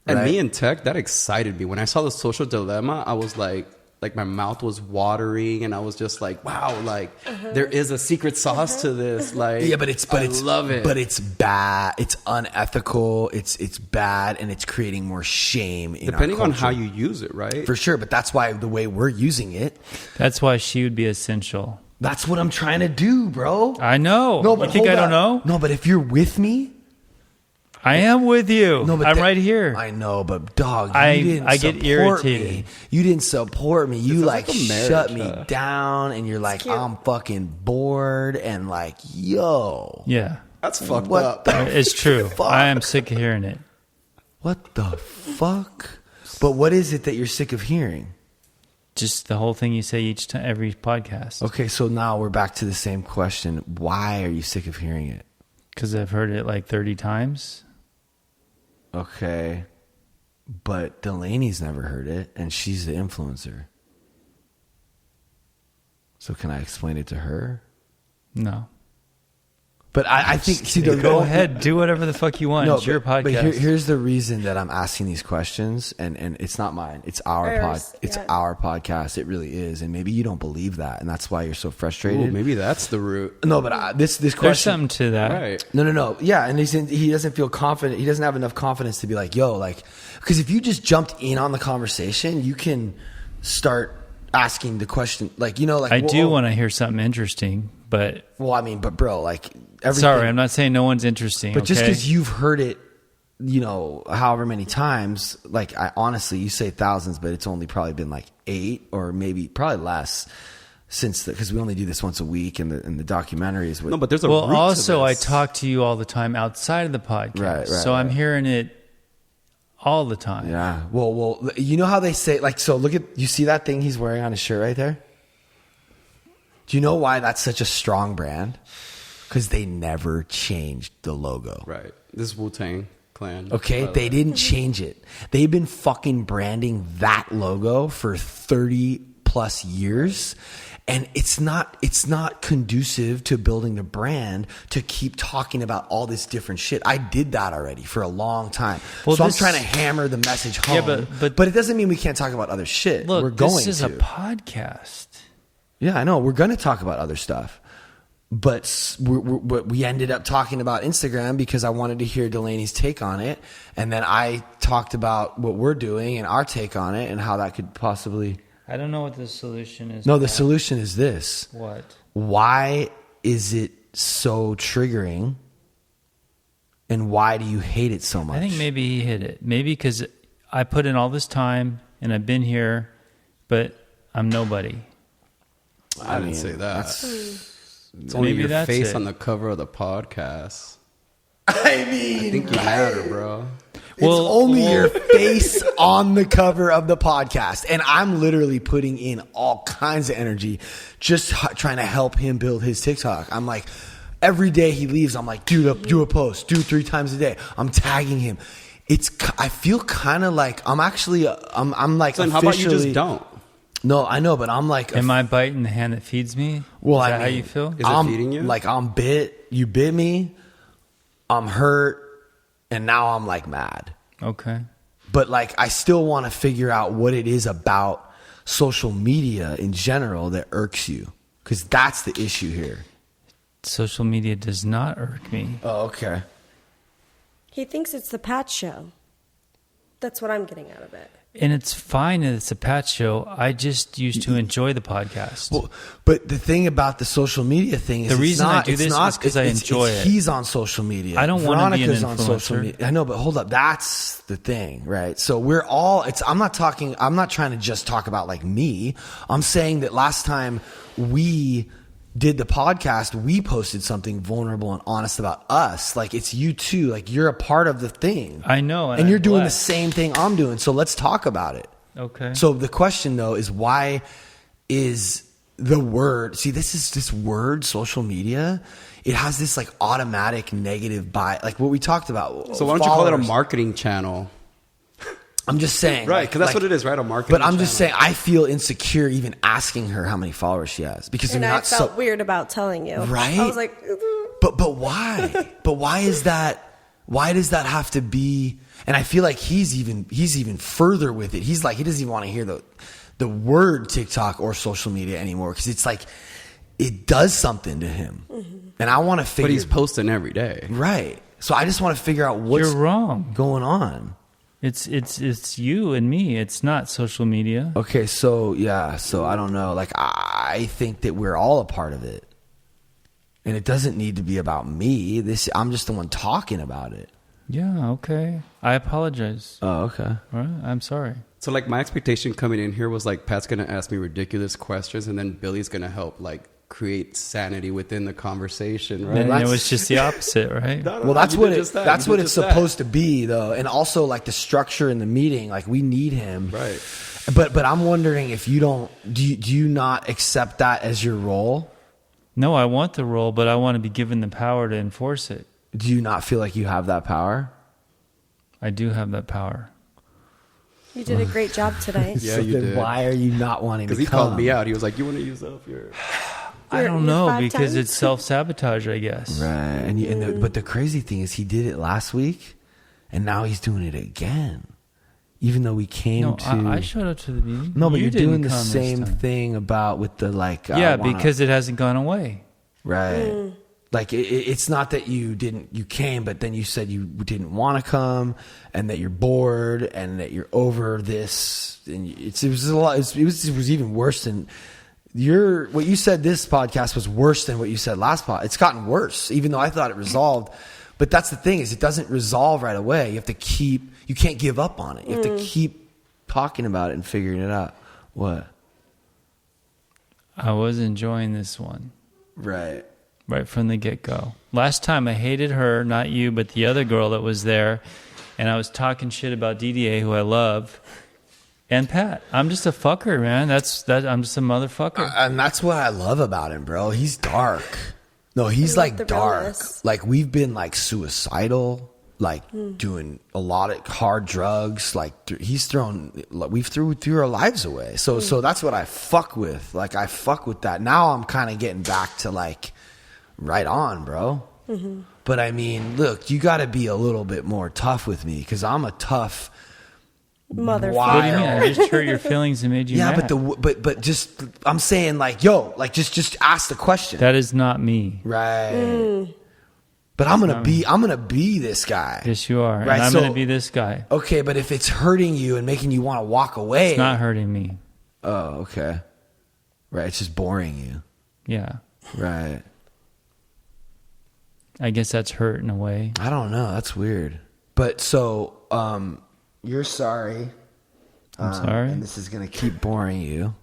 [SPEAKER 1] And
[SPEAKER 2] right?
[SPEAKER 1] me in tech, that excited me. When I saw the Social Dilemma, I was like my mouth was watering, and I was just like, wow, like there is a secret sauce to this. Like,
[SPEAKER 2] yeah, but I
[SPEAKER 1] love it.
[SPEAKER 2] But it's bad. It's unethical. It's bad, and it's creating more shame in
[SPEAKER 1] depending
[SPEAKER 2] our
[SPEAKER 1] on
[SPEAKER 2] culture.
[SPEAKER 1] how you use it, right?
[SPEAKER 2] For sure, but that's why the way we're using it.
[SPEAKER 4] That's why she would be essential.
[SPEAKER 2] That's what I'm trying to do, bro.
[SPEAKER 4] I know.
[SPEAKER 2] No, but
[SPEAKER 4] you think
[SPEAKER 2] hold
[SPEAKER 4] I don't
[SPEAKER 2] on.
[SPEAKER 4] know?
[SPEAKER 2] No, but if you're with me.
[SPEAKER 4] I am with you.
[SPEAKER 2] No, but
[SPEAKER 4] I'm right here.
[SPEAKER 2] I know, but dog, you
[SPEAKER 4] I
[SPEAKER 2] didn't
[SPEAKER 4] get
[SPEAKER 2] support
[SPEAKER 4] irritated.
[SPEAKER 2] me. You didn't support me. You
[SPEAKER 1] sounds
[SPEAKER 2] like
[SPEAKER 1] like a marriage,
[SPEAKER 2] shut me down, and you're like,
[SPEAKER 3] cute.
[SPEAKER 2] I'm fucking bored, and like, yo,
[SPEAKER 4] Yeah.
[SPEAKER 1] That's fucked
[SPEAKER 2] what
[SPEAKER 1] up.
[SPEAKER 2] the
[SPEAKER 4] It's true.
[SPEAKER 2] fuck?
[SPEAKER 4] I am sick of hearing it.
[SPEAKER 2] What the fuck? But what is it that you're sick of hearing?
[SPEAKER 4] Just the whole thing you say each time, every podcast.
[SPEAKER 2] Okay, so now we're back to the same question. Why are you sick of hearing it?
[SPEAKER 4] Because I've heard it like 30 times.
[SPEAKER 2] Okay, but Delaney's never heard it, and she's the influencer. So can I explain it to her?
[SPEAKER 4] No.
[SPEAKER 2] But I think, see,
[SPEAKER 4] Go ahead. Do whatever the fuck you want. It's your podcast.
[SPEAKER 2] But here's the reason that I'm asking these questions, and it's not mine. It's It's
[SPEAKER 3] yeah.
[SPEAKER 2] our podcast. It really is, and maybe you don't believe that, and that's why you're so frustrated.
[SPEAKER 1] Ooh, maybe that's the root.
[SPEAKER 2] No, but this question.
[SPEAKER 4] There's something to that.
[SPEAKER 1] Right.
[SPEAKER 2] No. Yeah, and he doesn't feel confident. He doesn't have enough confidence to be like, yo, like, because if you just jumped in on the conversation, you can start asking the question, like, you know, like
[SPEAKER 4] I do want to hear something interesting, but
[SPEAKER 2] Well, I mean, but bro, like, everything.
[SPEAKER 4] sorry, I'm not saying no one's interesting.
[SPEAKER 2] But just
[SPEAKER 4] okay?
[SPEAKER 2] because you've heard it, you know, however many times, like, I honestly, you say thousands, but it's only probably been like 8 or maybe probably less since, because we only do this once a week, and the documentary is.
[SPEAKER 1] No, but there's a
[SPEAKER 4] Well,
[SPEAKER 1] root to
[SPEAKER 4] also, I
[SPEAKER 1] this.
[SPEAKER 4] talk to you all the time outside of the podcast.
[SPEAKER 2] Right,
[SPEAKER 4] so I'm hearing it all the time.
[SPEAKER 2] Yeah. Well, you know how they say, like, so look at, you see that thing he's wearing on his shirt right there? Do you know why that's such a strong brand? Because they never changed the logo.
[SPEAKER 1] Right. This is Wu-Tang Clan.
[SPEAKER 2] Okay, they didn't change it. They've been fucking branding that logo for 30 plus years, and it's not conducive to building the brand to keep talking about all this different shit. I did that already for a long time.
[SPEAKER 4] Well,
[SPEAKER 2] so I'm
[SPEAKER 4] this-
[SPEAKER 2] trying to hammer the message home.
[SPEAKER 4] Yeah,
[SPEAKER 2] but it doesn't mean we can't talk about other shit.
[SPEAKER 4] Look,
[SPEAKER 2] We're going
[SPEAKER 4] this is
[SPEAKER 2] to.
[SPEAKER 4] a podcast.
[SPEAKER 2] Yeah, I know. We're going to talk about other stuff. But we ended up talking about Instagram because I wanted to hear Delaney's take on it. And then I talked about what we're doing and our take on it and how that could possibly...
[SPEAKER 4] I don't know what the solution is.
[SPEAKER 2] No, the
[SPEAKER 4] Pat.
[SPEAKER 2] solution is this.
[SPEAKER 4] What?
[SPEAKER 2] Why is it so triggering? And why do you hate it so much?
[SPEAKER 4] I think maybe he hit it. Maybe because I put in all this time and I've been here, but I'm nobody.
[SPEAKER 1] I didn't say that.
[SPEAKER 2] that's-
[SPEAKER 1] It's only
[SPEAKER 4] Maybe
[SPEAKER 1] your
[SPEAKER 4] that's
[SPEAKER 1] face
[SPEAKER 4] it.
[SPEAKER 1] on the cover of the podcast.
[SPEAKER 2] I mean...
[SPEAKER 1] I think you matter, bro.
[SPEAKER 2] It's only your face on the cover of the podcast. And I'm literally putting in all kinds of energy just trying to help him build his TikTok. I'm like, every day he leaves, I'm like, dude, do a post, do 3 times a day. I'm tagging him. I feel kind of like I'm actually I'm like
[SPEAKER 1] So then how about you just don't?
[SPEAKER 2] No, I know, but I'm like
[SPEAKER 4] Am I biting the hand that feeds me?
[SPEAKER 2] Well,
[SPEAKER 4] Is
[SPEAKER 2] I
[SPEAKER 4] that how
[SPEAKER 2] mean,
[SPEAKER 4] you feel?
[SPEAKER 1] Is it
[SPEAKER 2] I'm
[SPEAKER 1] feeding you?
[SPEAKER 2] like I'm bit. You bit me. I'm hurt, and now I'm like mad.
[SPEAKER 4] Okay.
[SPEAKER 2] But like I still want to figure out what it is about social media in general that irks you, because that's the issue here.
[SPEAKER 4] Social media does not irk me.
[SPEAKER 2] Oh, okay.
[SPEAKER 3] He thinks it's the Pat show. That's what I'm getting out of it.
[SPEAKER 4] And it's fine that it's a Pat show. I just used to enjoy the podcast.
[SPEAKER 2] Well, but the thing about the social media thing is
[SPEAKER 4] The
[SPEAKER 2] it's
[SPEAKER 4] reason I
[SPEAKER 2] not,
[SPEAKER 4] do
[SPEAKER 2] it's
[SPEAKER 4] this
[SPEAKER 2] not,
[SPEAKER 4] is 'cause I
[SPEAKER 2] it's-
[SPEAKER 4] enjoy
[SPEAKER 2] it's-
[SPEAKER 4] it.
[SPEAKER 2] He's on social media.
[SPEAKER 4] I don't wanna be an
[SPEAKER 2] Veronica's on social
[SPEAKER 4] influencer.
[SPEAKER 2] media. I know, but hold up. That's the thing, right? So we're all, I'm not trying to just talk about like me. I'm saying that last time we did the podcast, we posted something vulnerable and honest about us. Like it's you too. Like you're a part of the thing.
[SPEAKER 4] I know.
[SPEAKER 2] And you're
[SPEAKER 4] I'm
[SPEAKER 2] doing the
[SPEAKER 4] blessed.
[SPEAKER 2] same thing I'm doing. So let's talk about it.
[SPEAKER 4] Okay.
[SPEAKER 2] So the question though is why is the word, see this word social media, it has this like automatic negative bias, like what we talked about.
[SPEAKER 1] So why don't you call it a
[SPEAKER 2] Followers.
[SPEAKER 1] marketing channel?
[SPEAKER 2] I'm just saying.
[SPEAKER 1] Right,
[SPEAKER 2] like-
[SPEAKER 1] because that's
[SPEAKER 2] like-
[SPEAKER 1] what it is, right? A marketing
[SPEAKER 2] But I'm just
[SPEAKER 1] channel.
[SPEAKER 2] saying I feel insecure even asking her how many followers she has because
[SPEAKER 3] And
[SPEAKER 2] they're
[SPEAKER 3] I
[SPEAKER 2] not
[SPEAKER 3] felt
[SPEAKER 2] so
[SPEAKER 3] weird about telling you.
[SPEAKER 2] Right?
[SPEAKER 3] I was like,
[SPEAKER 2] But why? But why is that? Why does that have to be? And I feel like he's even further with it. He's like he doesn't even want to hear the word TikTok or social media anymore because it's like it does something to him. And I want to figure.
[SPEAKER 1] But he's posting every day.
[SPEAKER 2] Right. So I just want to figure out what's
[SPEAKER 4] You're wrong.
[SPEAKER 2] going on.
[SPEAKER 4] It's you and me. It's not social media.
[SPEAKER 2] Okay, so yeah, so I don't know. Like I think that we're all a part of it. And it doesn't need to be about me. I'm just the one talking about it.
[SPEAKER 4] Yeah, okay. I apologize.
[SPEAKER 2] Oh, okay.
[SPEAKER 4] All right, I'm sorry.
[SPEAKER 1] So like my expectation coming in here was like Pat's gonna ask me ridiculous questions, and then Billy's gonna help like create sanity within the conversation, right?
[SPEAKER 4] And
[SPEAKER 2] that's-
[SPEAKER 4] it was just the opposite, right?
[SPEAKER 2] Well, that's what it's supposed to be, though, and also like the structure in the meeting. Like we need him,
[SPEAKER 1] Right.
[SPEAKER 2] But I'm wondering if you don't do you not accept that as your role?
[SPEAKER 4] No, I want the role, but I want to be given the power to enforce it.
[SPEAKER 2] Do you not feel like you have that power?
[SPEAKER 4] I do have that power.
[SPEAKER 3] you did a great job tonight.
[SPEAKER 1] Yeah,
[SPEAKER 2] So
[SPEAKER 1] you
[SPEAKER 2] then
[SPEAKER 1] did.
[SPEAKER 2] why are you not wanting to
[SPEAKER 1] Because he
[SPEAKER 2] come?
[SPEAKER 1] called me out. He was like, "You want to use up your?"
[SPEAKER 4] I don't
[SPEAKER 3] You're
[SPEAKER 4] know
[SPEAKER 3] 5
[SPEAKER 4] because
[SPEAKER 3] times?
[SPEAKER 4] it's self-sabotage, I guess.
[SPEAKER 2] Right, and but the crazy thing is he did it last week, and now he's doing it again. Even though we came
[SPEAKER 4] No,
[SPEAKER 2] to,
[SPEAKER 4] I showed up to the meeting.
[SPEAKER 2] no, but
[SPEAKER 4] You
[SPEAKER 2] you're
[SPEAKER 4] didn't
[SPEAKER 2] doing the
[SPEAKER 4] come this
[SPEAKER 2] same
[SPEAKER 4] time.
[SPEAKER 2] thing about with the like.
[SPEAKER 4] Yeah, because it hasn't gone away.
[SPEAKER 2] right, like it's not that you came, but then you said you didn't want to come, and that you're bored, and that you're over this, and it was a lot. It was even worse than. What you said this podcast was worse than what you said last pod. It's gotten worse, even though I thought it resolved. But that's the thing is it doesn't resolve right away. You have to you can't give up on it. You have to keep talking about it and figuring it out. What?
[SPEAKER 4] I was enjoying this one
[SPEAKER 2] Right.
[SPEAKER 4] right from the get-go. Last time I hated her, not you, but the other girl that was there, and I was talking shit about DDA, who I love, and Pat. I'm just a fucker, man. I'm just a motherfucker.
[SPEAKER 2] And that's what I love about him, bro. He's dark. No, he's
[SPEAKER 3] I love
[SPEAKER 2] like
[SPEAKER 3] the
[SPEAKER 2] dark.
[SPEAKER 3] realness.
[SPEAKER 2] Like we've been like suicidal, like doing a lot of hard drugs. Like we've threw our lives away. So that's what I fuck with. Like I fuck with that. Now I'm kind of getting back to like right on, bro. But I mean, look, you got to be a little bit more tough with me because I'm a tough.
[SPEAKER 3] Motherfucker.
[SPEAKER 2] Why?
[SPEAKER 4] What do you mean? I just hurt your feelings and made you
[SPEAKER 2] Yeah,
[SPEAKER 4] mad.
[SPEAKER 2] but just I'm saying like, yo, like just ask the question.
[SPEAKER 4] That is not me.
[SPEAKER 2] Right. But I'm gonna be this guy.
[SPEAKER 4] Yes, you are.
[SPEAKER 2] Right,
[SPEAKER 4] And I'm
[SPEAKER 2] so-
[SPEAKER 4] going to be this guy.
[SPEAKER 2] Okay, but if it's hurting you and making you want to walk away,
[SPEAKER 4] It's not hurting me.
[SPEAKER 2] Oh, okay. Right, it's just boring you.
[SPEAKER 4] Yeah.
[SPEAKER 2] Right.
[SPEAKER 4] I guess that's hurt in a way.
[SPEAKER 2] I don't know. That's weird. But so, you're sorry.
[SPEAKER 4] I'm sorry.
[SPEAKER 2] And this is gonna keep boring you.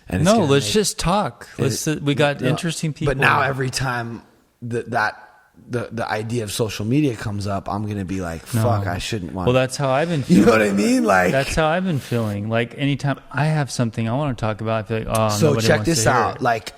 [SPEAKER 2] And it's
[SPEAKER 4] No,
[SPEAKER 2] gonna
[SPEAKER 4] let's
[SPEAKER 2] make-
[SPEAKER 4] just talk. We got
[SPEAKER 2] No,
[SPEAKER 4] interesting people.
[SPEAKER 2] But now every time the idea of social media comes up, I'm gonna be like,
[SPEAKER 4] No.
[SPEAKER 2] fuck, I shouldn't want.
[SPEAKER 4] Well, that's how I've been
[SPEAKER 2] you
[SPEAKER 4] feeling.
[SPEAKER 2] know what I mean? Like,
[SPEAKER 4] That's how I've been feeling. Like anytime I have something I want to talk about, I feel like, oh,
[SPEAKER 2] so
[SPEAKER 4] nobody
[SPEAKER 2] check
[SPEAKER 4] wants
[SPEAKER 2] this
[SPEAKER 4] to hear
[SPEAKER 2] out.
[SPEAKER 4] it.
[SPEAKER 2] Like,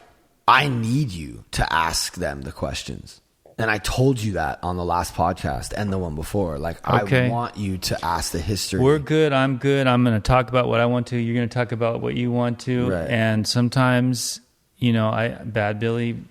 [SPEAKER 2] I need you to ask them the questions. And I told you that on the last podcast and the one before. Like,
[SPEAKER 4] Okay.
[SPEAKER 2] I want you to ask the history.
[SPEAKER 4] We're good. I'm good. I'm going to talk about what I want to. You're going to talk about what you want to.
[SPEAKER 2] Right.
[SPEAKER 4] And sometimes, Bad Billy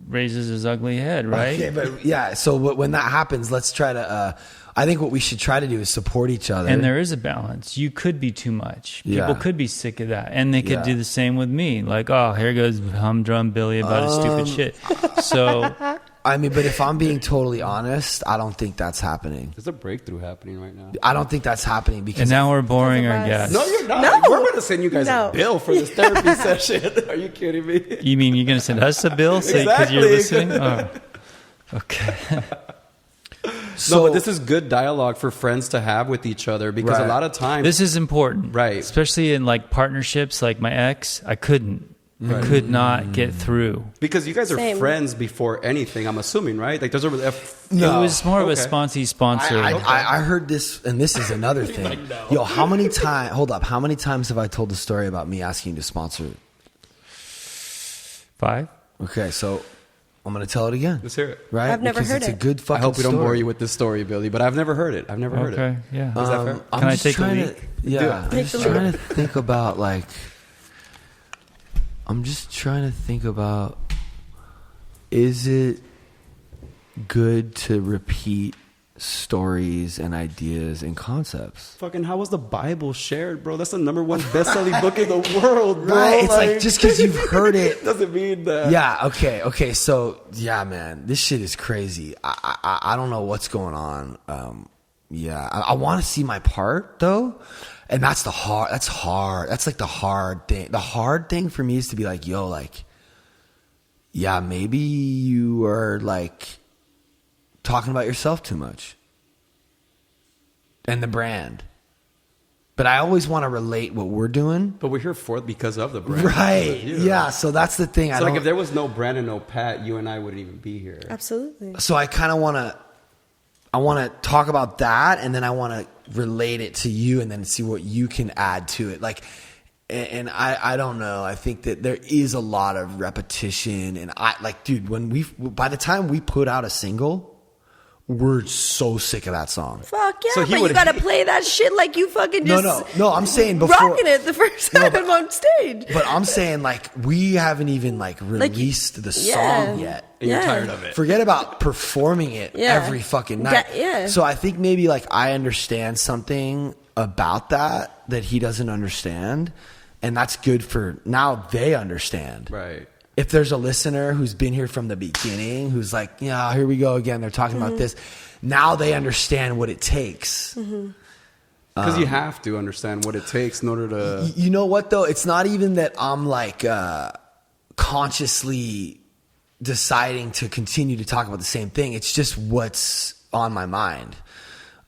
[SPEAKER 4] raises his ugly head, right?
[SPEAKER 2] Okay, but yeah. So when that happens, let's try to. I think what we should try to do is support each other.
[SPEAKER 4] And there is a balance. You could be too much.
[SPEAKER 2] Yeah.
[SPEAKER 4] People could be sick of that. And they could
[SPEAKER 2] Yeah.
[SPEAKER 4] do the same with me. Like, oh, here goes humdrum Billy about his stupid shit. So,
[SPEAKER 2] I mean, but if I'm being totally honest, I don't think that's happening.
[SPEAKER 1] There's a breakthrough happening right now.
[SPEAKER 2] I don't think that's happening because
[SPEAKER 4] and now we're boring our
[SPEAKER 3] Because
[SPEAKER 4] guests.
[SPEAKER 3] of us.
[SPEAKER 1] No, you're not.
[SPEAKER 3] No.
[SPEAKER 1] We're going to send you guys
[SPEAKER 3] No.
[SPEAKER 1] a bill for this therapy session. Are you kidding me?
[SPEAKER 4] You mean you're going to send us a bill because you're
[SPEAKER 1] Exactly.
[SPEAKER 4] listening? Oh, okay.
[SPEAKER 2] so.
[SPEAKER 1] No, but this is good dialogue for friends to have with each other because
[SPEAKER 2] Right.
[SPEAKER 1] a lot of times
[SPEAKER 4] This is important.
[SPEAKER 1] Right.
[SPEAKER 4] Especially in like partnerships like my ex, I couldn't. I could not get through.
[SPEAKER 1] because you guys are
[SPEAKER 3] Same.
[SPEAKER 1] friends before anything, I'm assuming, right? Like there's a
[SPEAKER 2] No.
[SPEAKER 4] It was more of a
[SPEAKER 1] Okay.
[SPEAKER 4] sponsor.
[SPEAKER 2] I heard this, and this is another thing. Yo, how many times? Hold up, how many times have I told the story about me asking you to sponsor?
[SPEAKER 4] 5?
[SPEAKER 2] Okay, so I'm gonna tell it again.
[SPEAKER 1] Let's hear it.
[SPEAKER 2] Right?
[SPEAKER 3] I've never
[SPEAKER 2] Because
[SPEAKER 3] heard
[SPEAKER 2] it's
[SPEAKER 3] it.
[SPEAKER 2] a good fucking
[SPEAKER 1] I hope we don't
[SPEAKER 2] story.
[SPEAKER 1] bore you with this story, Billy, but I've never heard it. I've never heard
[SPEAKER 4] Okay,
[SPEAKER 1] it.
[SPEAKER 4] yeah.
[SPEAKER 1] Is that fair?
[SPEAKER 2] I'm
[SPEAKER 4] Can I
[SPEAKER 2] just
[SPEAKER 4] take a
[SPEAKER 2] trying
[SPEAKER 4] week?
[SPEAKER 2] to- yeah, I'm
[SPEAKER 3] Take
[SPEAKER 2] just
[SPEAKER 3] the
[SPEAKER 2] trying
[SPEAKER 3] week.
[SPEAKER 2] to think about like. I'm just trying to think about. Is it good to repeat stories and ideas and concepts?
[SPEAKER 1] Fucking how was the Bible shared, bro? That's the #1 best-selling book in the world, bro.
[SPEAKER 2] Right? It's like just because you've heard it.
[SPEAKER 1] doesn't mean that.
[SPEAKER 2] Yeah. Okay. So yeah, man, this shit is crazy. I don't know what's going on. Yeah, I want to see my part though, and that's hard. That's like the hard thing. The hard thing for me is to be like, yo, like, yeah, maybe you are like talking about yourself too much and the brand. But I always want to relate what we're doing.
[SPEAKER 1] But we're here for it because of the brand.
[SPEAKER 2] Right.
[SPEAKER 1] You.
[SPEAKER 2] Yeah. So that's the thing.
[SPEAKER 1] So like if there was no brand and no Pat, you and I wouldn't even be here.
[SPEAKER 3] Absolutely.
[SPEAKER 2] So I kind of want to talk about that, and then I want to relate it to you, and then see what you can add to it. Like, and I don't know. I think that there is a lot of repetition, and dude, by the time we put out a single, we're so sick of that song.
[SPEAKER 3] Fuck yeah,
[SPEAKER 1] So he
[SPEAKER 3] but you
[SPEAKER 1] would-
[SPEAKER 3] gotta play that shit like you fucking just
[SPEAKER 2] No. I'm saying before
[SPEAKER 3] rocking it the first time I'm on stage.
[SPEAKER 2] But I'm saying like we haven't even like released the song yet.
[SPEAKER 1] And you're tired of it.
[SPEAKER 2] Forget about performing it
[SPEAKER 3] Yeah.
[SPEAKER 2] every fucking night.
[SPEAKER 3] Yeah.
[SPEAKER 2] So I think maybe like I understand something about that he doesn't understand. And that's good for now they understand.
[SPEAKER 1] Right.
[SPEAKER 2] If there's a listener who's been here from the beginning, who's like, yeah, here we go again. They're talking about this. Now they understand what it takes.
[SPEAKER 1] Because you have to understand what it takes in order to.
[SPEAKER 2] You know what though? It's not even that I'm like consciously deciding to continue to talk about the same thing. It's just what's on my mind.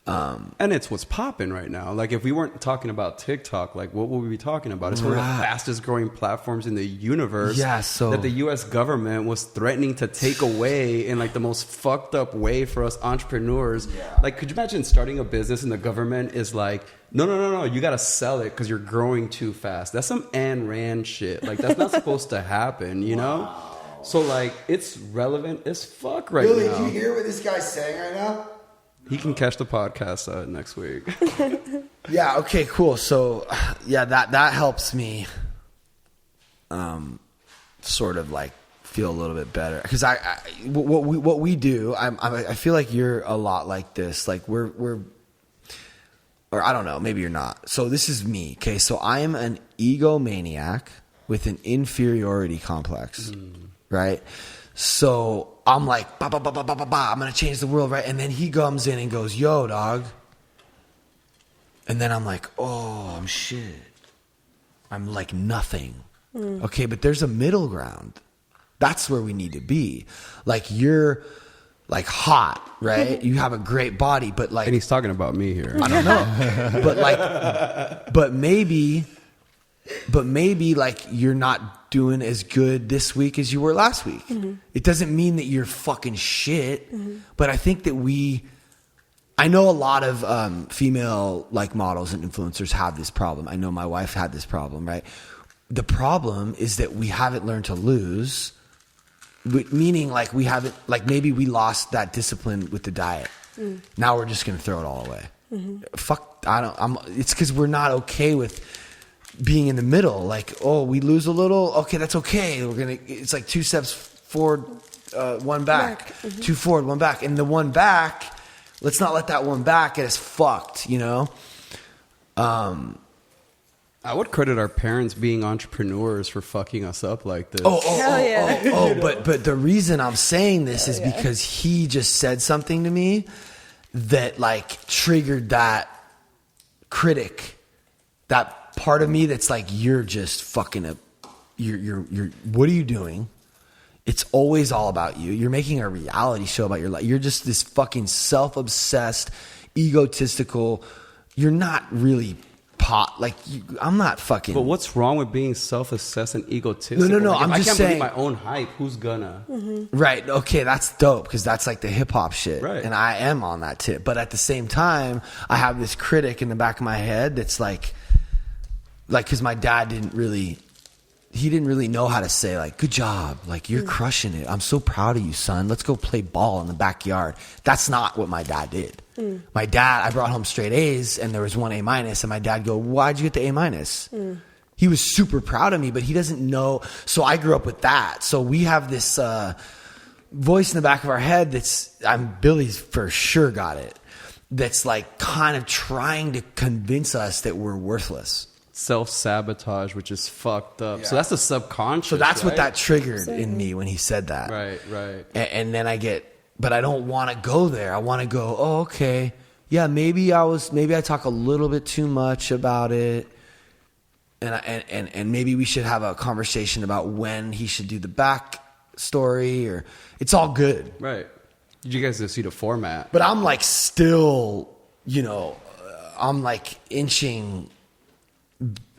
[SPEAKER 1] And it's what's popping right now. Like if we weren't talking about TikTok, like what would we be talking about? It's one of the fastest growing platforms in the universe.
[SPEAKER 2] Yeah, so-
[SPEAKER 1] that the U.S. government was threatening to take away in like the most fucked up way for us entrepreneurs. Yeah. Like, could you imagine starting a business and the government is like, no, you got to sell it because you're growing too fast. That's some Ayn Rand shit. Like that's not supposed to happen, you know? So like it's relevant as fuck right now.
[SPEAKER 2] hear what this guy's saying right now?
[SPEAKER 1] He can catch the podcast next week.
[SPEAKER 2] Yeah. Okay. Cool. So, yeah, that helps me, sort of like feel a little bit better because what we do. I feel like you're a lot like this. Like we're, or I don't know. Maybe you're not. So this is me. Okay. So I am an egomaniac with an inferiority complex. Right. So I'm like, bah, bah, bah, bah, bah, bah, bah, I'm going to change the world, right? And then he comes in and goes, yo, dog. And then I'm like, oh, I'm shit. I'm like nothing. Okay, but there's a middle ground. That's where we need to be. Like you're like hot, right? You have a great body, but like...
[SPEAKER 1] And he's talking about me here.
[SPEAKER 2] I don't know. But like, but maybe like you're not doing as good this week as you were last week. It doesn't mean that you're fucking shit, but I think that I know a lot of female like models and influencers have this problem. I know my wife had this problem, right? The problem is that we haven't learned to lose meaning like we haven't, like maybe we lost that discipline with the diet. Now we're just going to throw it all away. Fuck, it's because we're not okay with being in the middle. Like, oh, we lose a little. Okay, that's okay. It's like 2 steps forward, 1 back. 2 forward, 1 back. And the 1 back, let's not let that 1 back get us fucked, you know?
[SPEAKER 1] I would credit our parents being entrepreneurs for fucking us up like this.
[SPEAKER 2] But the reason I'm saying this is because he just said something to me that like triggered that critic, that part of me that's like, you're just fucking up. You're what are you doing? It's always all about you. You're making a reality show about your life. You're just this fucking self-obsessed, egotistical. You're not really I'm not fucking.
[SPEAKER 1] But what's wrong with being self-obsessed and egotistical?
[SPEAKER 2] No.
[SPEAKER 1] Like,
[SPEAKER 2] I'm just
[SPEAKER 1] can't
[SPEAKER 2] saying.
[SPEAKER 1] believe my own hype. Who's gonna?
[SPEAKER 2] Right. Okay. That's dope because that's like the hip hop shit.
[SPEAKER 1] Right.
[SPEAKER 2] And I am on that tip. But at the same time, I have this critic in the back of my head that's like, because my dad didn't really know how to say like, good job. Like, you're crushing it. I'm so proud of you, son. Let's go play ball in the backyard. That's not what my dad did. My dad, I brought home straight A's and there was 1 A-, and my dad go, why'd you get the A-? He was super proud of me, but he doesn't know. So I grew up with that. So we have this voice in the back of our head Billy's for sure got it. That's like kind of trying to convince us that we're worthless.
[SPEAKER 1] Self-sabotage, which is fucked up. So that's the subconscious.
[SPEAKER 2] So that's what that triggered in me when he said that.
[SPEAKER 1] Right.
[SPEAKER 2] And then but I don't want to go there. I want to go, oh, okay. Yeah, maybe I talk a little bit too much about it. And maybe we should have a conversation about when he should do the back story, or it's all good.
[SPEAKER 1] Right. Did you guys just see the format?
[SPEAKER 2] But I'm like still, I'm like inching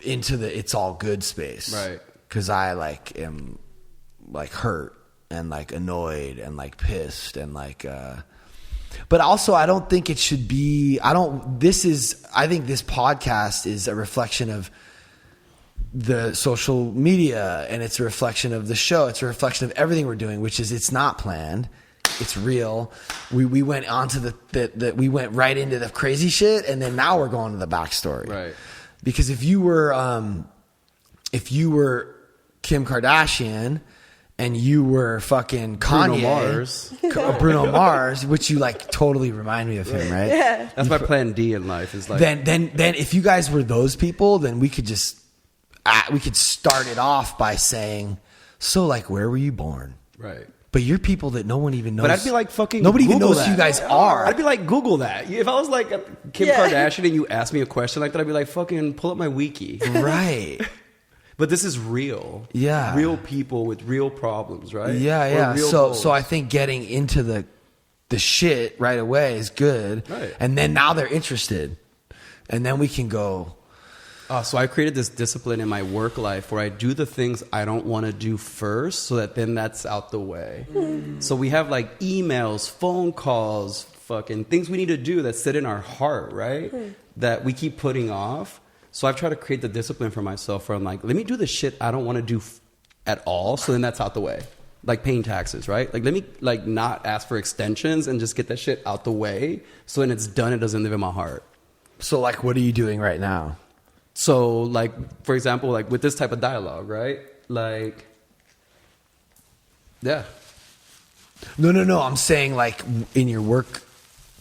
[SPEAKER 2] into the it's all good space.
[SPEAKER 1] Right.
[SPEAKER 2] Cause I like am like hurt and like annoyed and like pissed and like, but also I don't think it should be, I think this podcast is a reflection of the social media, and it's a reflection of the show. It's a reflection of everything we're doing, which is it's not planned. It's real. We went on to we went right into the crazy shit, and then now we're going to the backstory.
[SPEAKER 1] Right.
[SPEAKER 2] Because if you were Kim Kardashian and you were fucking Kanye, Bruno Mars, which you like totally remind me of him, right?
[SPEAKER 3] Yeah.
[SPEAKER 1] That's my plan D in life. Is like
[SPEAKER 2] then if you guys were those people, then we could start it off by saying, so like, where were you born?
[SPEAKER 1] Right.
[SPEAKER 2] But you're people that no one even knows.
[SPEAKER 1] But I'd be like, fucking
[SPEAKER 2] nobody even
[SPEAKER 1] Google
[SPEAKER 2] knows
[SPEAKER 1] that.
[SPEAKER 2] who you guys are.
[SPEAKER 1] I'd be like, Google that. If I was like Kim Kardashian and you asked me a question like that, I'd be like, fucking pull up my wiki.
[SPEAKER 2] Right.
[SPEAKER 1] But this is real.
[SPEAKER 2] Yeah.
[SPEAKER 1] Real people with real problems, right?
[SPEAKER 2] Yeah.
[SPEAKER 1] Or real
[SPEAKER 2] So
[SPEAKER 1] goals.
[SPEAKER 2] I think getting into the shit right away is good.
[SPEAKER 1] Right.
[SPEAKER 2] And then now they're interested. And then we can go.
[SPEAKER 1] So I created this discipline in my work life where I do the things I don't want to do first, so that then that's out the way. So we have like emails, phone calls, fucking things we need to do that sit in our heart, right? That we keep putting off. So I've tried to create the discipline for myself where I'm like, let me do the shit I don't want to do at all, so then that's out the way. Like paying taxes, right? Like let me like not ask for extensions and just get that shit out the way, so when it's done, it doesn't live in my heart.
[SPEAKER 2] So like, what are you doing right now?
[SPEAKER 1] So, like, for example, like with this type of dialogue, right? Like, yeah.
[SPEAKER 2] No. I'm saying like in your work,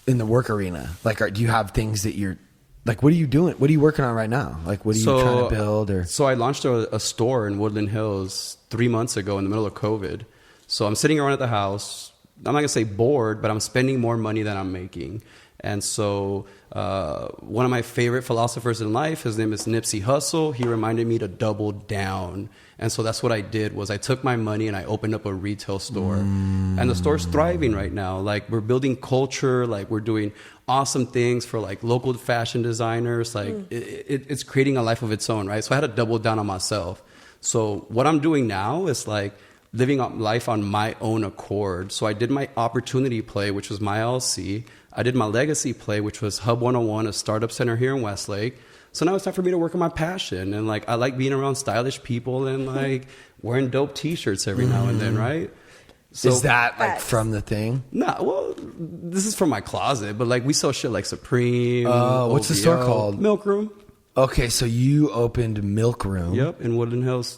[SPEAKER 2] in the work arena. Like, do you have things that you're like? What are you doing? What are you working on right now? Like, what are you trying to build? Or
[SPEAKER 1] so I launched a store in Woodland Hills 3 months ago in the middle of COVID. So I'm sitting around at the house. I'm not gonna say bored, but I'm spending more money than I'm making. And so one of my favorite philosophers in life, his name is Nipsey Hussle. He reminded me to double down. And so that's what I did, was I took my money and I opened up a retail store. And the store's thriving right now. Like, we're building culture. Like, we're doing awesome things for like local fashion designers. Like it's creating a life of its own, right? So I had to double down on myself. So what I'm doing now is like living life on my own accord. So I did my opportunity play, which was my LLC. I did my legacy play, which was Hub 101, a startup center here in Westlake. So now it's time for me to work on my passion. And like, I like being around stylish people and like wearing dope t-shirts every now and then, right? So,
[SPEAKER 2] is that like
[SPEAKER 3] Facts.
[SPEAKER 2] from the thing?
[SPEAKER 1] Nah, well, this is from my closet, but like we sell shit like Supreme.
[SPEAKER 2] What's the store
[SPEAKER 1] OVO,
[SPEAKER 2] called?
[SPEAKER 1] Milk Room.
[SPEAKER 2] Okay, so you opened Milk Room.
[SPEAKER 1] Yep, in Woodland Hills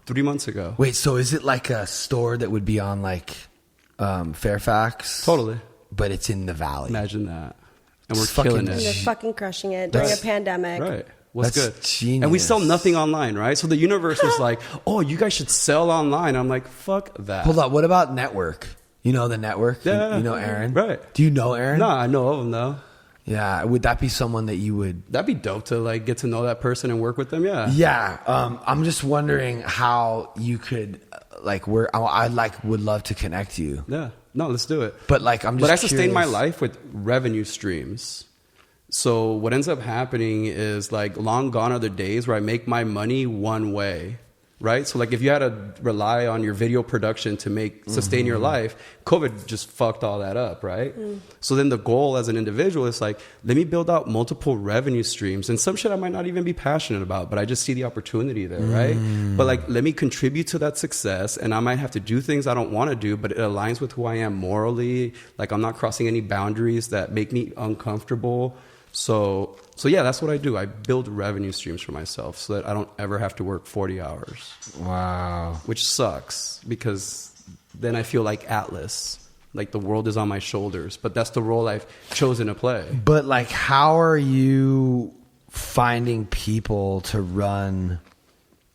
[SPEAKER 1] 3 months ago.
[SPEAKER 2] Wait, so is it like a store that would be on like Fairfax?
[SPEAKER 1] Totally.
[SPEAKER 2] But it's in the valley.
[SPEAKER 1] Imagine that. And we're
[SPEAKER 2] It's fucking
[SPEAKER 1] killing
[SPEAKER 3] And
[SPEAKER 1] it.
[SPEAKER 3] they're fucking crushing it during a
[SPEAKER 2] That's-
[SPEAKER 3] pandemic.
[SPEAKER 1] Right. What's
[SPEAKER 2] That's
[SPEAKER 1] good?
[SPEAKER 2] genius.
[SPEAKER 1] And we sell nothing online, right? So the universe was like, oh, you guys should sell online. I'm like, fuck that.
[SPEAKER 2] Hold on, what about Network? You know the Network?
[SPEAKER 1] Yeah.
[SPEAKER 2] You know Aaron?
[SPEAKER 1] Right.
[SPEAKER 2] Do you know Aaron?
[SPEAKER 1] Nah, I know of them though.
[SPEAKER 2] Yeah. Would that be someone that you would?
[SPEAKER 1] That'd be dope to like get to know that person and work with them. Yeah.
[SPEAKER 2] Yeah. I'm just wondering how you could like where I like would love to connect you.
[SPEAKER 1] Yeah. No, let's do it.
[SPEAKER 2] But like I'm just
[SPEAKER 1] But I sustain my
[SPEAKER 2] curious.
[SPEAKER 1] life with revenue streams. So what ends up happening is like long gone are the days where I make my money one way, right? So like if you had to rely on your video production to sustain your life, COVID just fucked all that up, right? So then the goal as an individual is like, let me build out multiple revenue streams, and some shit I might not even be passionate about, but I just see the opportunity there, right? But like, let me contribute to that success, and I might have to do things I don't want to do, but it aligns with who I am morally. Like I'm not crossing any boundaries that make me uncomfortable. So yeah, that's what I do. I build revenue streams for myself so that I don't ever have to work 40 hours.
[SPEAKER 2] Wow.
[SPEAKER 1] Which sucks because then I feel like Atlas, like the world is on my shoulders, but that's the role I've chosen to play.
[SPEAKER 2] But like how are you finding people to run?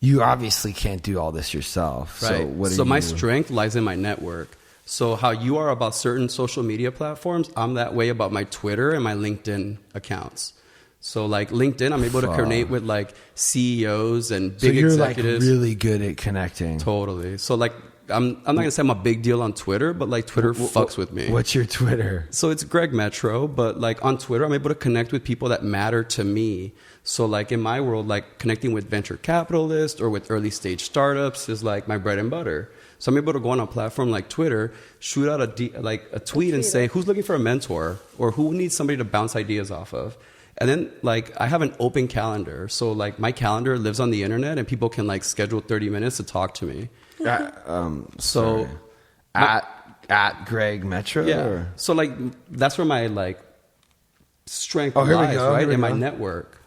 [SPEAKER 2] You obviously can't do all this yourself.
[SPEAKER 1] Right.
[SPEAKER 2] So what
[SPEAKER 1] So
[SPEAKER 2] are
[SPEAKER 1] my
[SPEAKER 2] you?
[SPEAKER 1] strength lies in my network. So how you are about certain social media platforms, I'm that way about my Twitter and my LinkedIn accounts. So like LinkedIn, I'm able to connect with like CEOs and
[SPEAKER 2] So
[SPEAKER 1] big
[SPEAKER 2] you're
[SPEAKER 1] executives.
[SPEAKER 2] like really good at connecting.
[SPEAKER 1] Totally. So like I'm not gonna say I'm a big deal on Twitter, but like Twitter fucks with me.
[SPEAKER 2] What's your Twitter?
[SPEAKER 1] So it's Greg Metro, but like on Twitter, I'm able to connect with people that matter to me. So like in my world, like connecting with venture capitalists or with early stage startups is like my bread and butter. So I'm able to go on a platform like Twitter, shoot out a tweet and say, who's looking for a mentor or who needs somebody to bounce ideas off of? And then like I have an open calendar. So like my calendar lives on the internet and people can like schedule 30 minutes to talk to me.
[SPEAKER 2] So at Greg Metro?
[SPEAKER 1] Yeah.
[SPEAKER 2] Or?
[SPEAKER 1] So like that's where my like strength
[SPEAKER 2] Oh, here we
[SPEAKER 1] lies,
[SPEAKER 2] go,
[SPEAKER 1] right?
[SPEAKER 2] here we
[SPEAKER 1] In my
[SPEAKER 2] go.
[SPEAKER 1] network.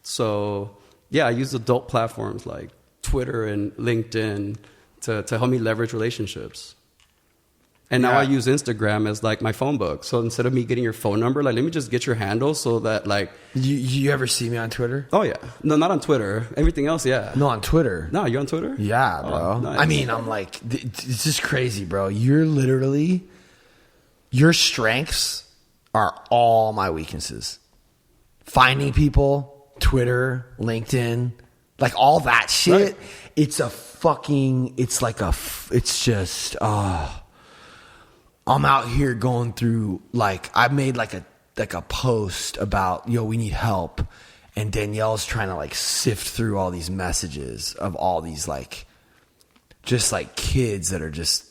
[SPEAKER 1] So yeah, I use adult platforms like Twitter and LinkedIn to help me leverage relationships. And now
[SPEAKER 2] Yeah.
[SPEAKER 1] I use Instagram as like my phone book. So instead of me getting your phone number, like let me just get your handle so that like
[SPEAKER 2] You ever see me on Twitter?
[SPEAKER 1] oh yeah. No, not on Twitter. Everything else, yeah.
[SPEAKER 2] No, on Twitter.
[SPEAKER 1] No, you on Twitter?
[SPEAKER 2] Yeah, bro.
[SPEAKER 1] Oh, nice.
[SPEAKER 2] I mean, I'm like, it's just crazy, bro. You're literally, your strengths are all my weaknesses. Finding people, Twitter, LinkedIn, like all that shit.
[SPEAKER 1] Right.
[SPEAKER 2] It's a fucking, it's like it's just, I'm out here going through, like, I made like a post about, yo, we need help. And Danielle's trying to like sift through all these messages of all these like, just like kids that are just,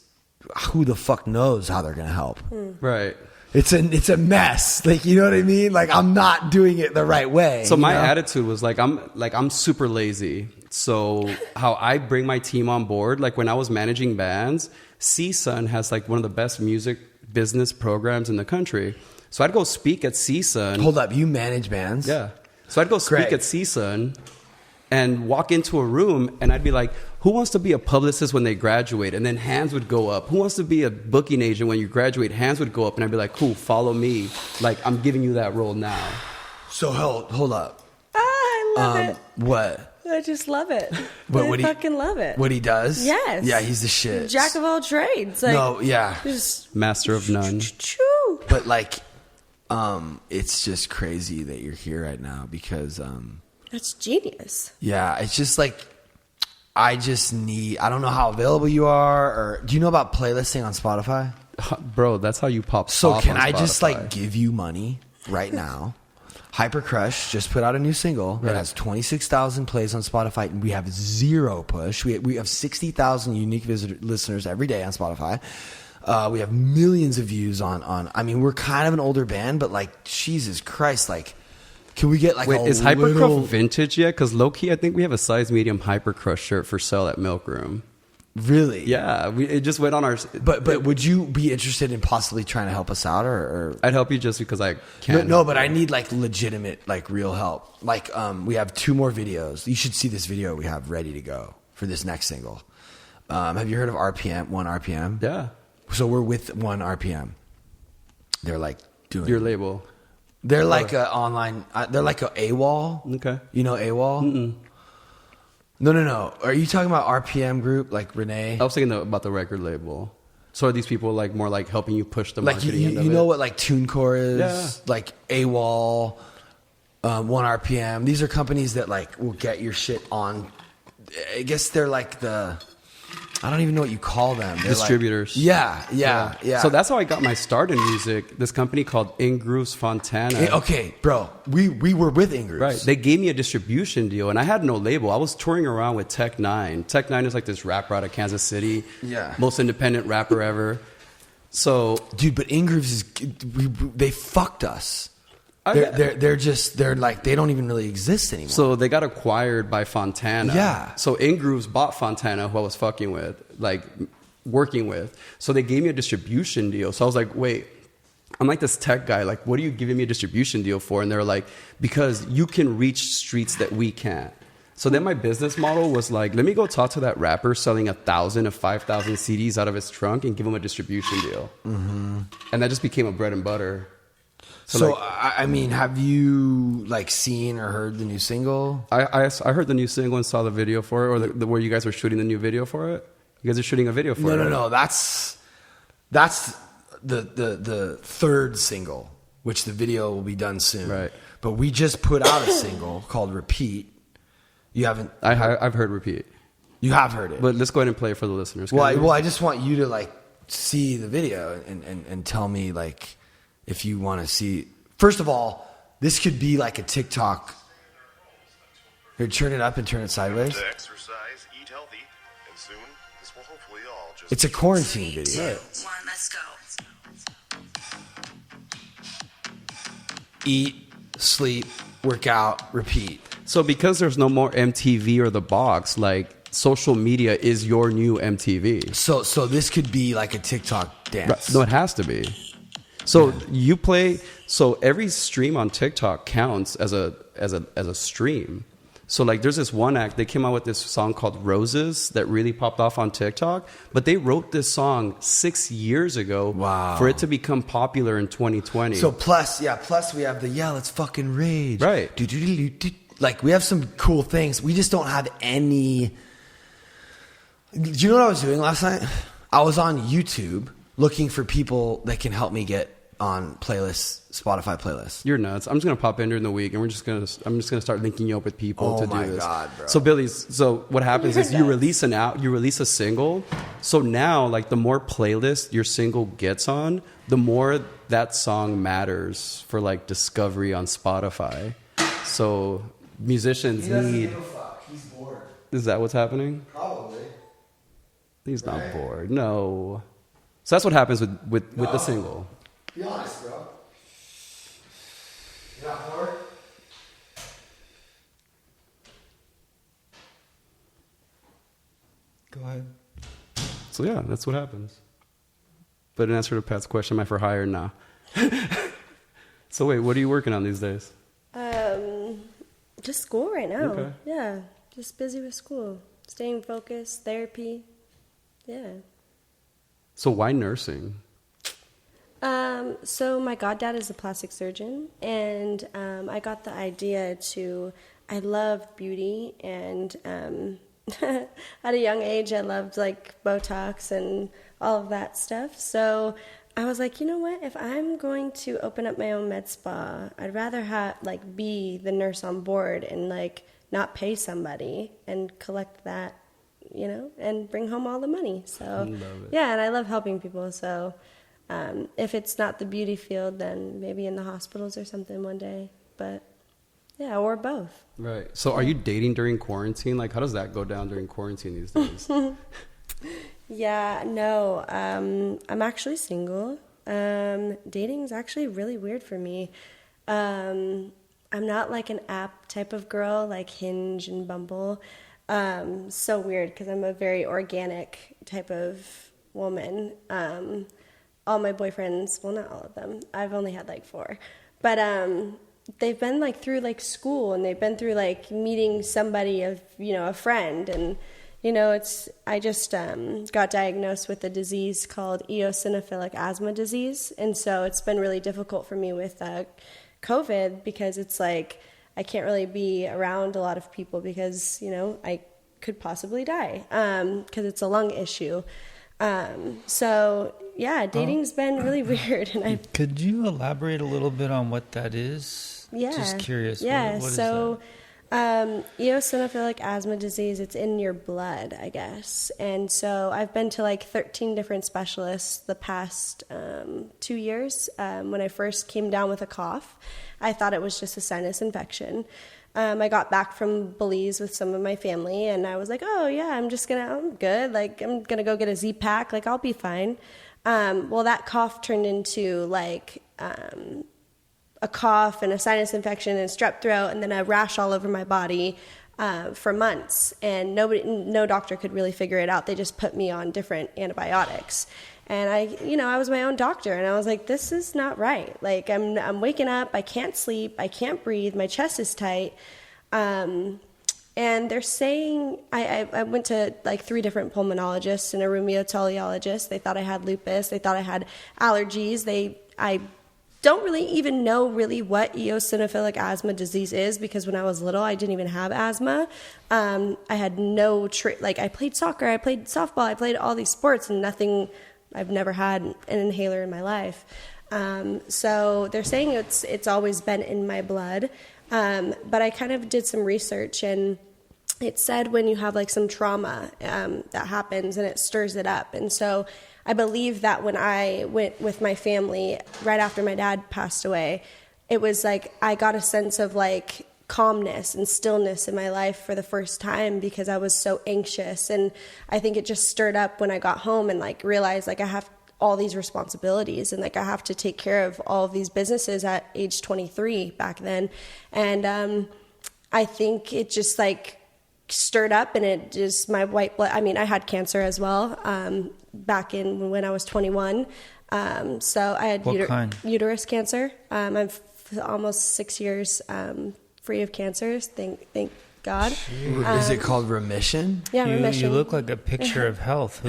[SPEAKER 2] who the fuck knows how they're going to help.
[SPEAKER 1] Right.
[SPEAKER 2] It's a mess. Like, you know what I mean? Like, I'm not doing it the right way.
[SPEAKER 1] So my
[SPEAKER 2] you know?
[SPEAKER 1] attitude was I'm super lazy. So how I bring my team on board, like when I was managing bands, CSUN has like one of the best music business programs in the country. So I'd go speak at CSUN.
[SPEAKER 2] Hold up, you manage bands?
[SPEAKER 1] Yeah. So I'd go speak
[SPEAKER 2] Greg.
[SPEAKER 1] at CSUN and walk into a room and I'd be like, who wants to be a publicist when they graduate? And then hands would go up. Who wants to be a booking agent when you graduate? Hands would go up and I'd be like, cool, follow me. Like I'm giving you that role now.
[SPEAKER 2] So hold up.
[SPEAKER 3] I love it.
[SPEAKER 2] What?
[SPEAKER 3] I just love it.
[SPEAKER 2] What
[SPEAKER 3] I fucking love it.
[SPEAKER 2] What he does?
[SPEAKER 3] Yes.
[SPEAKER 2] Yeah, he's the shit.
[SPEAKER 3] Jack of all trades. Like,
[SPEAKER 2] No, yeah.
[SPEAKER 3] Just
[SPEAKER 1] Master of none.
[SPEAKER 3] choo.
[SPEAKER 2] But like, it's just crazy that you're here right now because,
[SPEAKER 3] That's genius.
[SPEAKER 2] yeah, it's just like, I don't know how available you are, or do you know about playlisting on Spotify?
[SPEAKER 1] Bro, that's how you pop
[SPEAKER 2] So
[SPEAKER 1] off
[SPEAKER 2] can
[SPEAKER 1] on
[SPEAKER 2] I just
[SPEAKER 1] Spotify.
[SPEAKER 2] like give you money right now? Hyper Crush just put out a new single that has 26,000 plays on Spotify, and we have zero push. We have 60,000 unique listeners every day on Spotify. We have millions of views on. I mean, we're kind of an older band, but like, Jesus Christ, like, can we get like
[SPEAKER 1] Wait,
[SPEAKER 2] a
[SPEAKER 1] is Hypercrush
[SPEAKER 2] little...
[SPEAKER 1] vintage yet? Because low-key, I think we have a size medium Hypercrush shirt for sale at Milk Room.
[SPEAKER 2] Really?
[SPEAKER 1] Yeah, it just went on our.
[SPEAKER 2] But would you be interested in possibly trying to help us out, or?
[SPEAKER 1] I'd help you just because I can.
[SPEAKER 2] No, but I need like legitimate, like real help. Like, we have 2 more videos. You should see this video we have ready to go for this next single. Have you heard of RPM? 1 RPM?
[SPEAKER 1] Yeah.
[SPEAKER 2] So we're with 1 RPM. They're like doing
[SPEAKER 1] Your label.
[SPEAKER 2] They're like a online. They're like a AWOL.
[SPEAKER 1] Okay.
[SPEAKER 2] You know AWOL? Mm-mm. No. Are you talking about RPM group, like Renee?
[SPEAKER 1] I was thinking about the record label. So are these people like more like helping you push the
[SPEAKER 2] Like
[SPEAKER 1] marketing end of
[SPEAKER 2] you know
[SPEAKER 1] it?
[SPEAKER 2] what like TuneCore is?
[SPEAKER 1] Yeah.
[SPEAKER 2] Like AWOL, 1 RPM. These are companies that like will get your shit on. I guess they're like I don't even know what you call them. They're
[SPEAKER 1] Distributors.
[SPEAKER 2] Like, yeah.
[SPEAKER 1] So that's how I got my start in music. This company called Ingrooves Fontana.
[SPEAKER 2] Okay, bro. We were with Ingrooves.
[SPEAKER 1] Right. They gave me a distribution deal, and I had no label. I was touring around with Tech Nine. Tech Nine is like this rapper out of Kansas City.
[SPEAKER 2] Yeah.
[SPEAKER 1] Most independent rapper ever. So,
[SPEAKER 2] dude, but Ingrooves they fucked us. They're like they don't even really exist anymore.
[SPEAKER 1] So they got acquired by Fontana.
[SPEAKER 2] Yeah.
[SPEAKER 1] So Ingrooves bought Fontana, who I was fucking with, like working with. So they gave me a distribution deal. So I was like, wait, I'm like this tech guy. Like, what are you giving me a distribution deal for? And they're like, because you can reach streets that we can't. So then my business model was like, let me go talk to that rapper selling 1,000 to 5,000 CDs out of his trunk and give him a distribution deal. Mm-hmm. And that just became a bread and butter.
[SPEAKER 2] So
[SPEAKER 1] like,
[SPEAKER 2] I mean, have you like seen or heard the new single?
[SPEAKER 1] I heard the new single and saw the video for it, or where you guys were shooting the new video for it. You guys are shooting a video for it.
[SPEAKER 2] No. That's the 3rd single, which the video will be done soon.
[SPEAKER 1] Right.
[SPEAKER 2] But we just put out a single called "Repeat." You haven't?
[SPEAKER 1] I've heard "Repeat."
[SPEAKER 2] You have heard it.
[SPEAKER 1] But let's go ahead and play it for the listeners.
[SPEAKER 2] Well, I just want you to like see the video and tell me like. If you want to see, first of all, this could be like a TikTok. Here, turn it up and turn it sideways.
[SPEAKER 6] Exercise, eat healthy, and soon this will hopefully all just.
[SPEAKER 2] It's a quarantine video.
[SPEAKER 7] Right. 1, let's go.
[SPEAKER 2] Eat, sleep, work out, repeat.
[SPEAKER 1] So because there's no more MTV or The Box, like social media is your new MTV.
[SPEAKER 2] So this could be like a TikTok dance.
[SPEAKER 1] Right. No, it has to be. So you play. So every stream on TikTok counts as a stream. So like, there's this one act. They came out with this song called "Roses" that really popped off on TikTok. But they wrote this song 6 years ago.
[SPEAKER 2] Wow.
[SPEAKER 1] For it to become popular in 2020.
[SPEAKER 2] So plus we have the let's fucking rage.
[SPEAKER 1] Right.
[SPEAKER 2] Like we have some cool things. We just don't have any. Do you know what I was doing last night? I was on YouTube looking for people that can help me get on playlists, Spotify playlists.
[SPEAKER 1] You're nuts. I'm just gonna pop in during the week, and I'm just gonna start linking you up with people to do this.
[SPEAKER 2] Oh my God, bro.
[SPEAKER 1] So Billy's. So what happens is you release a single. So now, like, the more playlists your single gets on, the more that song matters for like discovery on Spotify. So musicians need.
[SPEAKER 2] Give a fuck. He's bored.
[SPEAKER 1] Is that what's happening?
[SPEAKER 2] Probably.
[SPEAKER 1] He's not bored. No. So that's what happens with the single.
[SPEAKER 2] Be honest, bro. You're not bored? Go ahead.
[SPEAKER 1] So yeah, that's what happens. But in answer to Pat's question, am I for hire? Nah. So wait, what are you working on these days?
[SPEAKER 3] Just school right now.
[SPEAKER 1] Okay.
[SPEAKER 3] Yeah, just busy with school, staying focused, therapy. Yeah.
[SPEAKER 1] So why nursing?
[SPEAKER 3] So my goddad is a plastic surgeon, and I got the idea I love beauty, and at a young age I loved like Botox and all of that stuff. So I was like, you know what? If I'm going to open up my own med spa, I'd rather be the nurse on board and like not pay somebody and collect that, and bring home all the money. So yeah, and I love helping people. So if it's not the beauty field, then maybe in the hospitals or something one day. But yeah, or both.
[SPEAKER 1] Right. So are you dating during quarantine? Like, how does that go down during quarantine these days?
[SPEAKER 3] Yeah, no. I'm actually single. Dating is actually really weird for me. I'm not like an app type of girl like Hinge and Bumble. So weird because I'm a very organic type of woman. All my boyfriends, well, not all of them. I've only had like 4, but they've been like through like school, and they've been through like meeting somebody of, you know, a friend. And, you know, I just got diagnosed with a disease called eosinophilic asthma disease. And so it's been really difficult for me with COVID, because it's like I can't really be around a lot of people because, you know, I could possibly die because it's a lung issue. So yeah, dating's been really weird. And
[SPEAKER 4] could you elaborate a little bit on what that is?
[SPEAKER 3] Yeah.
[SPEAKER 4] Just curious.
[SPEAKER 3] Yeah.
[SPEAKER 4] What is
[SPEAKER 3] So, eosinophilic asthma disease, it's in your blood, I guess. And so I've been to like 13 different specialists the past 2 years. When I first came down with a cough, I thought it was just a sinus infection. I got back from Belize with some of my family, and I was like, oh yeah, I'm good. Like, I'm going to go get a Z-Pack. Like, I'll be fine. Well, that cough turned into like a cough and a sinus infection and strep throat, and then a rash all over my body for months. And no doctor could really figure it out. They just put me on different antibiotics. And I was my own doctor, and I was like, this is not right. Like, I'm waking up, I can't sleep, I can't breathe, my chest is tight. And they're saying, I went to like 3 different pulmonologists and a rheumatologist. They thought I had lupus. They thought I had allergies. I don't really even know really what eosinophilic asthma disease is, because when I was little, I didn't even have asthma. I had no, I played soccer, I played softball, I played all these sports, and nothing. I've never had an inhaler in my life. So they're saying it's always been in my blood. But I kind of did some research, and it said when you have like some trauma that happens, and it stirs it up. And so I believe that when I went with my family right after my dad passed away, it was like I got a sense of like calmness and stillness in my life for the first time, because I was so anxious. And I think it just stirred up when I got home and like realized like I have all these responsibilities, and like I have to take care of all of these businesses at age 23 back then. And I think it just like stirred up, and it just, my white blood, I mean, I had cancer as well back in when I was 21. So I had uterus cancer. I'm almost 6 years free of cancers. Thank God.
[SPEAKER 2] Is it called remission?
[SPEAKER 3] Yeah, remission.
[SPEAKER 4] You look like a picture of health.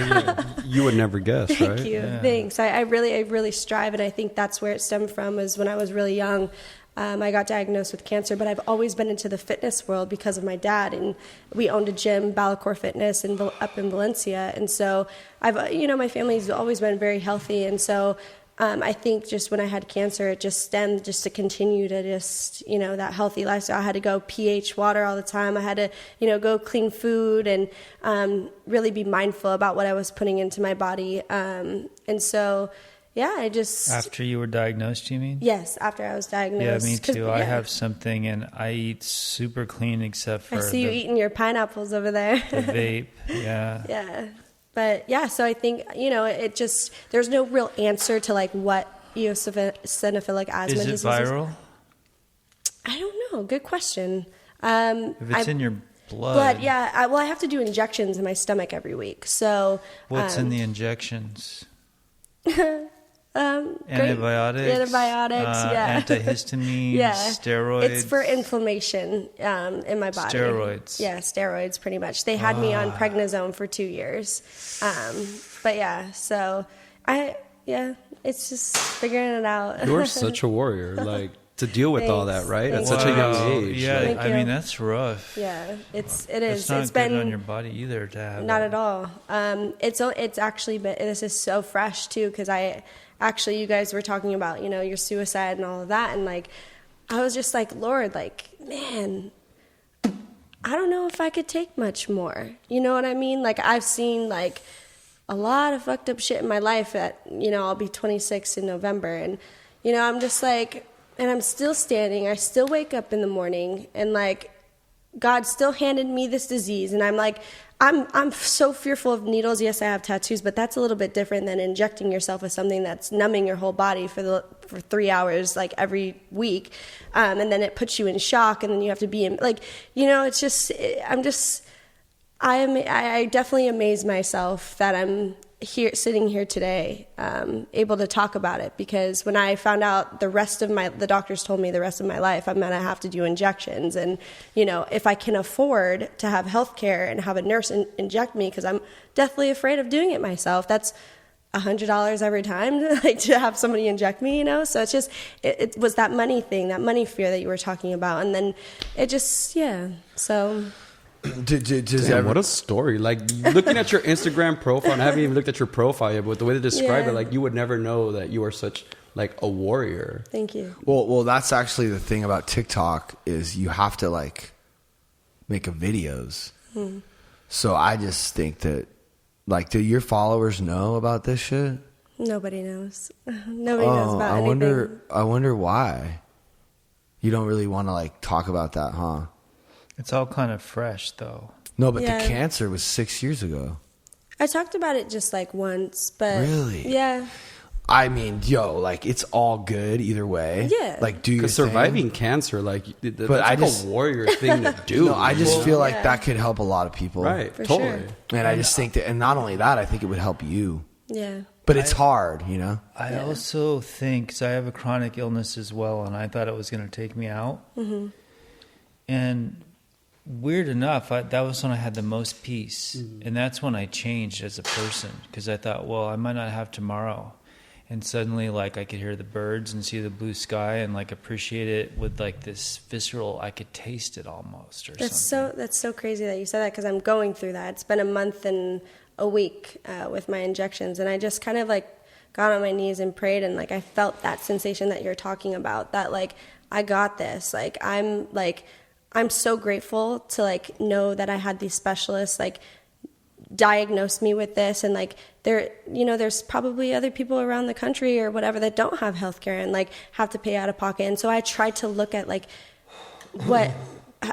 [SPEAKER 1] You would never guess, right?
[SPEAKER 3] Thank you.
[SPEAKER 4] Yeah.
[SPEAKER 3] Thanks. I really strive, and I think that's where it stemmed from, is when I was really young. I got diagnosed with cancer, but I've always been into the fitness world because of my dad, and we owned a gym, Balacor Fitness, up in Valencia. And so my family's always been very healthy. And so I think just when I had cancer, it just stemmed just to continue to just, that healthy lifestyle. I had to go pH water all the time. I had to, go clean food and really be mindful about what I was putting into my body. And so, yeah, I just...
[SPEAKER 4] After you were diagnosed, you mean?
[SPEAKER 3] Yes, after I was diagnosed.
[SPEAKER 4] Yeah, me too. Yeah. I have something, and I eat super clean except for...
[SPEAKER 3] I see you eating your pineapples over there.
[SPEAKER 4] The vape, yeah.
[SPEAKER 3] Yeah. But, yeah, so I think, it just... There's no real answer to, like, what eosinophilic asthma disease is.
[SPEAKER 4] Is it viral?
[SPEAKER 3] I don't know. Good question.
[SPEAKER 4] If it's in your blood...
[SPEAKER 3] yeah. I have to do injections in my stomach every week, so...
[SPEAKER 4] What's in the injections?
[SPEAKER 3] Antibiotics, yeah.
[SPEAKER 4] Antihistamines,
[SPEAKER 3] yeah.
[SPEAKER 4] steroids.
[SPEAKER 3] It's for inflammation in my body.
[SPEAKER 4] Steroids.
[SPEAKER 3] Yeah, steroids, pretty much. They had me on prednisone for 2 years. But yeah, so it's just figuring it out.
[SPEAKER 1] You're such a warrior, like, to deal with all that, right? At such a young age.
[SPEAKER 4] Yeah,
[SPEAKER 1] like,
[SPEAKER 4] I mean, that's rough.
[SPEAKER 3] Yeah, it is.
[SPEAKER 4] It's not
[SPEAKER 3] it's
[SPEAKER 4] good
[SPEAKER 3] been
[SPEAKER 4] on your body either to have.
[SPEAKER 3] Not at all. It's actually been, this is so fresh too, because you guys were talking about, your suicide and all of that. And like, I was just like, Lord, like, man, I don't know if I could take much more. You know what I mean? Like, I've seen like a lot of fucked up shit in my life that, I'll be 26 in November. And, I'm just like, and I'm still standing. I still wake up in the morning, and like, God still handed me this disease. And I'm like, I'm so fearful of needles. Yes, I have tattoos, but that's a little bit different than injecting yourself with something that's numbing your whole body for 3 hours, like every week. And then it puts you in shock, and then you have to be in, like, it's just, I definitely amaze myself that I'm here, sitting here today, able to talk about it, because when I found out the doctors told me the rest of my life I'm going to have to do injections. And, if I can afford to have health care and have a nurse inject me, because I'm deathly afraid of doing it myself, that's $100 every time, like, to have somebody inject me, So it's just, it was that money thing, that money fear that you were talking about. And then it just, so...
[SPEAKER 1] Damn, what a story. Like, looking at your Instagram profile, and I haven't even looked at your profile yet, but the way to describe it, like, you would never know that you are such, like, a warrior.
[SPEAKER 3] Thank you.
[SPEAKER 2] Well, that's actually the thing about TikTok, is you have to, like, make videos. So I just think that, like, do your followers know about this shit?
[SPEAKER 3] Nobody knows. Nobody knows about anything.
[SPEAKER 2] I wonder why. You don't really want to, like, talk about that, huh?
[SPEAKER 4] It's all kind of fresh, though.
[SPEAKER 2] No, but the cancer was 6 years ago.
[SPEAKER 3] I talked about it just like once, but
[SPEAKER 2] really,
[SPEAKER 3] yeah.
[SPEAKER 2] I mean, like, it's all good either way.
[SPEAKER 3] Yeah,
[SPEAKER 2] like, do your
[SPEAKER 1] Because surviving cancer, like, that's
[SPEAKER 2] but
[SPEAKER 1] like a warrior thing to do.
[SPEAKER 2] No, I just feel like that could help a lot of people.
[SPEAKER 1] Right,
[SPEAKER 3] For
[SPEAKER 1] totally.
[SPEAKER 3] sure.
[SPEAKER 2] And I just think that, and not only that, I think it would help you.
[SPEAKER 3] Yeah.
[SPEAKER 2] But it's hard,
[SPEAKER 4] I also think, because I have a chronic illness as well, and I thought it was going to take me out. And weird enough, that was when I had the most peace. And that's when I changed as a person, because I thought, well, I might not have tomorrow. And suddenly, like, I could hear the birds and see the blue sky and, like, appreciate it with, like, this visceral, I could taste it almost, or something.
[SPEAKER 3] That's so crazy that you said that, because I'm going through that. It's been a month and a week with my injections, and I just kind of, like, got on my knees and prayed, and, like, I felt that sensation that you're talking about, that, like, I got this. Like, I'm so grateful to, like, know that I had these specialists, like, diagnose me with this. And, like, there's probably other people around the country or whatever that don't have healthcare and, like, have to pay out of pocket. And so I tried to look at, like, what,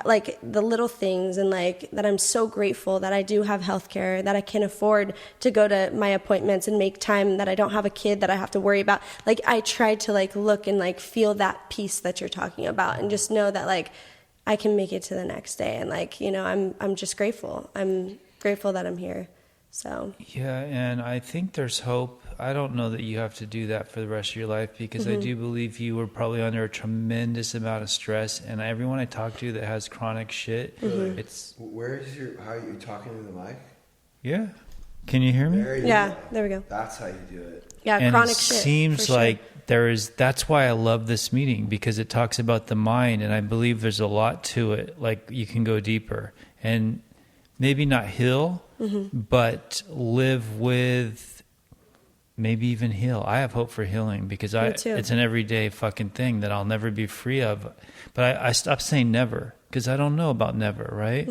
[SPEAKER 3] like, the little things, and, like, that I'm so grateful that I do have healthcare, that I can afford to go to my appointments and make time, that I don't have a kid that I have to worry about. Like, I tried to, like, look and, like, feel that peace that you're talking about, and just know that, like, I can make it to the next day. And, like, I'm just grateful. I'm grateful that I'm here. So. Yeah.
[SPEAKER 4] And I think there's hope. I don't know that you have to do that for the rest of your life, because I do believe you were probably under a tremendous amount of stress. And everyone I talk to that has chronic shit, it's.
[SPEAKER 2] Where is how are you talking to the mic?
[SPEAKER 4] Yeah. Can you hear me?
[SPEAKER 3] There we go.
[SPEAKER 2] That's how you do it.
[SPEAKER 3] Yeah.
[SPEAKER 4] And
[SPEAKER 3] chronic
[SPEAKER 4] it
[SPEAKER 3] shit.
[SPEAKER 4] Seems like that's why I love this meeting, because it talks about the mind, and I believe there's a lot to it. Like, you can go deeper and maybe not heal, but live with, maybe even heal. I have hope for healing, because it's an everyday fucking thing that I'll never be free of. But I stopped saying never, because I don't know about never, right?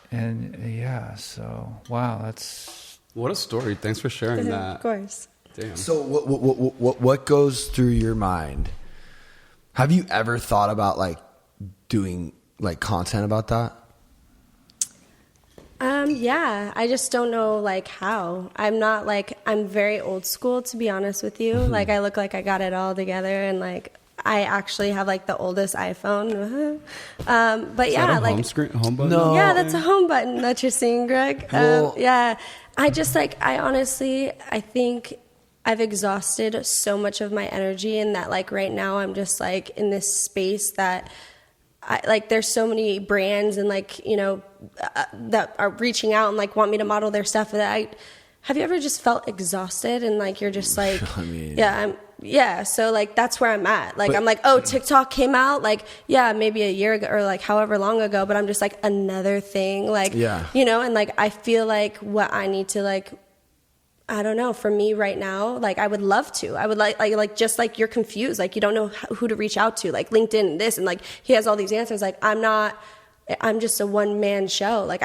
[SPEAKER 4] And so wow, that's
[SPEAKER 1] what a story. Thanks for sharing that.
[SPEAKER 3] Of course.
[SPEAKER 1] Damn.
[SPEAKER 2] So what goes through your mind? Have you ever thought about, like, doing, like, content about that?
[SPEAKER 3] Yeah, I just don't know, like, how. I'm very old school, to be honest with you. Like, I look like I got it all together, and, like, I actually have, like, the oldest iPhone. But
[SPEAKER 1] Is
[SPEAKER 3] yeah,
[SPEAKER 1] that a
[SPEAKER 3] like,
[SPEAKER 1] home button?
[SPEAKER 2] No.
[SPEAKER 3] Yeah, that's a home button that you're seeing, Greg.
[SPEAKER 2] Well,
[SPEAKER 3] yeah, I just, like, I think I've exhausted so much of my energy, and that, like, right now I'm just, like, in this space that there's so many brands and, like, that are reaching out and, like, want me to model their stuff. Have you ever just felt exhausted and, like, you're just like, so, like, that's where I'm at. Like, I'm like, oh, TikTok came out, like, maybe a year ago, or, like, however long ago, but I'm just like, another thing, like, and, like, I feel like what I need to, like, I don't know, for me right now, like, I would love to. I would like just like you're confused, like, you don't know who to reach out to, like, LinkedIn and this, and, like, he has all these answers. Like, I'm just a one-man show. Like,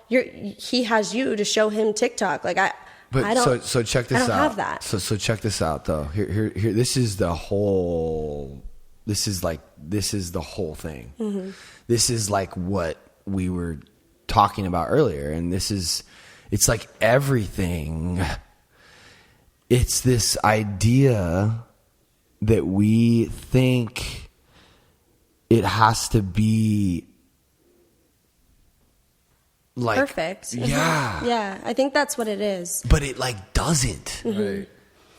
[SPEAKER 3] he has you to show him TikTok. Like, I don't.
[SPEAKER 2] So check this out.
[SPEAKER 3] I don't have that.
[SPEAKER 2] So check this out, though. Here. This is the whole. This is the whole thing. This is, like, what we were talking about earlier, and it's like everything. It's this idea that we think it has to be like
[SPEAKER 3] perfect.
[SPEAKER 2] Yeah.
[SPEAKER 3] Yeah, I think that's what it is.
[SPEAKER 2] But it like doesn't.
[SPEAKER 1] Right.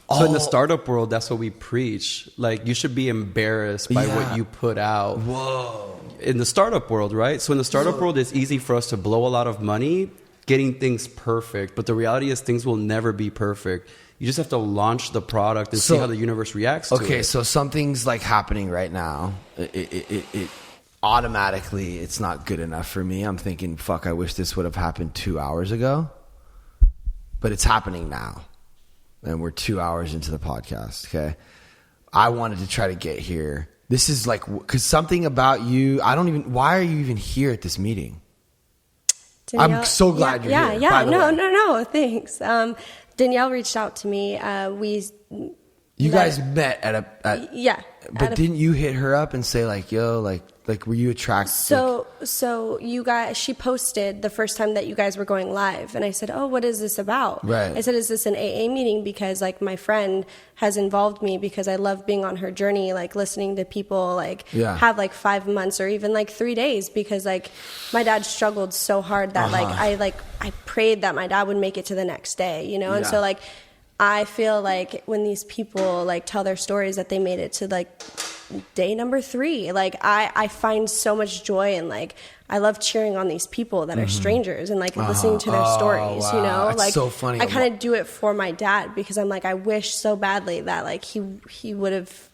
[SPEAKER 1] So in the startup world, that's what we preach. Like, you should be embarrassed by what you put out.
[SPEAKER 2] Whoa.
[SPEAKER 1] In the startup world, right? So in the startup world, it's easy for us to blow a lot of money getting things perfect. But the reality is things will never be perfect. You just have to launch the product and see how the universe reacts to it.
[SPEAKER 2] Okay, so something's like happening right now. It automatically, it's not good enough for me. I'm thinking, fuck, I wish this would have happened 2 hours ago. But it's happening now. And we're 2 hours into the podcast, okay? I wanted to try to get here. This is like, because something about you, why are you even here at this meeting?
[SPEAKER 3] Danielle,
[SPEAKER 2] I'm so glad you're here.
[SPEAKER 3] Yeah, no, thanks. Danielle reached out to me.
[SPEAKER 2] You guys met at But didn't you hit her up and say like, yo, like were you attracted?
[SPEAKER 3] So you guys, she posted the first time that you guys were going live, and I said, oh, what is this about?
[SPEAKER 2] Right.
[SPEAKER 3] I said, is this an AA meeting? Because like my friend has involved me because I love being on her journey, like listening to people like have like 5 months or even like 3 days, because like my dad struggled so hard that I prayed that my dad would make it to the next day, you know? And so like, I feel like when these people like tell their stories that they made it to like day number 3, like I find so much joy, and like I love cheering on these people that are strangers and like listening to their stories, you know?
[SPEAKER 2] That's
[SPEAKER 3] like
[SPEAKER 2] so funny.
[SPEAKER 3] I kind of do it for my dad because I'm like, I wish so badly that like he would have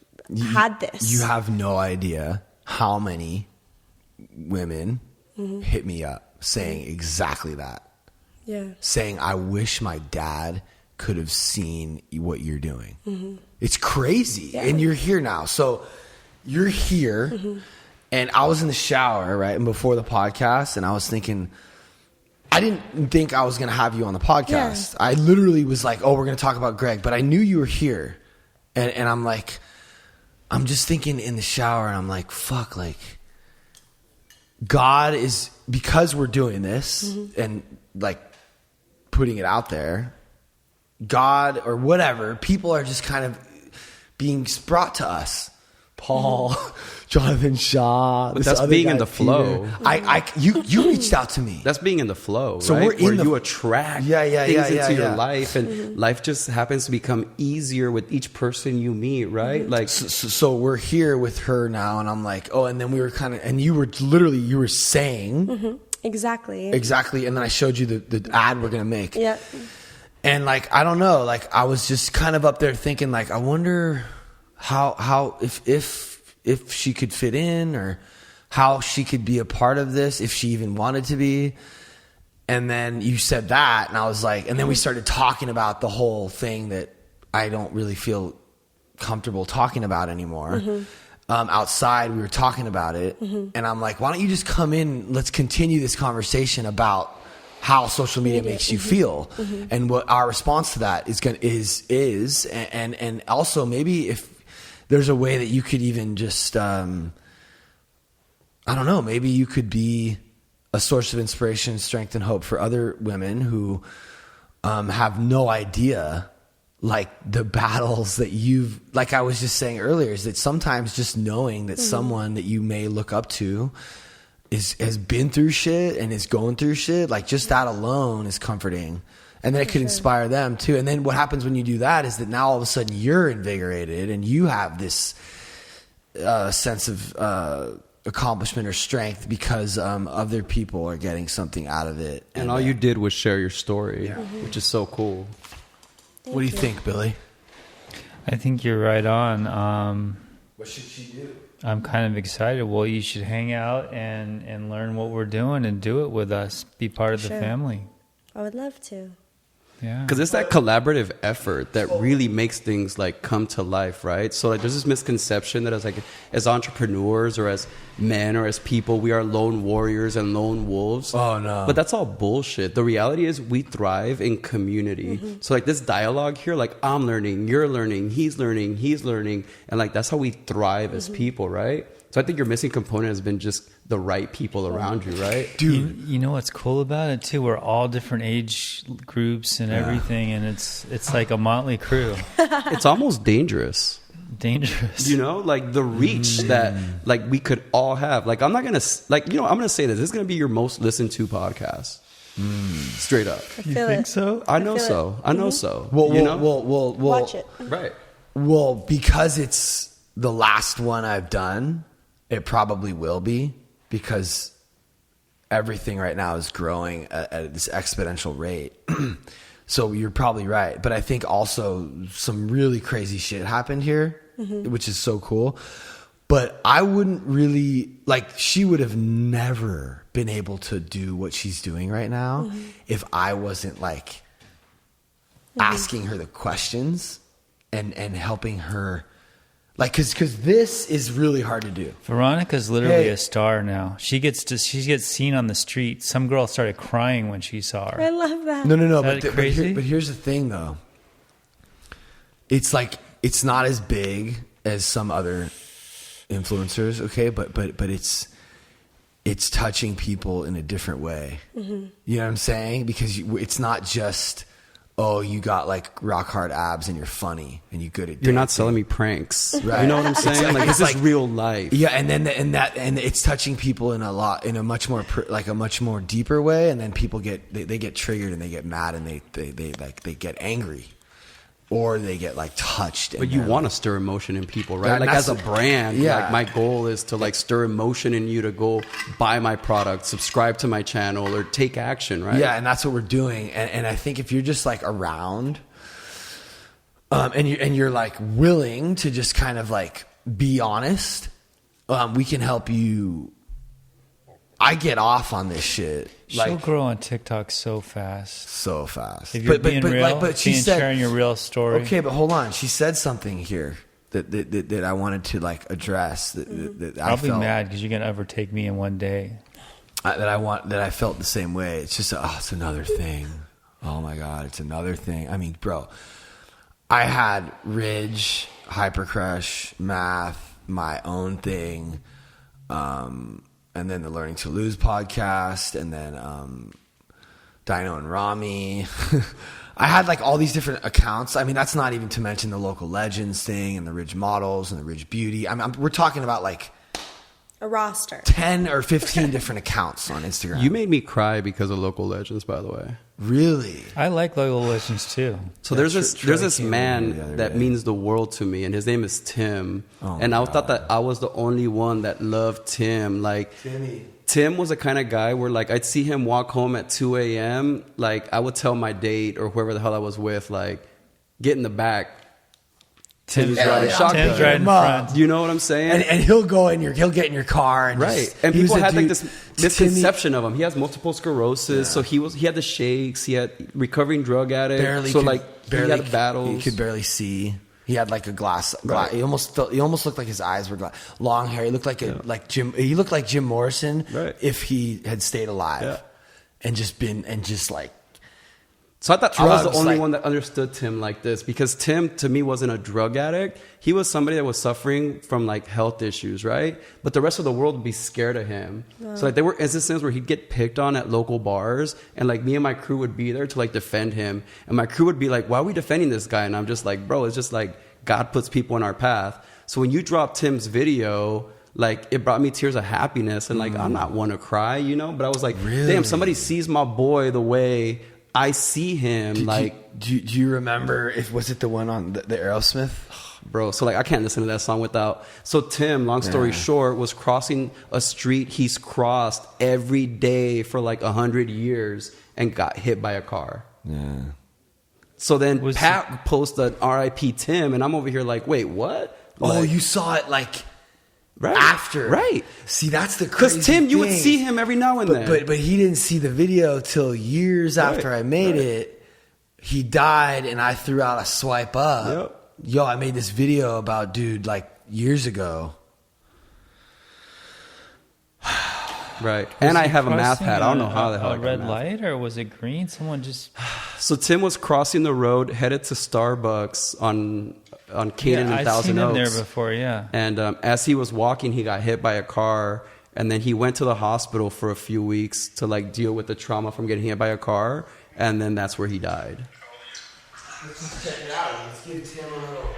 [SPEAKER 3] had this.
[SPEAKER 2] You have no idea how many women hit me up saying exactly that.
[SPEAKER 3] Yeah.
[SPEAKER 2] Saying, I wish my dad could have seen what you're doing. It's crazy. And you're here now. So you're here and I was in the shower, right? And before the podcast, and I was thinking, I didn't think I was going to have you on the podcast. I literally was like, oh, we're going to talk about Greg, but I knew you were here. And I'm like, I'm just thinking in the shower, and I'm like, fuck, like God is, because we're doing this and like putting it out there, God or whatever, people are just kind of being brought to us. Paul, Jonathan Shaw.
[SPEAKER 1] But that's being in the flow.
[SPEAKER 2] You reached out to me.
[SPEAKER 1] That's being in the flow,
[SPEAKER 2] so
[SPEAKER 1] right?
[SPEAKER 2] We're in
[SPEAKER 1] where you attract things into your life, and life just happens to become easier with each person you meet, right? Like,
[SPEAKER 2] so we're here with her now, and I'm like, oh, and then we were kind of, and you were saying
[SPEAKER 3] exactly, and
[SPEAKER 2] then I showed you the ad we're gonna make.
[SPEAKER 3] Yeah.
[SPEAKER 2] And like, I don't know, like I was just kind of up there thinking like, I wonder how if she could fit in, or how she could be a part of this, if she even wanted to be. And then you said that, and I was like, and then we started talking about the whole thing that I don't really feel comfortable talking about anymore. Outside, we were talking about it, and I'm like, why don't you just come in? Let's continue this conversation about how social media makes you feel, and what our response to that is, and also maybe if there's a way that you could even just, I don't know, maybe you could be a source of inspiration, strength, and hope for other women who have no idea, like the battles that you've, like I was just saying earlier, is that sometimes just knowing that someone that you may look up to has been through shit and is going through shit, like just that alone is comforting. And then it could inspire them too. And then what happens when you do that is that now all of a sudden you're invigorated and you have this sense of accomplishment or strength because other people are getting something out of it.
[SPEAKER 1] And all you did was share your story, which is so cool.
[SPEAKER 2] What do you think, Billy?
[SPEAKER 4] I think you're right on.
[SPEAKER 2] What should she do?
[SPEAKER 4] I'm kind of excited. Well, you should hang out and learn what we're doing and do it with us. Be part of the family.
[SPEAKER 3] I would love to.
[SPEAKER 4] Yeah.
[SPEAKER 1] Because it's that collaborative effort that really makes things like come to life, right? So like there's this misconception that as entrepreneurs or as men or as people, we are lone warriors and lone wolves.
[SPEAKER 2] Oh no.
[SPEAKER 1] But that's all bullshit. The reality is we thrive in community. So like this dialogue here, like I'm learning, you're learning, he's learning. And like that's how we thrive as people, right? So I think your missing component has been just the right people around you, right?
[SPEAKER 4] Dude, you know what's cool about it too? We're all different age groups and everything, and it's like a motley crew.
[SPEAKER 1] It's almost dangerous.
[SPEAKER 4] Dangerous.
[SPEAKER 1] Like the reach that like we could all have. Like I'm not gonna I'm gonna say this. This is gonna be your most listened to podcast. Straight up.
[SPEAKER 3] I feel it.
[SPEAKER 4] so?
[SPEAKER 1] I know
[SPEAKER 3] feel it.
[SPEAKER 1] so. I know so.
[SPEAKER 2] Well,
[SPEAKER 1] you know?
[SPEAKER 3] Watch it.
[SPEAKER 1] Right.
[SPEAKER 2] Well, because it's the last one I've done, it probably will be, because everything right now is growing at this exponential rate. So you're probably right. But I think also some really crazy shit happened here, which is so cool. But I wouldn't really, like, she would have never been able to do what she's doing right now if I wasn't, like, asking her the questions and helping her. Like, cause this is really hard to do.
[SPEAKER 4] Veronica's literally
[SPEAKER 2] Hey.
[SPEAKER 4] a star now. She gets seen on the street. Some girl started crying when she saw her.
[SPEAKER 3] I love that.
[SPEAKER 2] No.
[SPEAKER 4] Is that crazy?
[SPEAKER 2] But here's the thing, though. It's like, it's not as big as some other influencers, okay? But it's touching people in a different way. You know what I'm saying? Because it's not just, oh, you got like rock hard abs and you're funny and you're good at
[SPEAKER 1] You're not
[SPEAKER 2] dancing.
[SPEAKER 1] selling me pranks.
[SPEAKER 2] Right.
[SPEAKER 1] You know what I'm saying? Like, this is real life.
[SPEAKER 2] Yeah, and then and it's touching people in a much more like a much more deeper way, and then people they get triggered and they get mad and they get angry, or they get like touched.
[SPEAKER 1] But you want to stir emotion in people, right?
[SPEAKER 2] Yeah,
[SPEAKER 1] Like,
[SPEAKER 2] that's
[SPEAKER 1] as a brand,
[SPEAKER 2] yeah.
[SPEAKER 1] like, my goal is to like stir emotion in you to go buy my product, subscribe to my channel, or take action, right?
[SPEAKER 2] Yeah, and that's what we're doing. And I think if you're just like around, and you're like willing to just kind of like be honest, we can help you. I get off on this shit
[SPEAKER 4] She'll
[SPEAKER 2] like
[SPEAKER 4] grow on TikTok so fast.
[SPEAKER 2] so fast.
[SPEAKER 4] If you're being real,
[SPEAKER 2] but she
[SPEAKER 4] being
[SPEAKER 2] said,
[SPEAKER 4] sharing your real story.
[SPEAKER 2] okay, but hold on. She said something here that I wanted to like address. That I
[SPEAKER 4] I'll be
[SPEAKER 2] felt,
[SPEAKER 4] mad because you're gonna overtake me in one day.
[SPEAKER 2] that I felt the same way. It's just it's another thing. Oh my god, it's another thing. I mean, bro, I had Ridge, Hypercrush, Math, my own thing, and then the Learning to Lose podcast, and then Dino and Rami. I had like all these different accounts. I mean, that's not even to mention the Local Legends thing and the Ridge Models and the Ridge Beauty. I mean, we're talking about like
[SPEAKER 3] A roster.
[SPEAKER 2] 10 or 15 different accounts on Instagram.
[SPEAKER 1] You made me cry because of Local Legends, by the way.
[SPEAKER 2] Really?
[SPEAKER 4] I like Local Legends too.
[SPEAKER 1] So
[SPEAKER 2] Yeah,
[SPEAKER 1] there's
[SPEAKER 2] Troy
[SPEAKER 1] this
[SPEAKER 2] came in the
[SPEAKER 1] man
[SPEAKER 2] other
[SPEAKER 1] that
[SPEAKER 2] day.
[SPEAKER 1] means the world to me, and his name is Tim.
[SPEAKER 2] Oh
[SPEAKER 1] and
[SPEAKER 2] my
[SPEAKER 1] I thought that I was the only one that loved Tim. Like, Tim was the kind of guy where, like, I'd see him walk home at 2 a.m. Like, I would tell my date or whoever the hell I was with, like, get in the back. Tim's riding shotgun.
[SPEAKER 4] Tim's riding front.
[SPEAKER 1] You know what I'm saying?
[SPEAKER 2] And he'll get in your car and
[SPEAKER 1] Right,
[SPEAKER 2] just,
[SPEAKER 1] and
[SPEAKER 2] he was
[SPEAKER 1] people
[SPEAKER 2] a
[SPEAKER 1] had like
[SPEAKER 2] dude-
[SPEAKER 1] this
[SPEAKER 2] Timmy-
[SPEAKER 1] misconception of him. He has multiple sclerosis, so he had the shakes. He had recovering drug addict. he had battles.
[SPEAKER 2] He could barely see. He had like a glass.
[SPEAKER 1] Right.
[SPEAKER 2] He almost looked like his eyes were long hair. He looked like Jim. He looked like Jim Morrison
[SPEAKER 1] Right.
[SPEAKER 2] if he had stayed alive,
[SPEAKER 1] Yeah.
[SPEAKER 2] and just like.
[SPEAKER 1] So I thought I was the
[SPEAKER 2] Drugs,
[SPEAKER 1] only
[SPEAKER 2] like-
[SPEAKER 1] one that understood Tim like this, because Tim to me wasn't a drug addict. He was somebody that was suffering from like health issues, right? But the rest of the world would be scared of him. So like there were instances where he'd get picked on at local bars, and like me and my crew would be there to like defend him, and my crew would be like, "Why are we defending this guy?" And I'm just like, "Bro, it's just like God puts people in our path." So when you dropped Tim's video, like, it brought me tears of happiness, and like I'm not one to cry, you know, but I was like,
[SPEAKER 2] Really?
[SPEAKER 1] damn, somebody sees my boy the way I see him.
[SPEAKER 2] Do you remember was it the one on the Aerosmith?
[SPEAKER 1] Bro, so like I can't listen to that song without. So Tim, long story short, was crossing a street he's crossed every day for like 100 years and got hit by a car.
[SPEAKER 2] Yeah.
[SPEAKER 1] So then Pat posted R.I.P. Tim, and I'm over here like, wait, what?
[SPEAKER 2] Oh,
[SPEAKER 1] Like,
[SPEAKER 2] you saw it like
[SPEAKER 1] right,
[SPEAKER 2] after,
[SPEAKER 1] right?
[SPEAKER 2] See, that's the crazy
[SPEAKER 1] Because Tim, you would
[SPEAKER 2] thing.
[SPEAKER 1] see him every now and then.
[SPEAKER 2] But he didn't see the video till years after I made it. He died, and I threw out a swipe up.
[SPEAKER 1] Yep.
[SPEAKER 2] Yo, I made this video about dude like years ago.
[SPEAKER 1] Right, and I have a math
[SPEAKER 4] Crossing
[SPEAKER 1] hat. I don't know how the hell I
[SPEAKER 4] a
[SPEAKER 1] got
[SPEAKER 4] red
[SPEAKER 1] a math.
[SPEAKER 4] light, or was it green? Someone just
[SPEAKER 1] So Tim was crossing the road, headed to Starbucks on Canaan and
[SPEAKER 4] I've
[SPEAKER 1] Thousand
[SPEAKER 4] seen him
[SPEAKER 1] Oaks.
[SPEAKER 4] there before. Yeah,
[SPEAKER 1] And as he was walking, he got hit by a car, and then he went to the hospital for a few weeks to like deal with the trauma from getting hit by a car, and then that's where he died.
[SPEAKER 2] Let's check it out. Let's give Tim a little.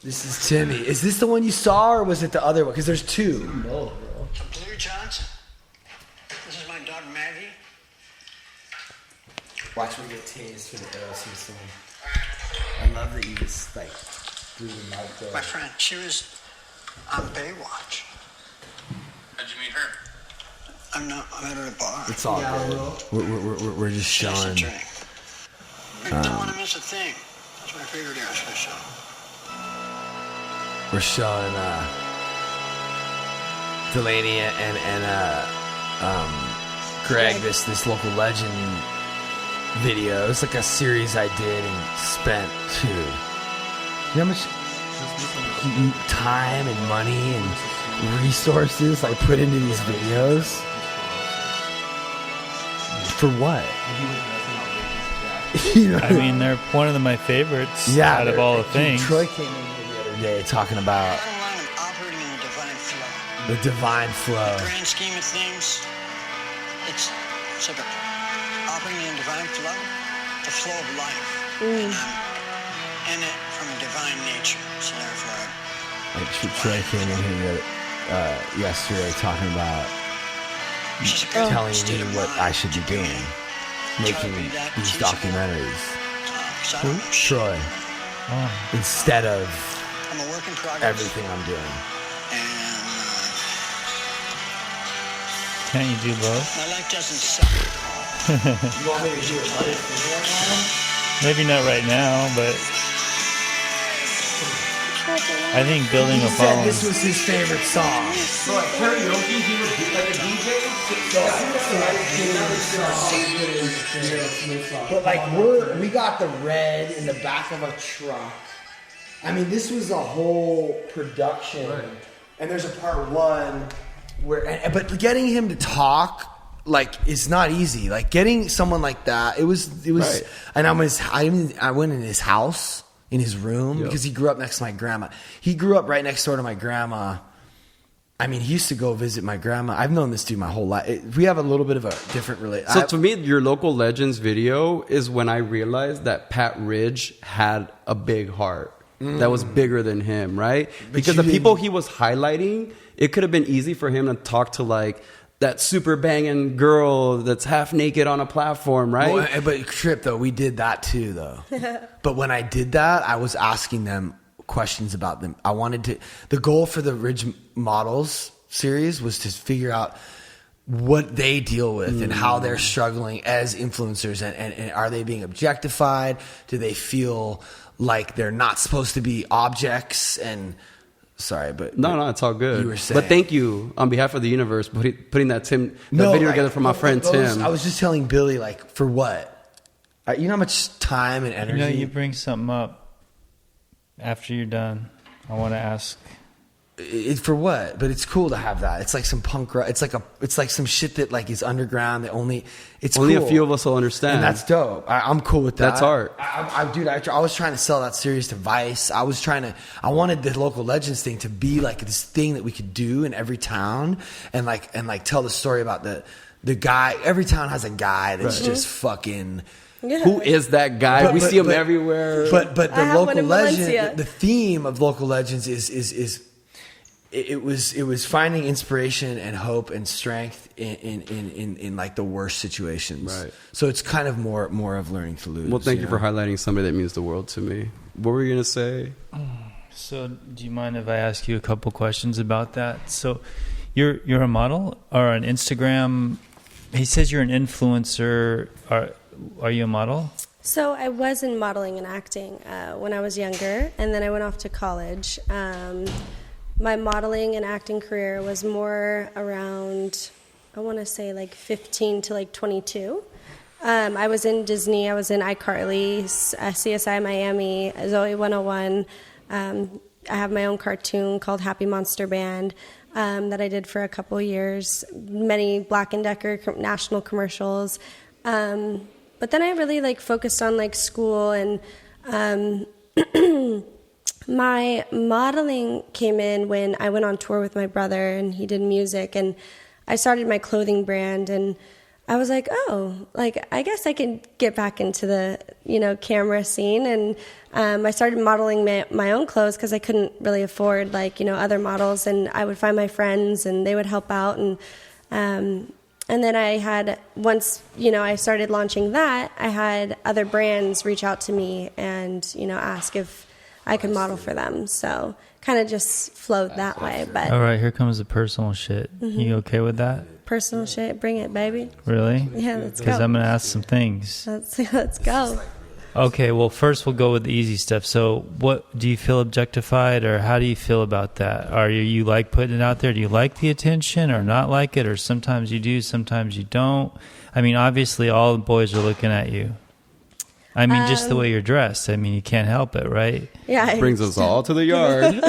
[SPEAKER 2] This is Timmy. Is this the one you saw, or was it the other one? Because there's two.
[SPEAKER 7] Blue Johnson.
[SPEAKER 2] watch me get tased for the Aerosmith song. I love that you just like threw the mic there.
[SPEAKER 7] My friend, she was on Baywatch.
[SPEAKER 8] How'd you meet her?
[SPEAKER 7] I'm at her at a bar.
[SPEAKER 2] It's all good. We're just
[SPEAKER 7] She has
[SPEAKER 2] showing.
[SPEAKER 7] to drink. I don't want to miss a thing. That's my favorite Aerosmith song.
[SPEAKER 2] We're showing Delaney and Greg this local legend video. It's like a series I did and spent you know how much time and money and resources I put into these videos? For what? You know?
[SPEAKER 4] I mean, they're one of my favorites out of all the things.
[SPEAKER 2] Troy came in here the other day talking about
[SPEAKER 7] Bottom line, I'm operating in the divine flow.
[SPEAKER 2] the divine flow.
[SPEAKER 7] In the grand scheme of things, it's like operating in divine flow, the flow of life. And I'm in it from a divine nature. So therefore,
[SPEAKER 2] Like Troy came in here yesterday talking about
[SPEAKER 7] it's just a good
[SPEAKER 2] telling
[SPEAKER 7] state
[SPEAKER 2] me
[SPEAKER 7] of
[SPEAKER 2] what
[SPEAKER 7] mind
[SPEAKER 2] I should be
[SPEAKER 7] to be
[SPEAKER 2] doing,
[SPEAKER 7] in.
[SPEAKER 2] making
[SPEAKER 7] Try to be that
[SPEAKER 2] these
[SPEAKER 7] teachable.
[SPEAKER 2] documentaries.
[SPEAKER 7] 'Cause I don't know shit.
[SPEAKER 2] Troy,
[SPEAKER 4] Oh,
[SPEAKER 2] instead of
[SPEAKER 7] I'm a work in progress.
[SPEAKER 2] everything I'm doing.
[SPEAKER 7] And
[SPEAKER 4] can't you do both?
[SPEAKER 7] my life doesn't suck.
[SPEAKER 2] You want me to do it?
[SPEAKER 4] Maybe not right now, but I think building
[SPEAKER 2] He
[SPEAKER 4] a
[SPEAKER 2] said
[SPEAKER 4] following.
[SPEAKER 2] this was his favorite song.
[SPEAKER 1] So like karaoke, he was like a DJ.
[SPEAKER 2] But like we got the red in the back of a truck. I mean, this was a whole production.
[SPEAKER 1] Right.
[SPEAKER 2] And there's a part one where, but getting him to talk like is not easy. Like getting someone like that, it was.
[SPEAKER 1] Right.
[SPEAKER 2] And I went in his house, in his room, because he grew up next to my grandma. He grew up right next door to my grandma. I mean, he used to go visit my grandma. I've known this dude my whole life. We have a little bit of a different relationship.
[SPEAKER 1] So to me, your local legends video is when I realized that Pat Ridge had a big heart that was bigger than him, right? Because
[SPEAKER 2] you
[SPEAKER 1] the people
[SPEAKER 2] didn't-
[SPEAKER 1] he was highlighting, it could have been easy for him to talk to like that super banging girl that's half naked on a platform, right?
[SPEAKER 2] Well, but Trip, though, we did that too, though. But when I did that, I was asking them questions about them. I wanted to. The goal for the Ridge Models series was to figure out what they deal with and how they're struggling as influencers, and are they being objectified? Do they feel like they're not supposed to be objects? And sorry, but
[SPEAKER 1] No, it's all good.
[SPEAKER 2] You were saying.
[SPEAKER 1] But thank you on behalf of the universe putting that video together for my friend Tim.
[SPEAKER 2] I was just telling Billy, like, for what? You know how much time and energy.
[SPEAKER 4] You know, you bring something up after you're done. I want to ask.
[SPEAKER 2] For what? But it's cool to have that. It's like some punk rock. It's like some shit that like is underground that only
[SPEAKER 1] Only
[SPEAKER 2] cool.
[SPEAKER 1] a few of us will understand.
[SPEAKER 2] And that's dope. I'm cool with that.
[SPEAKER 1] That's art.
[SPEAKER 2] I was trying to sell that series to Vice. I wanted the local legends thing to be like this thing that we could do in every town and tell the story about the guy. Every town has a guy that's just fucking.
[SPEAKER 3] Yeah.
[SPEAKER 1] Who is that guy? We see him everywhere.
[SPEAKER 2] But the
[SPEAKER 3] I have one
[SPEAKER 2] local
[SPEAKER 3] in
[SPEAKER 2] legend,
[SPEAKER 3] Valencia.
[SPEAKER 2] the theme of local legends is it was finding inspiration and hope and strength in like the worst situations.
[SPEAKER 1] Right.
[SPEAKER 2] So it's kind of more of learning to lose.
[SPEAKER 1] Well, thank you
[SPEAKER 2] know?
[SPEAKER 1] for highlighting somebody that means the world to me. What were you going to say?
[SPEAKER 4] So, do you mind if I ask you a couple questions about that? So, you're a model or an Instagram? He says you're an influencer. Are you a model?
[SPEAKER 3] So I was in modeling and acting when I was younger, and then I went off to college. My modeling and acting career was more around, I want to say like 15 to like 22. I was in Disney, I was in iCarly, CSI Miami, Zoe 101. I have my own cartoon called Happy Monster Band that I did for a couple years, many Black & Decker national commercials. But then I really like focused on like school, and my modeling came in when I went on tour with my brother and he did music, and I started my clothing brand, and I was like, oh, like I guess I can get back into the, camera scene. And I started modeling my own clothes because I couldn't really afford other models, and I would find my friends and they would help out. And And then I had, once, I started launching that, I had other brands reach out to me and, ask if I could model for them. So kind of just flowed that way. But
[SPEAKER 4] All right, here comes the personal shit. You okay with that?
[SPEAKER 3] personal shit, bring it, baby.
[SPEAKER 4] Really?
[SPEAKER 3] Yeah, let's go.
[SPEAKER 4] Because I'm going to ask some things.
[SPEAKER 3] Let's go.
[SPEAKER 4] Okay, well, first we'll go with the easy stuff. So what, do you feel objectified, or how do you feel about that? Are you like putting it out there? Do you like the attention or not like it? Or sometimes you do, sometimes you don't? I mean, obviously all the boys are looking at you. I mean, just the way you're dressed. I mean, you can't help it, right?
[SPEAKER 3] Yeah.
[SPEAKER 1] Brings us all to the yard.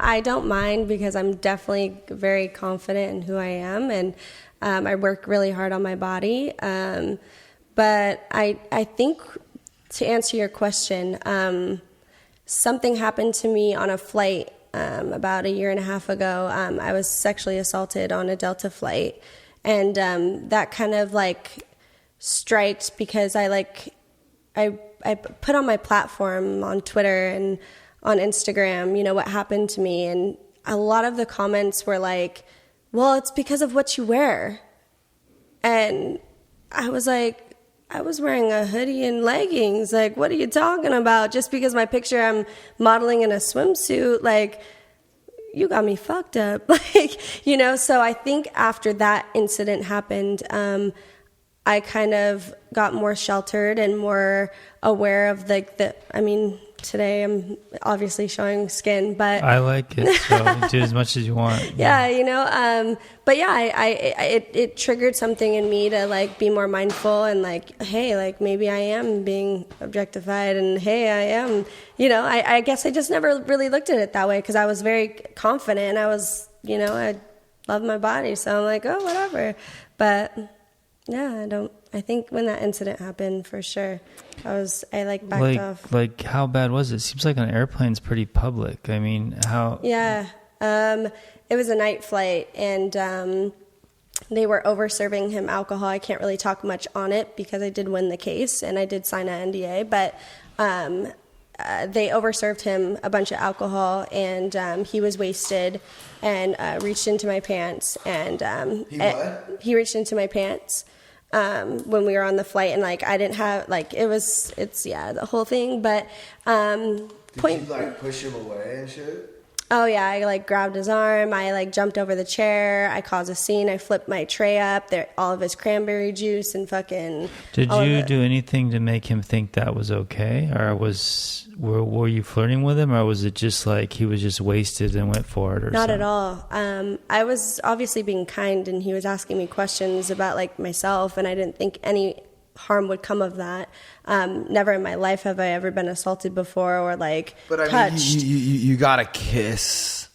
[SPEAKER 3] I don't mind because I'm definitely very confident in who I am, and I work really hard on my body. But I think, to answer your question, something happened to me on a flight about 1.5 years ago. I was sexually assaulted on a Delta flight, and that kind of like striked because I put on my platform on Twitter and on Instagram, what happened to me. And a lot of the comments were like, well, it's because of what you wear. And I was like, I was wearing a hoodie and leggings. Like, what are you talking about? Just because my picture, I'm modeling in a swimsuit, like, you got me fucked up. So I think after that incident happened, I kind of got more sheltered and more aware of today I'm obviously showing skin, but
[SPEAKER 4] I like it, so do as much as you want.
[SPEAKER 3] But it triggered something in me to like be more mindful and like, hey, like maybe I am being objectified, and hey, I am, I guess I just never really looked at it that way because I was very confident. I was, I love my body, so I'm like, oh, whatever. But yeah, I think when that incident happened, for sure, I backed off.
[SPEAKER 4] Like, how bad was it? Seems like an airplane's pretty public. I mean, how?
[SPEAKER 3] Yeah. It was a night flight, and they were over-serving him alcohol. I can't really talk much on it because I did win the case, and I did sign an NDA, but they over-served him a bunch of alcohol, and he was wasted and reached into my pants. And he reached into my pants when we were on the flight, and like I didn't have the whole thing. But
[SPEAKER 2] Did you like push him away and shit?
[SPEAKER 3] Oh yeah, I like grabbed his arm. I like jumped over the chair. I caused a scene. I flipped my tray up. There, all of his cranberry juice and fucking.
[SPEAKER 4] Did you do anything to make him think that was okay, or were you flirting with him, or was it just like he was just wasted and went for it, or
[SPEAKER 3] Not
[SPEAKER 4] something?
[SPEAKER 3] at all. I was obviously being kind, and he was asking me questions about like myself, and I didn't think any harm would come of that. Never in my life have I ever been assaulted before or like touched.
[SPEAKER 2] You gotta kiss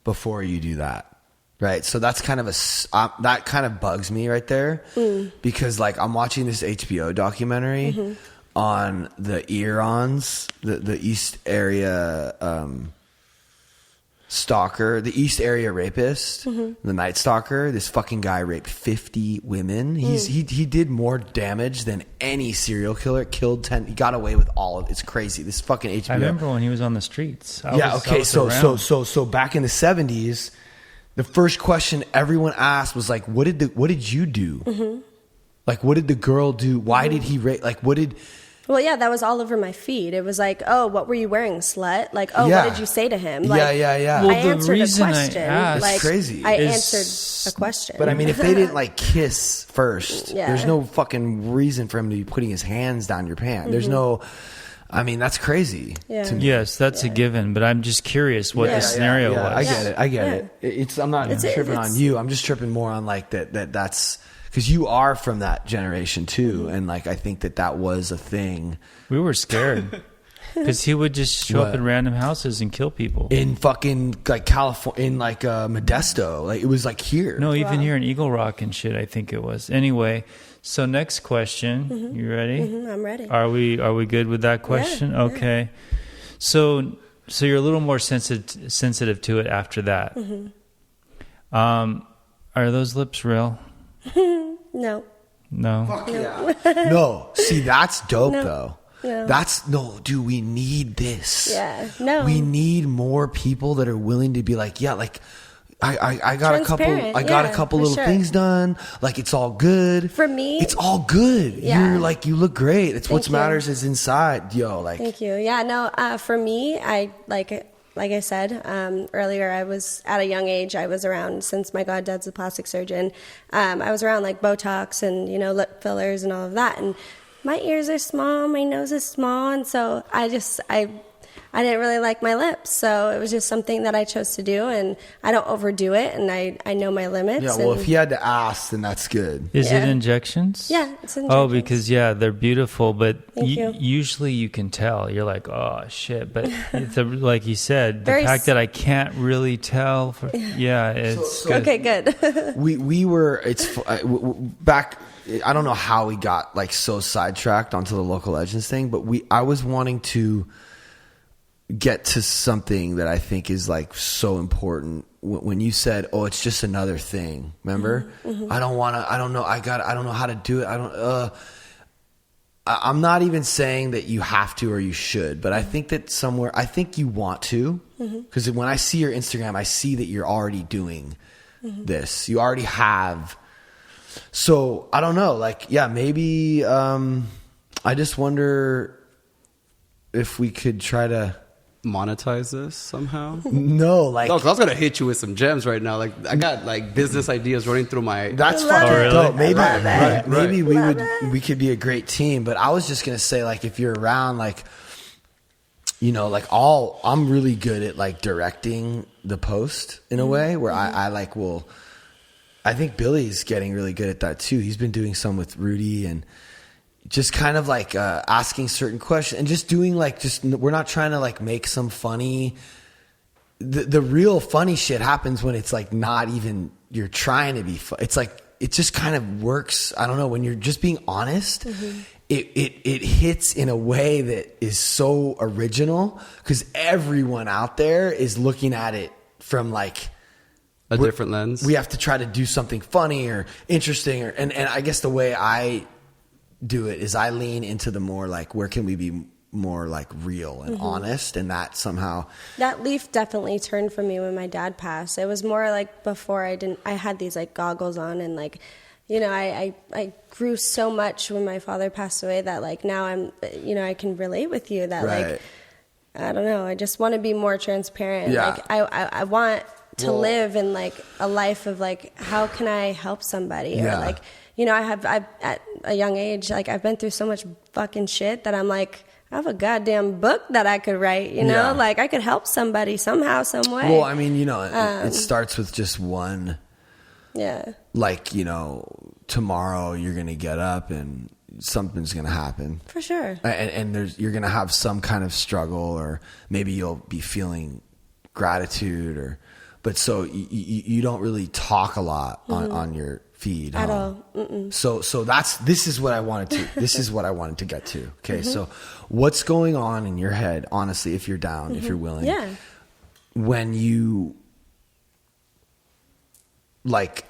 [SPEAKER 2] before you do that, right? So that's kind of that kind of bugs me right there, because like I'm watching this HBO documentary on the Irons, the East Area stalker, the East Area rapist, the Night Stalker. This fucking guy raped 50 women. He did more damage than any serial killer. Killed 10. He got away with all of it. It's crazy. This fucking HBO.
[SPEAKER 4] I remember when he was on the streets.
[SPEAKER 2] So back in the 70s, the first question everyone asked was like, what did you do? Like, what did the girl do? Why did he rape? Like, what did?
[SPEAKER 3] Well, yeah, that was all over my feed. It was like, oh, what were you wearing, slut? Like, oh, what did you say to him? Like,
[SPEAKER 2] yeah.
[SPEAKER 4] Well,
[SPEAKER 3] I answered a question.
[SPEAKER 2] It's crazy.
[SPEAKER 3] I answered a question.
[SPEAKER 2] But I mean, if they didn't like kiss first,
[SPEAKER 3] Yeah.
[SPEAKER 2] there's no fucking reason for him to be putting his hands down your pants. There's no. I mean, that's crazy.
[SPEAKER 3] Yeah.
[SPEAKER 2] To me.
[SPEAKER 4] Yes, that's a given, but I'm just curious what the scenario was.
[SPEAKER 2] I get it. I'm not tripping on you. I'm just tripping more on like that's because you are from that generation too, and like I think that was a thing.
[SPEAKER 4] We were scared because he would just show up in random houses and kill people
[SPEAKER 2] in fucking like California, in like Modesto. Like it was like here.
[SPEAKER 4] No, even here in Eagle Rock and shit. I think it was. Anyway, so next question. You ready?
[SPEAKER 3] I'm ready.
[SPEAKER 4] Are we good with that question?
[SPEAKER 3] Yeah,
[SPEAKER 4] okay. So you're a little more sensitive to it after that. Are those lips real?
[SPEAKER 3] No.
[SPEAKER 2] Fuck yeah. No. See, that's dope though.
[SPEAKER 3] No.
[SPEAKER 2] Dude, we need this.
[SPEAKER 3] Yeah. No.
[SPEAKER 2] We need more people that are willing to be like, yeah, like I got a couple.
[SPEAKER 3] Transparent,
[SPEAKER 2] I got a
[SPEAKER 3] yeah,
[SPEAKER 2] couple
[SPEAKER 3] for
[SPEAKER 2] little
[SPEAKER 3] sure.
[SPEAKER 2] things done. Like it's all good
[SPEAKER 3] For me,
[SPEAKER 2] It's all good.
[SPEAKER 3] Yeah.
[SPEAKER 2] You're like you look great. It's what
[SPEAKER 3] you.
[SPEAKER 2] matters is inside, yo. Like
[SPEAKER 3] Thank you. Yeah, no, for me, I like I said earlier, I was at a young age. I was around since my goddad's a plastic surgeon. I was around like Botox and lip fillers and all of that. And my ears are small, my nose is small, and so I didn't really like my lips, so it was just something that I chose to do, and I don't overdo it, and I know my limits.
[SPEAKER 2] yeah. Well, if you had to ask, then that's good.
[SPEAKER 4] Is
[SPEAKER 3] Yeah.
[SPEAKER 4] it injections?
[SPEAKER 3] Yeah, it's injections.
[SPEAKER 4] Oh, because they're beautiful, but
[SPEAKER 3] Thank you.
[SPEAKER 4] usually you can tell. You're like, oh shit, but like you said, the
[SPEAKER 3] Very
[SPEAKER 4] fact that I can't really tell. It's good.
[SPEAKER 3] Okay, good.
[SPEAKER 2] We were back. I don't know how we got like so sidetracked onto the local legends thing, but I was wanting to get to something that I think is like so important. When you said, "Oh, it's just another thing," remember? Mm-hmm. I don't know how to do it. I'm not even saying that you have to or you should, but I think that I think you want to, because when I see your Instagram, I see that you're already doing this. You already have. So I don't know, like, yeah, maybe, I just wonder if we could try to
[SPEAKER 1] monetize this somehow.
[SPEAKER 2] No, like,
[SPEAKER 1] No, 'cause I was gonna hit you with some gems right now. Like I got like business ideas running through my.
[SPEAKER 2] that's
[SPEAKER 3] love
[SPEAKER 2] fucking
[SPEAKER 3] it.
[SPEAKER 2] dope. Maybe,
[SPEAKER 1] Right,
[SPEAKER 2] maybe
[SPEAKER 1] right.
[SPEAKER 2] we could be a great team. But I was just gonna say, like, if you're around, like, like I'm really good at like directing the post in a way where I like will. I think Billy's getting really good at that too. He's been doing some with Rudy and just kind of like asking certain questions and just doing like we're not trying to like make some funny. The real funny shit happens when it's like not even you're trying to be fun. It's like it just kind of works. I don't know, when you're just being honest. It hits in a way that is so original because everyone out there is looking at it from like
[SPEAKER 1] a different lens.
[SPEAKER 2] We have to try to do something funny or interesting, and I guess the way I do it is I lean into the more like where can we be more like real and honest, and that somehow
[SPEAKER 3] That leaf definitely turned for me when my dad passed. It was more like before I had these like goggles on and like, I grew so much when my father passed away that like now I'm, I can relate with you that
[SPEAKER 2] Right.
[SPEAKER 3] like, I don't know. I just want to be more transparent.
[SPEAKER 2] Yeah.
[SPEAKER 3] Like I want to live in like a life of like, how can I help somebody?
[SPEAKER 2] Yeah.
[SPEAKER 3] Or like, I've at a young age, like I've been through so much fucking shit that I'm like, I have a goddamn book that I could write,
[SPEAKER 2] Yeah.
[SPEAKER 3] like I could help somebody somehow, some way.
[SPEAKER 2] well, I mean, it starts with just one,
[SPEAKER 3] Yeah.
[SPEAKER 2] like, tomorrow you're gonna get up and something's gonna happen
[SPEAKER 3] For sure.
[SPEAKER 2] and you're gonna have some kind of struggle, or maybe you'll be feeling gratitude, but so you don't really talk a lot on your feed
[SPEAKER 3] At
[SPEAKER 2] huh?
[SPEAKER 3] all. Mm-mm.
[SPEAKER 2] So this is what I wanted to get to. Okay, so what's going on in your head, honestly, if you're down, if you're willing,
[SPEAKER 3] Yeah.
[SPEAKER 2] when you like,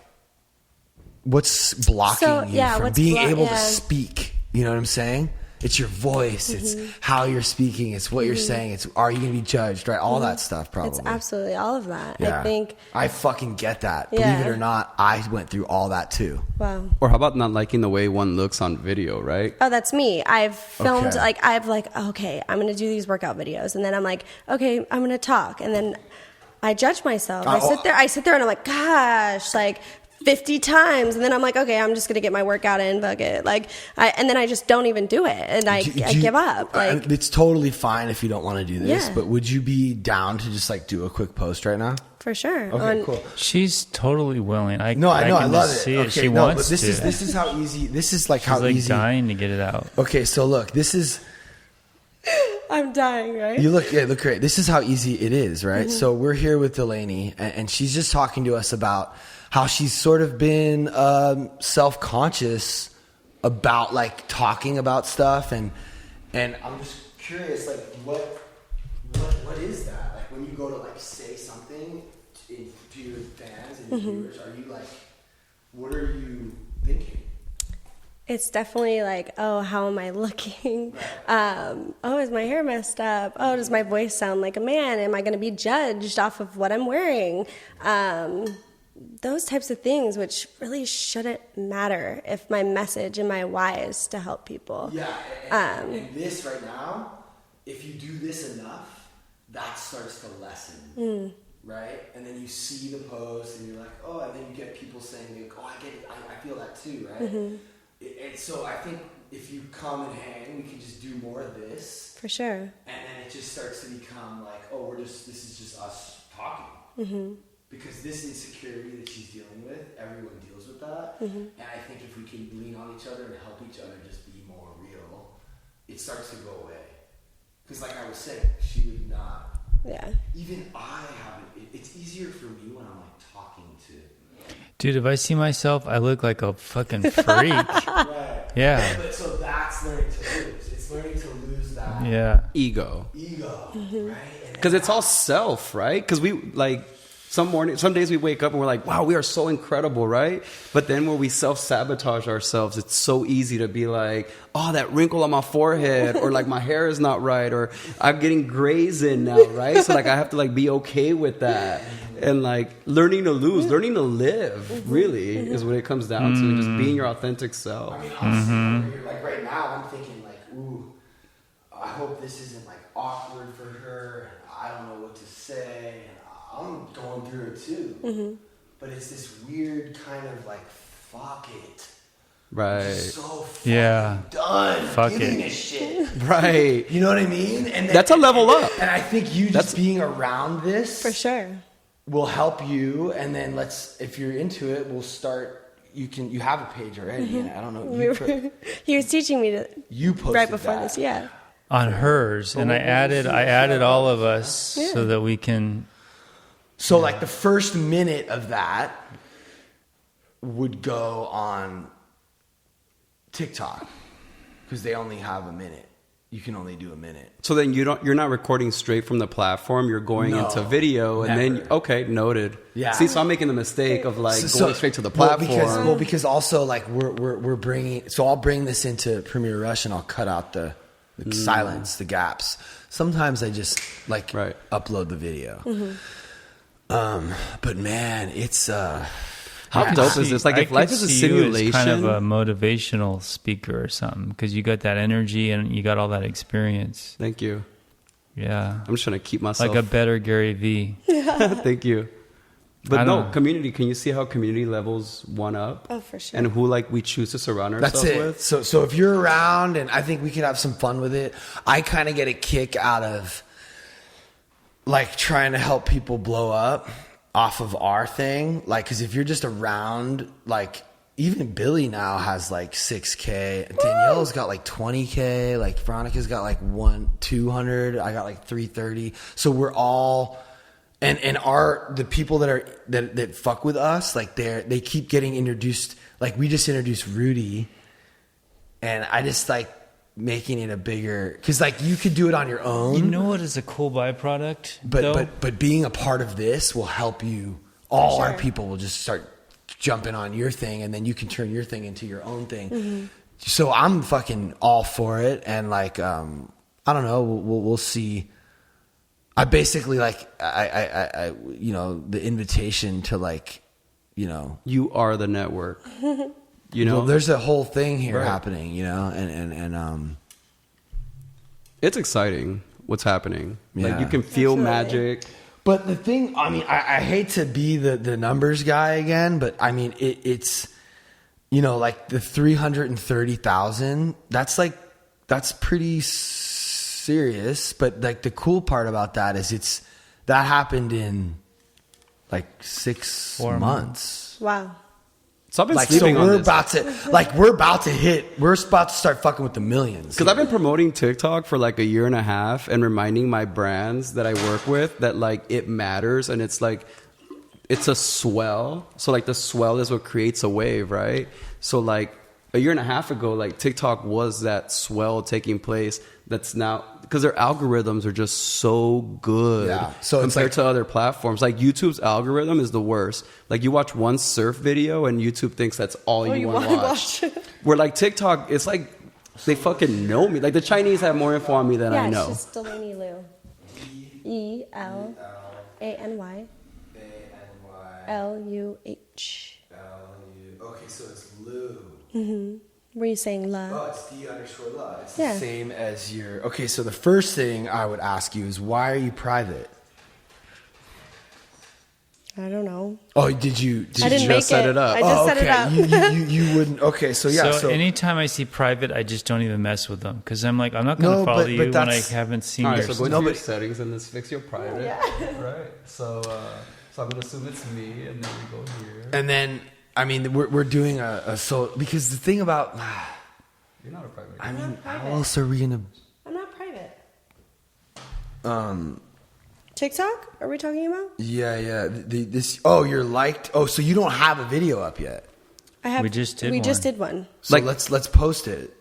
[SPEAKER 2] what's blocking you from
[SPEAKER 3] what's
[SPEAKER 2] being able to
[SPEAKER 3] yeah.
[SPEAKER 2] speak? You know what I'm saying? It's your voice. It's how you're speaking. It's what you're saying. It's are you going to be judged? Right? All that stuff, probably.
[SPEAKER 3] It's absolutely all of that.
[SPEAKER 2] Yeah.
[SPEAKER 3] I think.
[SPEAKER 2] I fucking get that.
[SPEAKER 3] Yeah.
[SPEAKER 2] Believe it or not, I went through all that too.
[SPEAKER 3] Wow.
[SPEAKER 1] Or how about not liking the way one looks on video, right?
[SPEAKER 3] Oh, that's me. I've filmed
[SPEAKER 2] Okay.
[SPEAKER 3] okay, I'm going to do these workout videos. And then I'm like, okay, I'm going to talk. And then I judge myself. I sit there and I'm like, gosh, like 50 times. And then I'm like, okay, I'm just going to get my workout in, fuck it. And then I just don't even do it. And I give up. Like,
[SPEAKER 2] it's totally fine if you don't want to do this,
[SPEAKER 3] Yeah.
[SPEAKER 2] but would you be down to just like do a quick post right now?
[SPEAKER 3] for sure.
[SPEAKER 2] Okay, cool.
[SPEAKER 4] She's totally willing. I
[SPEAKER 2] No, I know, I
[SPEAKER 4] can
[SPEAKER 2] love
[SPEAKER 4] just
[SPEAKER 2] it.
[SPEAKER 4] see
[SPEAKER 2] Okay,
[SPEAKER 4] She
[SPEAKER 2] no,
[SPEAKER 4] wants
[SPEAKER 2] but
[SPEAKER 4] to.
[SPEAKER 2] this is how easy. This is like
[SPEAKER 4] She's
[SPEAKER 2] how
[SPEAKER 4] like
[SPEAKER 2] easy.
[SPEAKER 4] dying to get it out.
[SPEAKER 2] Okay, so look, this is.
[SPEAKER 3] I'm dying, right?
[SPEAKER 2] You look great. This is how easy it is, right? So we're here with Delaney, and she's just talking to us about how she's sort of been self-conscious about like talking about stuff, and I'm just curious, like what is that? Like when you go to like say something to your fans and your viewers, are you like, what are you thinking?
[SPEAKER 3] It's definitely like, oh, how am I looking? Oh, is my hair messed up? Oh, does my voice sound like a man? Am I going to be judged off of what I'm wearing? Those types of things, which really shouldn't matter if my message and my why is to help people.
[SPEAKER 2] Yeah, and this right now, if you do this enough, that starts to lessen, right? And then you see the post, and you're like, oh, and then you get people saying, like, oh, I get it, I feel that too, right? And so I think if you come and hang, we can just do more of this.
[SPEAKER 3] For sure.
[SPEAKER 2] And then it just starts to become like, oh, this is just us talking. Because this insecurity that she's dealing with, everyone deals with that. And I think if we can lean on each other and help each other just be more real, it starts to go away. Because like I was saying, she would not.
[SPEAKER 3] Yeah.
[SPEAKER 2] Even I haven't. It's easier for me when I'm like talking to.
[SPEAKER 4] Dude, if I see myself, I look like a fucking freak.
[SPEAKER 2] Right.
[SPEAKER 4] Yeah.
[SPEAKER 2] But so that's learning to lose. It's learning to lose that
[SPEAKER 1] ego,
[SPEAKER 2] right?
[SPEAKER 1] Because it's all self, right? Because we like some days we wake up and we're like, wow, we are so incredible, right? But then when we self-sabotage ourselves, it's so easy to be like, oh, that wrinkle on my forehead, or like my hair is not right, or I'm getting grays in now, right? So like I have to like be okay with that. And like learning to lose, learning to live, really, is what it comes down to. Just being your authentic self.
[SPEAKER 2] I mean, honestly, like right now, I'm thinking like, ooh, I hope this isn't like awkward for her. And I don't know what to say. And I'm going through it too. But it's this weird kind of like, fuck it.
[SPEAKER 1] Right.
[SPEAKER 2] I'm so fucking done
[SPEAKER 4] Fuck
[SPEAKER 2] giving
[SPEAKER 4] it.
[SPEAKER 2] a shit.
[SPEAKER 1] Right.
[SPEAKER 2] You know what I mean? And
[SPEAKER 1] That's a level up.
[SPEAKER 2] And I think you just being around this
[SPEAKER 3] For sure.
[SPEAKER 2] will help you. And then if you're into it, we'll start. You have a page already. And I don't know.
[SPEAKER 3] He was teaching me to
[SPEAKER 2] You posted
[SPEAKER 3] right before
[SPEAKER 2] that.
[SPEAKER 3] this, yeah.
[SPEAKER 4] On hers, and I added all of us so that we can.
[SPEAKER 2] So like the first minute of that would go on TikTok because they only have a minute. You can only do a minute.
[SPEAKER 1] So then you're not recording straight from the platform. You're going into video, and then okay, noted.
[SPEAKER 2] Yeah.
[SPEAKER 1] See, so I'm making the mistake of like going straight to the platform.
[SPEAKER 2] Because also like we're bringing. So I'll bring this into Premiere Rush and I'll cut out the silence, the gaps. Sometimes I just like upload the video. But man, it's
[SPEAKER 1] how dope is this? Like, if life is a simulation,
[SPEAKER 4] kind of a motivational speaker or something, because you got that energy and you got all that experience.
[SPEAKER 1] Thank you.
[SPEAKER 4] Yeah,
[SPEAKER 1] I'm just trying to keep myself
[SPEAKER 4] like a better Gary V.
[SPEAKER 1] Thank you. But no, community. Can you see how community levels one up?
[SPEAKER 3] Oh, for sure.
[SPEAKER 1] And who like we choose to surround ourselves with?
[SPEAKER 2] So if you're around, and I think we could have some fun with it. I kind of get a kick out of like trying to help people blow up off of our thing. Like, cause if you're just around, like even Billy now has like 6K. Danielle's got like 20K. Like Veronica's got like 200. I got like 330. So we're all, and the people that fuck with us, like they keep getting introduced. Like we just introduced Rudy, and I just like making it a bigger, because like you could do it on your own.
[SPEAKER 4] You know what is a cool byproduct?
[SPEAKER 2] But being a part of this will help you. All our people will just start jumping on your thing, and then you can turn your thing into your own thing. So I'm fucking all for it, and like I don't know, we'll see. I basically like I you know, the invitation to like, you know,
[SPEAKER 1] you are the network. You know,
[SPEAKER 2] well, there's a whole thing here happening, you know, and
[SPEAKER 1] it's exciting what's happening.
[SPEAKER 2] Yeah.
[SPEAKER 1] Like you can feel magic.
[SPEAKER 2] But the thing, I mean, I hate to be the numbers guy again, but I mean, it's, you know, like the 330,000, that's pretty serious. But like the cool part about that is that happened in like 6 months.
[SPEAKER 3] Wow.
[SPEAKER 1] So I've been
[SPEAKER 2] like,
[SPEAKER 1] sleeping on this.
[SPEAKER 2] We're about to start fucking with the millions.
[SPEAKER 1] Because I've been promoting TikTok for like a year and a half and reminding my brands that I work with that like it matters, and it's like it's a swell. So like the swell is what creates a wave, right? So like a year and a half ago, like TikTok was that swell taking place. That's now because their algorithms are just so good
[SPEAKER 2] so
[SPEAKER 1] compared to other platforms. Like YouTube's algorithm is the worst. Like you watch one surf video and YouTube thinks that's all you want to watch. Where like TikTok, it's like they fucking know me. Like the Chinese have more info on me than I know.
[SPEAKER 3] Yeah, it's just Delaney Luh. ELANY LUH.
[SPEAKER 2] Okay, so it's Luh.
[SPEAKER 3] Mm-hmm. Were you saying la?
[SPEAKER 2] Oh, it's D_la. It's
[SPEAKER 3] Yeah.
[SPEAKER 2] the same as your... Okay, so the first thing I would ask you is, why are you private?
[SPEAKER 3] I don't know.
[SPEAKER 2] Oh, did you
[SPEAKER 3] I didn't make
[SPEAKER 1] set it up?
[SPEAKER 3] I just set it up.
[SPEAKER 2] You wouldn't... Okay, so yeah.
[SPEAKER 4] So anytime I see private, I just don't even mess with them because I'm like, I'm not going to
[SPEAKER 2] No,
[SPEAKER 4] follow
[SPEAKER 2] but
[SPEAKER 4] you when I
[SPEAKER 2] that's-
[SPEAKER 4] haven't seen
[SPEAKER 1] All right,
[SPEAKER 4] your
[SPEAKER 1] so go
[SPEAKER 4] stuff.
[SPEAKER 1] into your settings and let's fix your private. Right. So I'm gonna assume it's me, and then we go here.
[SPEAKER 2] And then, I mean, we're doing so... Because the thing about...
[SPEAKER 1] You're not a private.
[SPEAKER 2] I mean,
[SPEAKER 3] not
[SPEAKER 2] how
[SPEAKER 3] private.
[SPEAKER 2] else are we going to...
[SPEAKER 3] I'm not private. TikTok? Are we talking about?
[SPEAKER 2] Yeah. This. Oh, you're liked. Oh, so you don't have a video up yet.
[SPEAKER 3] I have.
[SPEAKER 4] We just did
[SPEAKER 3] We
[SPEAKER 4] one.
[SPEAKER 3] just did one.
[SPEAKER 2] So
[SPEAKER 1] Like-
[SPEAKER 2] let's post it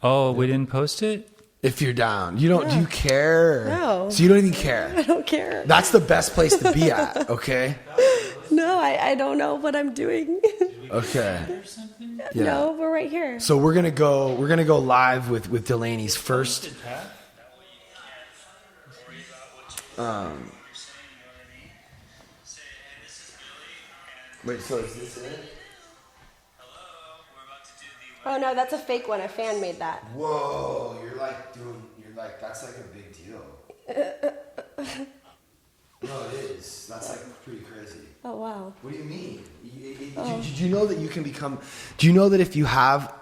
[SPEAKER 4] Oh, we didn't post it?
[SPEAKER 2] if you're down. You don't? Do you care?
[SPEAKER 3] No.
[SPEAKER 2] So you don't even care.
[SPEAKER 3] I don't care.
[SPEAKER 2] That's the best place to be at. Okay.
[SPEAKER 3] No, I don't know what I'm doing.
[SPEAKER 2] Okay. Yeah.
[SPEAKER 3] No, we're right here.
[SPEAKER 2] So we're gonna go live with Delaney's first. Wait. So is this it?
[SPEAKER 3] Oh no, that's a fake one. A fan made that.
[SPEAKER 2] Whoa! You're like that's like a big deal. No, it is. That's like pretty crazy.
[SPEAKER 3] Oh wow.
[SPEAKER 2] What do you mean? Did you know that you can become... Do you know that if you have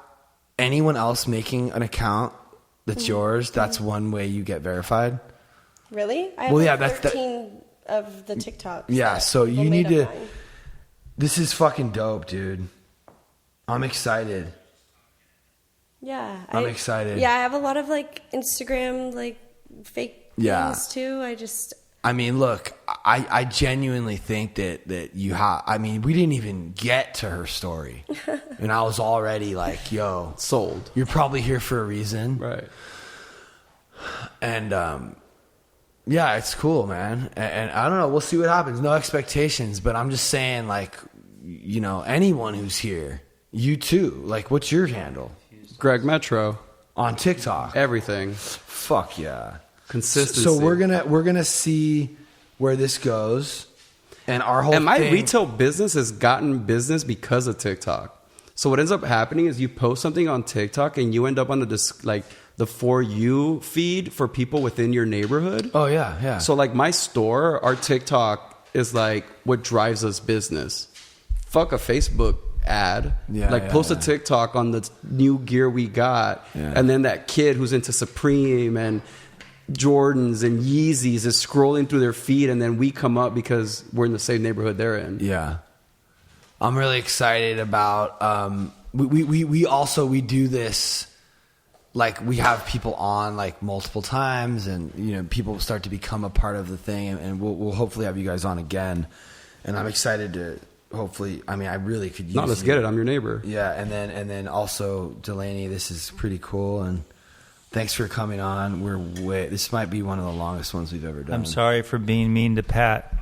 [SPEAKER 2] anyone else making an account that's yours, that's one way you get verified?
[SPEAKER 3] Really? I have
[SPEAKER 2] Well, yeah,
[SPEAKER 3] like
[SPEAKER 2] that's
[SPEAKER 3] 13 of the TikToks.
[SPEAKER 2] Yeah,
[SPEAKER 3] that
[SPEAKER 2] so
[SPEAKER 3] people
[SPEAKER 2] you
[SPEAKER 3] made
[SPEAKER 2] need
[SPEAKER 3] of
[SPEAKER 2] to...
[SPEAKER 3] mine.
[SPEAKER 2] This is fucking dope, dude. I'm excited.
[SPEAKER 3] Yeah.
[SPEAKER 2] I'm excited.
[SPEAKER 3] Yeah, I have a lot of like Instagram like fake
[SPEAKER 2] Yeah.
[SPEAKER 3] things too.
[SPEAKER 2] I mean, look, I genuinely think that you have... I mean, we didn't even get to her story. And I was already like, yo...
[SPEAKER 1] Sold.
[SPEAKER 2] You're probably here for a reason.
[SPEAKER 1] Right.
[SPEAKER 2] And yeah, it's cool, man. And I don't know, we'll see what happens. No expectations, but I'm just saying, like, you know, anyone who's here, you too. Like, what's your handle
[SPEAKER 1] Greg Metro.
[SPEAKER 2] on TikTok?
[SPEAKER 1] Everything.
[SPEAKER 2] Fuck yeah.
[SPEAKER 1] Consistency.
[SPEAKER 2] So we're gonna see where this goes, and our whole
[SPEAKER 1] And my
[SPEAKER 2] thing,
[SPEAKER 1] retail business has gotten business because of TikTok. So what ends up happening is you post something on TikTok and you end up on the For You feed for people within your neighborhood.
[SPEAKER 2] Oh yeah.
[SPEAKER 1] So like my store, our TikTok is like what drives us business. Fuck a Facebook ad. Post a TikTok on the new gear we got.
[SPEAKER 2] Yeah.
[SPEAKER 1] And then that kid who's into Supreme and Jordans and Yeezys is scrolling through their feed, and then we come up because we're in the same neighborhood they're in.
[SPEAKER 2] Yeah. I'm really excited about we do this, like we have people on like multiple times, and you know, people start to become a part of the thing, and we'll hopefully have you guys on again. And I'm excited to hopefully, I mean, I really could use
[SPEAKER 1] Let's get it. I'm your neighbor.
[SPEAKER 2] Yeah, and then also Delaney, this is pretty cool, and thanks for coming on. This might be one of the longest ones we've ever done.
[SPEAKER 4] I'm sorry for being mean to Pat.